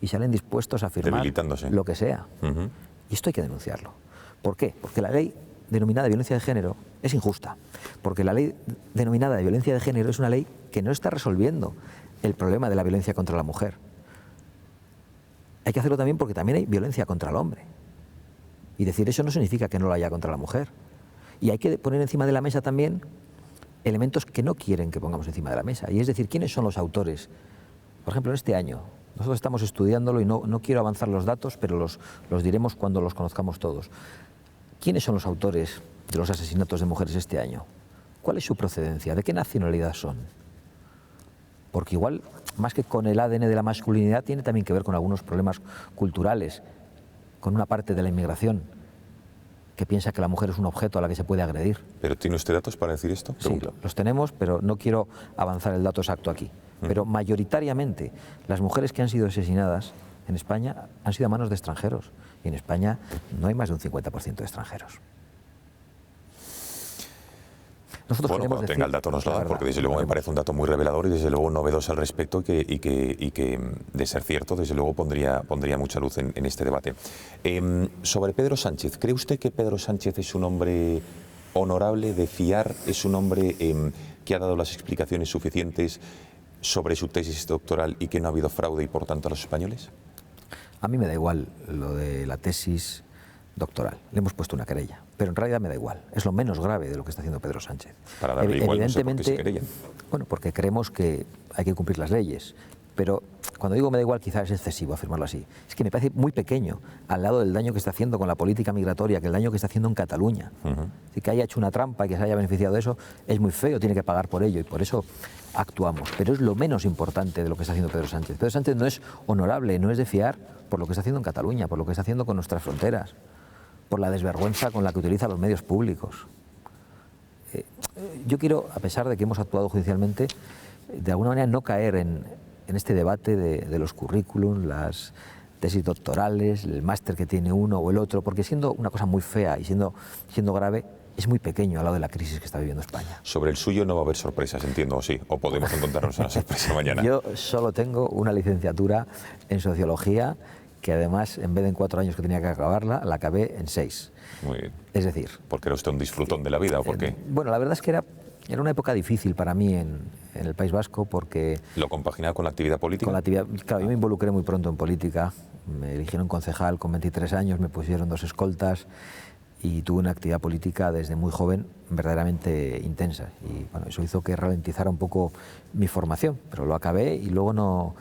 y salen dispuestos a firmar lo que sea. Y esto hay que denunciarlo. ¿Por qué? Porque la ley denominada violencia de género es injusta, porque la ley denominada de violencia de género es una ley que no está resolviendo el problema de la violencia contra la mujer. Hay que hacerlo también porque también hay violencia contra el hombre. Y decir eso no significa que no lo haya contra la mujer. Y hay que poner encima de la mesa también elementos que no quieren que pongamos encima de la mesa. Y es decir, ¿quiénes son los autores? Por ejemplo, en este año Nosotros estamos estudiándolo y no quiero avanzar los datos, pero los diremos cuando los conozcamos todos. ¿Quiénes son los autores de los asesinatos de mujeres este año? ¿Cuál es su procedencia? ¿De qué nacionalidad son? Porque igual, más que con el ADN de la masculinidad, tiene también que ver con algunos problemas culturales, con una parte de la inmigración que piensa que la mujer es un objeto a la que se puede agredir. ¿Pero tiene usted datos para decir esto? Sí, los tenemos, pero no quiero avanzar el dato exacto aquí. Pero mayoritariamente las mujeres que han sido asesinadas en España han sido a manos de extranjeros. Y en España no hay más de un 50% de extranjeros. Nosotros bueno, cuando tenga el dato nos lo da, porque desde luego me parece un dato muy revelador y desde luego novedoso al respecto y que de ser cierto, desde luego pondría mucha luz en este debate. Sobre Pedro Sánchez, ¿cree usted que Pedro Sánchez es un hombre honorable, de fiar? ¿Es un hombre que ha dado las explicaciones suficientes sobre su tesis doctoral y que no ha habido fraude y por tanto a los españoles? A mí me da igual lo de la tesis doctoral. Le hemos puesto una querella, pero en realidad me da igual. Es lo menos grave de lo que está haciendo Pedro Sánchez. Para darle igual, evidentemente, no sé por qué se querella. Bueno, porque creemos que hay que cumplir las leyes. Pero cuando digo me da igual, quizás es excesivo afirmarlo así. Es que me parece muy pequeño al lado del daño que está haciendo con la política migratoria, que el daño que está haciendo en Cataluña. Así que haya hecho una trampa y que se haya beneficiado de eso, es muy feo, tiene que pagar por ello y por eso actuamos. Pero es lo menos importante de lo que está haciendo Pedro Sánchez. Pedro Sánchez no es honorable, no es de fiar por lo que está haciendo en Cataluña, por lo que está haciendo con nuestras fronteras, por la desvergüenza con la que utiliza los medios públicos. Yo quiero, a pesar de que hemos actuado judicialmente, de alguna manera no caer en este debate de los currículums, las tesis doctorales, el máster que tiene uno o el otro, porque siendo una cosa muy fea y siendo grave, es muy pequeño al lado de la crisis que está viviendo España. Sobre el suyo no va a haber sorpresas, entiendo, ¿o sí? ¿O podemos encontrarnos una sorpresa mañana? Yo solo tengo una licenciatura en Sociología, que además, en vez de en 4 años que tenía que acabarla, la acabé en 6. Muy bien. Es decir... ¿Porque era usted un disfrutón de la vida o por qué? Bueno, la verdad es que era una época difícil para mí en el País Vasco porque... ¿Lo compaginaba con la actividad política? Con la actividad, claro, yo me involucré muy pronto en política. Me eligieron concejal con 23 años, me pusieron 2 escoltas y tuve una actividad política desde muy joven verdaderamente intensa. Y bueno, eso hizo que ralentizara un poco mi formación, pero lo acabé y luego no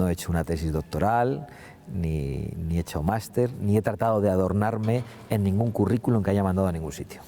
he hecho una tesis doctoral, ni he hecho máster, ni he tratado de adornarme en ningún currículum que haya mandado a ningún sitio.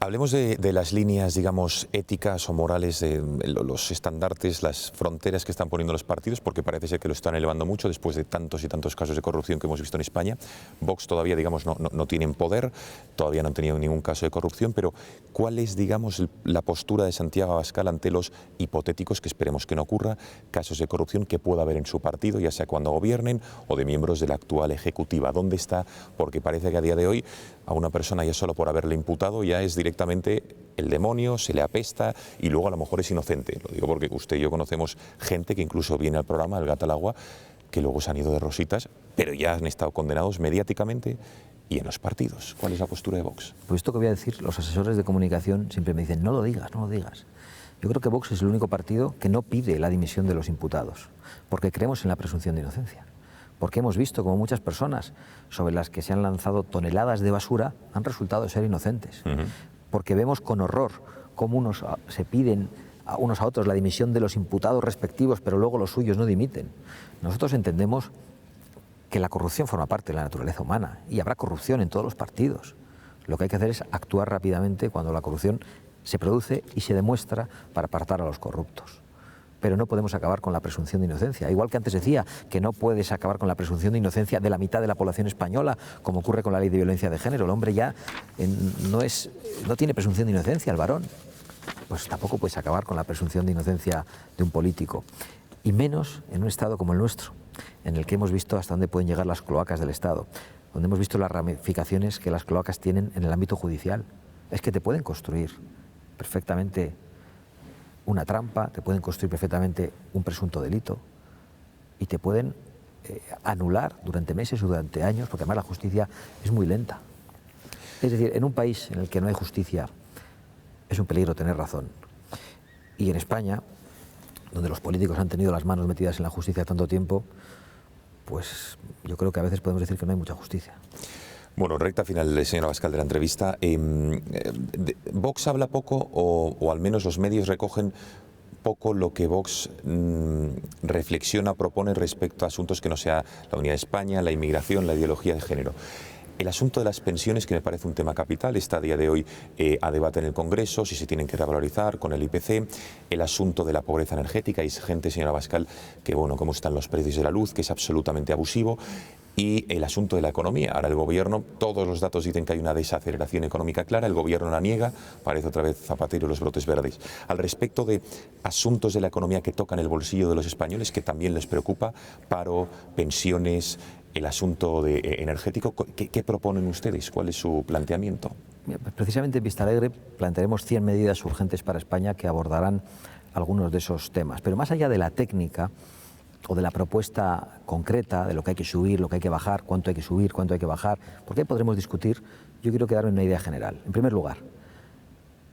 Hablemos de las líneas, digamos, éticas o morales, de los estandartes, las fronteras que están poniendo los partidos, porque parece ser que lo están elevando mucho después de tantos y tantos casos de corrupción que hemos visto en España. Vox todavía, digamos, no tienen poder, todavía no han tenido ningún caso de corrupción, pero ¿cuál es, digamos, la postura de Santiago Abascal ante los hipotéticos, que esperemos que no ocurra, casos de corrupción que pueda haber en su partido, ya sea cuando gobiernen o de miembros de la actual ejecutiva? ¿Dónde está? Porque parece que a día de hoy a una persona ya solo por haberle imputado ya es directamente el demonio, se le apesta y luego a lo mejor es inocente. Lo digo porque usted y yo conocemos gente que incluso viene al programa, El Gato al Agua, que luego se han ido de rositas, pero ya han estado condenados mediáticamente y en los partidos. ¿Cuál es la postura de Vox? Pues esto que voy a decir, los asesores de comunicación siempre me dicen, no lo digas, no lo digas. Yo creo que Vox es el único partido que no pide la dimisión de los imputados, porque creemos en la presunción de inocencia. Porque hemos visto como muchas personas sobre las que se han lanzado toneladas de basura han resultado ser inocentes. Porque vemos con horror cómo unos se piden a unos a otros la dimisión de los imputados respectivos, pero luego los suyos no dimiten. Nosotros entendemos que la corrupción forma parte de la naturaleza humana y habrá corrupción en todos los partidos. Lo que hay que hacer es actuar rápidamente cuando la corrupción se produce y se demuestra para apartar a los corruptos. Pero no podemos acabar con la presunción de inocencia. Igual que antes decía que no puedes acabar con la presunción de inocencia de la mitad de la población española, como ocurre con la ley de violencia de género. El hombre ya no tiene presunción de inocencia, el varón. Pues tampoco puedes acabar con la presunción de inocencia de un político. Y menos en un Estado como el nuestro, en el que hemos visto hasta dónde pueden llegar las cloacas del Estado, donde hemos visto las ramificaciones que las cloacas tienen en el ámbito judicial. Es que te pueden construir perfectamente una trampa, te pueden construir perfectamente un presunto delito y te pueden anular durante meses o durante años, porque además la justicia es muy lenta. Es decir, en un país en el que no hay justicia es un peligro tener razón. Y en España, donde los políticos han tenido las manos metidas en la justicia tanto tiempo, pues yo creo que a veces podemos decir que no hay mucha justicia. Bueno, recta final, señor Abascal, de la entrevista. ¿Vox habla poco o al menos los medios recogen poco lo que Vox reflexiona, propone respecto a asuntos que no sea la unidad de España, la inmigración, la ideología de género. El asunto de las pensiones, que me parece un tema capital, está a día de hoy a debate en el Congreso, si se tienen que revalorizar con el IPC. El asunto de la pobreza energética, hay gente, señora Abascal, que bueno, cómo están los precios de la luz, que es absolutamente abusivo. Y el asunto de la economía. Ahora el gobierno, todos los datos dicen que hay una desaceleración económica clara, el gobierno la niega, parece otra vez Zapatero y los brotes verdes. Al respecto de asuntos de la economía que tocan el bolsillo de los españoles, que también les preocupa, paro, pensiones, el asunto energético, ¿qué proponen ustedes? ¿Cuál es su planteamiento? Precisamente en Vistalegre plantearemos 100 medidas urgentes para España que abordarán algunos de esos temas. Pero más allá de la técnica o de la propuesta concreta de lo que hay que subir, lo que hay que bajar, cuánto hay que subir, cuánto hay que bajar, porque ahí podremos discutir, yo quiero quedarme en una idea general. En primer lugar,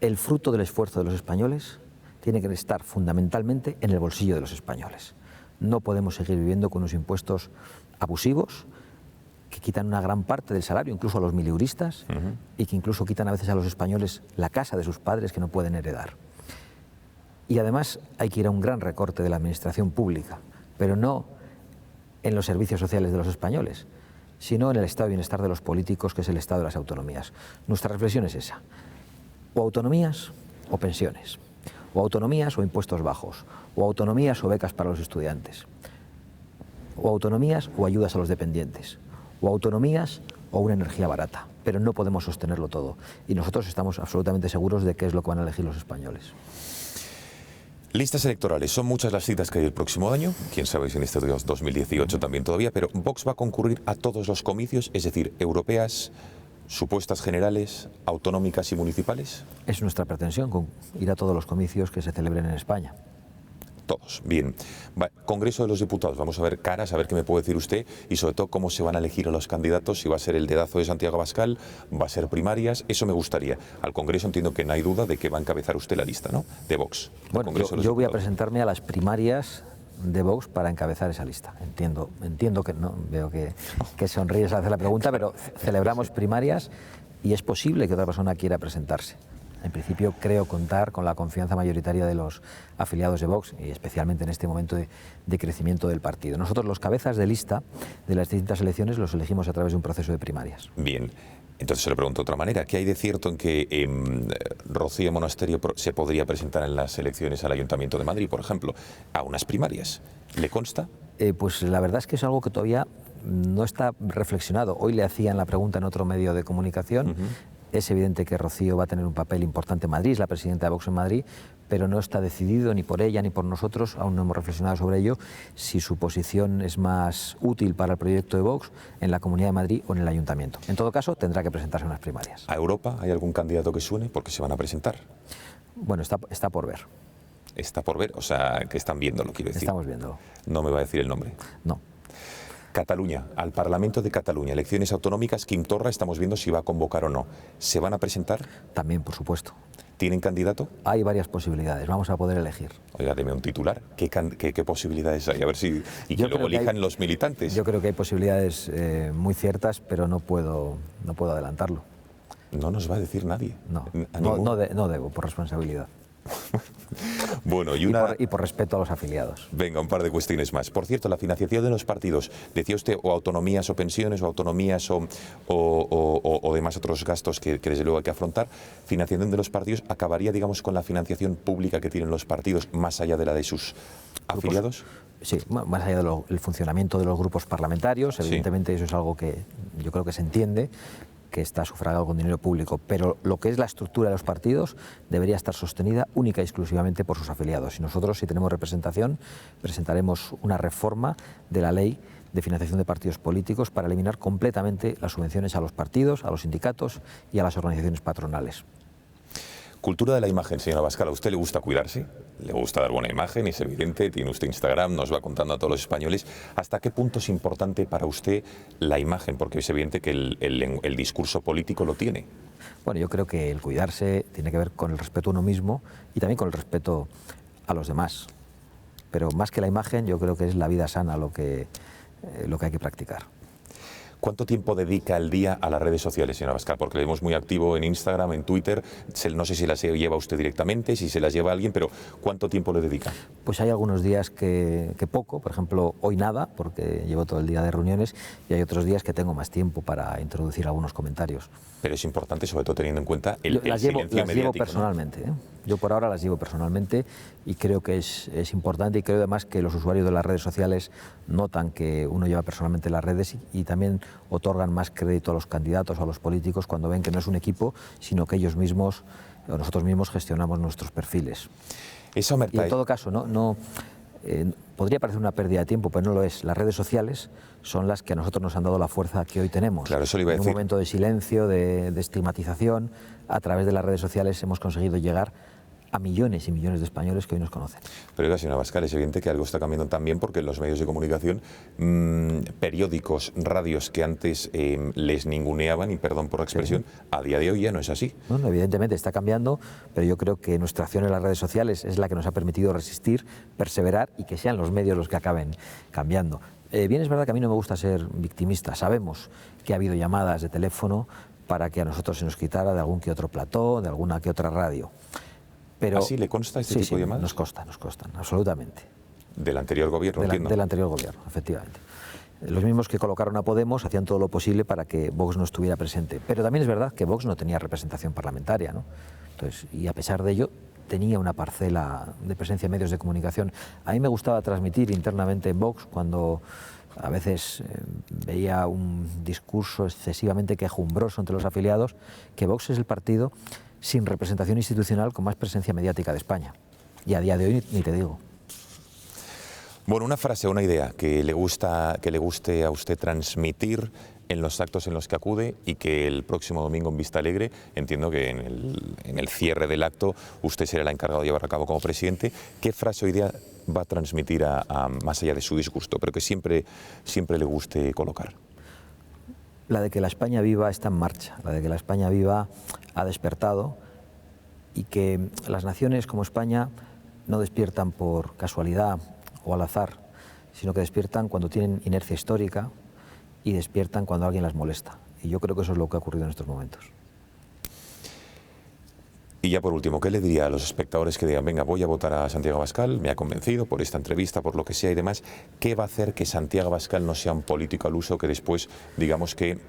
el fruto del esfuerzo de los españoles tiene que estar fundamentalmente en el bolsillo de los españoles. No podemos seguir viviendo con unos impuestos abusivos que quitan una gran parte del salario, incluso a los mileuristas, y que incluso quitan a veces a los españoles la casa de sus padres que no pueden heredar. Y además hay que ir a un gran recorte de la administración pública, pero no en los servicios sociales de los españoles, sino en el estado de bienestar de los políticos, que es el estado de las autonomías. Nuestra reflexión es esa: o autonomías o pensiones, o autonomías o impuestos bajos, o autonomías o becas para los estudiantes, o autonomías o ayudas a los dependientes, o autonomías o una energía barata. Pero no podemos sostenerlo todo, y nosotros estamos absolutamente seguros de qué es lo que van a elegir los españoles. Listas electorales, son muchas las citas que hay el próximo año, quién sabe si en este 2018 también todavía, pero Vox va a concurrir a todos los comicios, es decir, europeas, supuestas generales, autonómicas y municipales. Es nuestra pretensión, ir a todos los comicios que se celebren en España. Todos, bien. Congreso de los Diputados, vamos a ver caras, a ver qué me puede decir usted y sobre todo cómo se van a elegir a los candidatos, si va a ser el dedazo de Santiago Abascal, va a ser primarias, eso me gustaría. Al Congreso entiendo que no hay duda de que va a encabezar usted la lista, ¿no?, de Vox. Bueno, yo voy a presentarme a las primarias de Vox para encabezar esa lista. Entiendo que no, veo que sonríes al hacer la pregunta, pero celebramos primarias y es posible que otra persona quiera presentarse. En principio creo contar con la confianza mayoritaria de los afiliados de Vox y especialmente en este momento de crecimiento del partido. Nosotros los cabezas de lista de las distintas elecciones los elegimos a través de un proceso de primarias. Bien, entonces se le pregunto de otra manera. ¿Qué hay de cierto en que Rocío Monasterio se podría presentar en las elecciones al Ayuntamiento de Madrid, por ejemplo, a unas primarias? ¿Le consta? Pues la verdad es que es algo que todavía no está reflexionado. Hoy le hacían la pregunta en otro medio de comunicación. Es evidente que Rocío va a tener un papel importante en Madrid, es la presidenta de Vox en Madrid, pero no está decidido ni por ella ni por nosotros, aún no hemos reflexionado sobre ello, si su posición es más útil para el proyecto de Vox en la Comunidad de Madrid o en el Ayuntamiento. En todo caso, tendrá que presentarse en las primarias. ¿A Europa hay algún candidato que suene? Porque se van a presentar. Bueno, está por ver. Está por ver, o sea, que están viéndolo, quiero decir. Estamos viéndolo. No me va a decir el nombre. No. Cataluña, al Parlamento de Cataluña, elecciones autonómicas, Quim Torra, estamos viendo si va a convocar o no. ¿Se van a presentar? También, por supuesto. ¿Tienen candidato? Hay varias posibilidades, vamos a poder elegir. Oiga, deme un titular. ¿Qué posibilidades hay? A ver si... Y que luego elijan los militantes. Yo creo que hay posibilidades muy ciertas, pero no puedo adelantarlo. No nos va a decir nadie. No debo, por responsabilidad. Bueno, y por respeto a los afiliados. Venga, un par de cuestiones más. Por cierto, la financiación de los partidos, decía usted, o autonomías o pensiones, o autonomías o demás otros gastos que desde luego hay que afrontar. Financiación de los partidos, ¿acabaría, digamos, con la financiación pública que tienen los partidos más allá de la de sus afiliados? Sí, más allá del funcionamiento de los grupos parlamentarios, evidentemente eso es algo que yo creo que se entiende, que está sufragado con dinero público, pero lo que es la estructura de los partidos debería estar sostenida única y exclusivamente por sus afiliados. Y nosotros, si tenemos representación, presentaremos una reforma de la ley de financiación de partidos políticos para eliminar completamente las subvenciones a los partidos, a los sindicatos y a las organizaciones patronales. Cultura de la imagen, señora Abascal, ¿a usted le gusta cuidarse? ¿Le gusta dar buena imagen? Es evidente, tiene usted Instagram, nos va contando a todos los españoles. ¿Hasta qué punto es importante para usted la imagen? Porque es evidente que el discurso político lo tiene. Bueno, yo creo que el cuidarse tiene que ver con el respeto a uno mismo y también con el respeto a los demás. Pero más que la imagen, yo creo que es la vida sana lo que hay que practicar. ¿Cuánto tiempo dedica al día a las redes sociales, señor Abascal? Porque le vemos muy activo en Instagram, en Twitter. No sé si las lleva usted directamente, si se las lleva alguien, pero ¿cuánto tiempo le dedica? Pues hay algunos días que poco, por ejemplo, hoy nada, porque llevo todo el día de reuniones, y hay otros días que tengo más tiempo para introducir algunos comentarios. Pero es importante, sobre todo teniendo en cuenta el silencio mediático. Las llevo personalmente, ¿eh? Yo por ahora las llevo personalmente y creo que es importante, y creo además que los usuarios de las redes sociales notan que uno lleva personalmente las redes y también otorgan más crédito a los candidatos o a los políticos cuando ven que no es un equipo, sino que ellos mismos o nosotros mismos gestionamos nuestros perfiles. Eso, y en todo caso, podría parecer una pérdida de tiempo, pero no lo es. Las redes sociales son las que a nosotros nos han dado la fuerza que hoy tenemos. Claro, eso le iba a decir. En un momento de silencio, de estigmatización, a través de las redes sociales hemos conseguido llegar a millones y millones de españoles que hoy nos conocen. Pero oiga, señor Abascal, es evidente que algo está cambiando también, porque en los medios de comunicación, periódicos, radios que antes les ninguneaban, y perdón por la expresión, a día de hoy ya no es así. Bueno, evidentemente está cambiando, pero yo creo que nuestra acción en las redes sociales es la que nos ha permitido resistir, perseverar y que sean los medios los que acaben cambiando. Bien, es verdad que a mí no me gusta ser victimista. Sabemos que ha habido llamadas de teléfono para que a nosotros se nos quitara de algún que otro plató, de alguna que otra radio. Pero, ¿así le consta este tipo de llamadas? Nos constan, absolutamente. ¿Del anterior gobierno, entiendo? Del anterior gobierno, efectivamente. Los mismos que colocaron a Podemos hacían todo lo posible para que Vox no estuviera presente. Pero también es verdad que Vox no tenía representación parlamentaria, ¿no? Entonces, y a pesar de ello, tenía una parcela de presencia en medios de comunicación. A mí me gustaba transmitir internamente en Vox, cuando a veces veía un discurso excesivamente quejumbroso entre los afiliados, que Vox es el partido sin representación institucional con más presencia mediática de España. Y a día de hoy ni te digo. Bueno, una frase, una idea que le guste a usted transmitir en los actos en los que acude, y que el próximo domingo en Vista Alegre, entiendo que en el cierre del acto usted será el encargado de llevar a cabo como presidente. ¿Qué frase o idea va a transmitir más allá de su disgusto, pero que siempre le guste colocar? La de que la España viva está en marcha, la de que la España viva ha despertado, y que las naciones como España no despiertan por casualidad o al azar, sino que despiertan cuando tienen inercia histórica y despiertan cuando alguien las molesta. Y yo creo que eso es lo que ha ocurrido en estos momentos. Y ya por último, ¿qué le diría a los espectadores que digan, venga, voy a votar a Santiago Abascal, me ha convencido por esta entrevista, por lo que sea y demás? ¿Qué va a hacer que Santiago Abascal no sea un político al uso, que después, digamos, que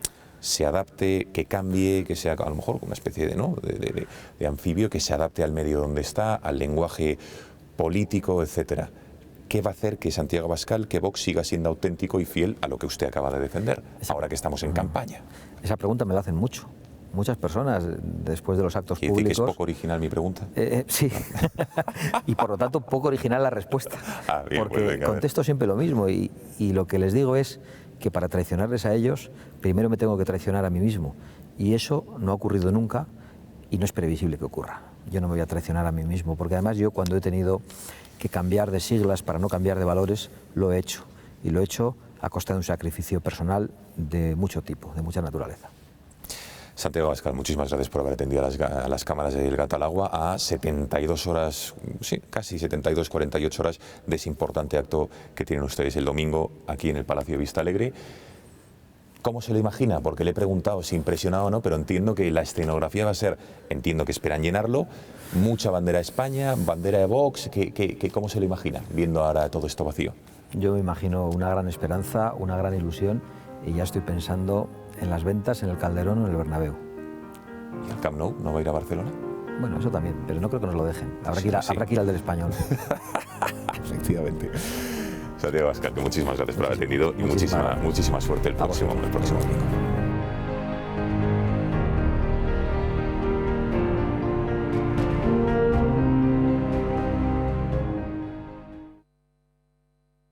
se adapte, que cambie, que sea a lo mejor una especie de anfibio, que se adapte al medio donde está, al lenguaje político, etcétera? ¿Qué va a hacer que Santiago Abascal, que Vox siga siendo auténtico y fiel a lo que usted acaba de defender, ahora que estamos en campaña? Esa pregunta me la hacen mucho. Muchas personas después de los actos públicos. ¿Quiere decir que es poco original mi pregunta? Sí, y por lo tanto poco original la respuesta. Bien, porque pues venga, contesto siempre lo mismo, y lo que les digo es que para traicionarles a ellos, primero me tengo que traicionar a mí mismo. Y eso no ha ocurrido nunca y no es previsible que ocurra. Yo no me voy a traicionar a mí mismo, porque además yo, cuando he tenido que cambiar de siglas para no cambiar de valores, lo he hecho. Y lo he hecho a costa de un sacrificio personal de mucho tipo, de mucha naturaleza. Santiago Abascal, muchísimas gracias por haber atendido a las cámaras del Gato al Agua a 72 horas, sí, casi 72, 48 horas de ese importante acto que tienen ustedes el domingo aquí en el Palacio de Vista Alegre. ¿Cómo se lo imagina? Porque le he preguntado si impresionado o no, pero entiendo que la escenografía va a ser, entiendo que esperan llenarlo, mucha bandera de España, bandera de Vox, ¿cómo se lo imagina viendo ahora todo esto vacío? Yo me imagino una gran esperanza, una gran ilusión, y ya estoy pensando en las ventas en el Calderón o en el Bernabéu. ¿Y al Camp Nou no va a ir a Barcelona? Bueno, eso también, pero no creo que nos lo dejen. Habrá que ir al del Español. Efectivamente. Santiago Abascal, muchísimas gracias por haber atendido y muchísima suerte el próximo domingo.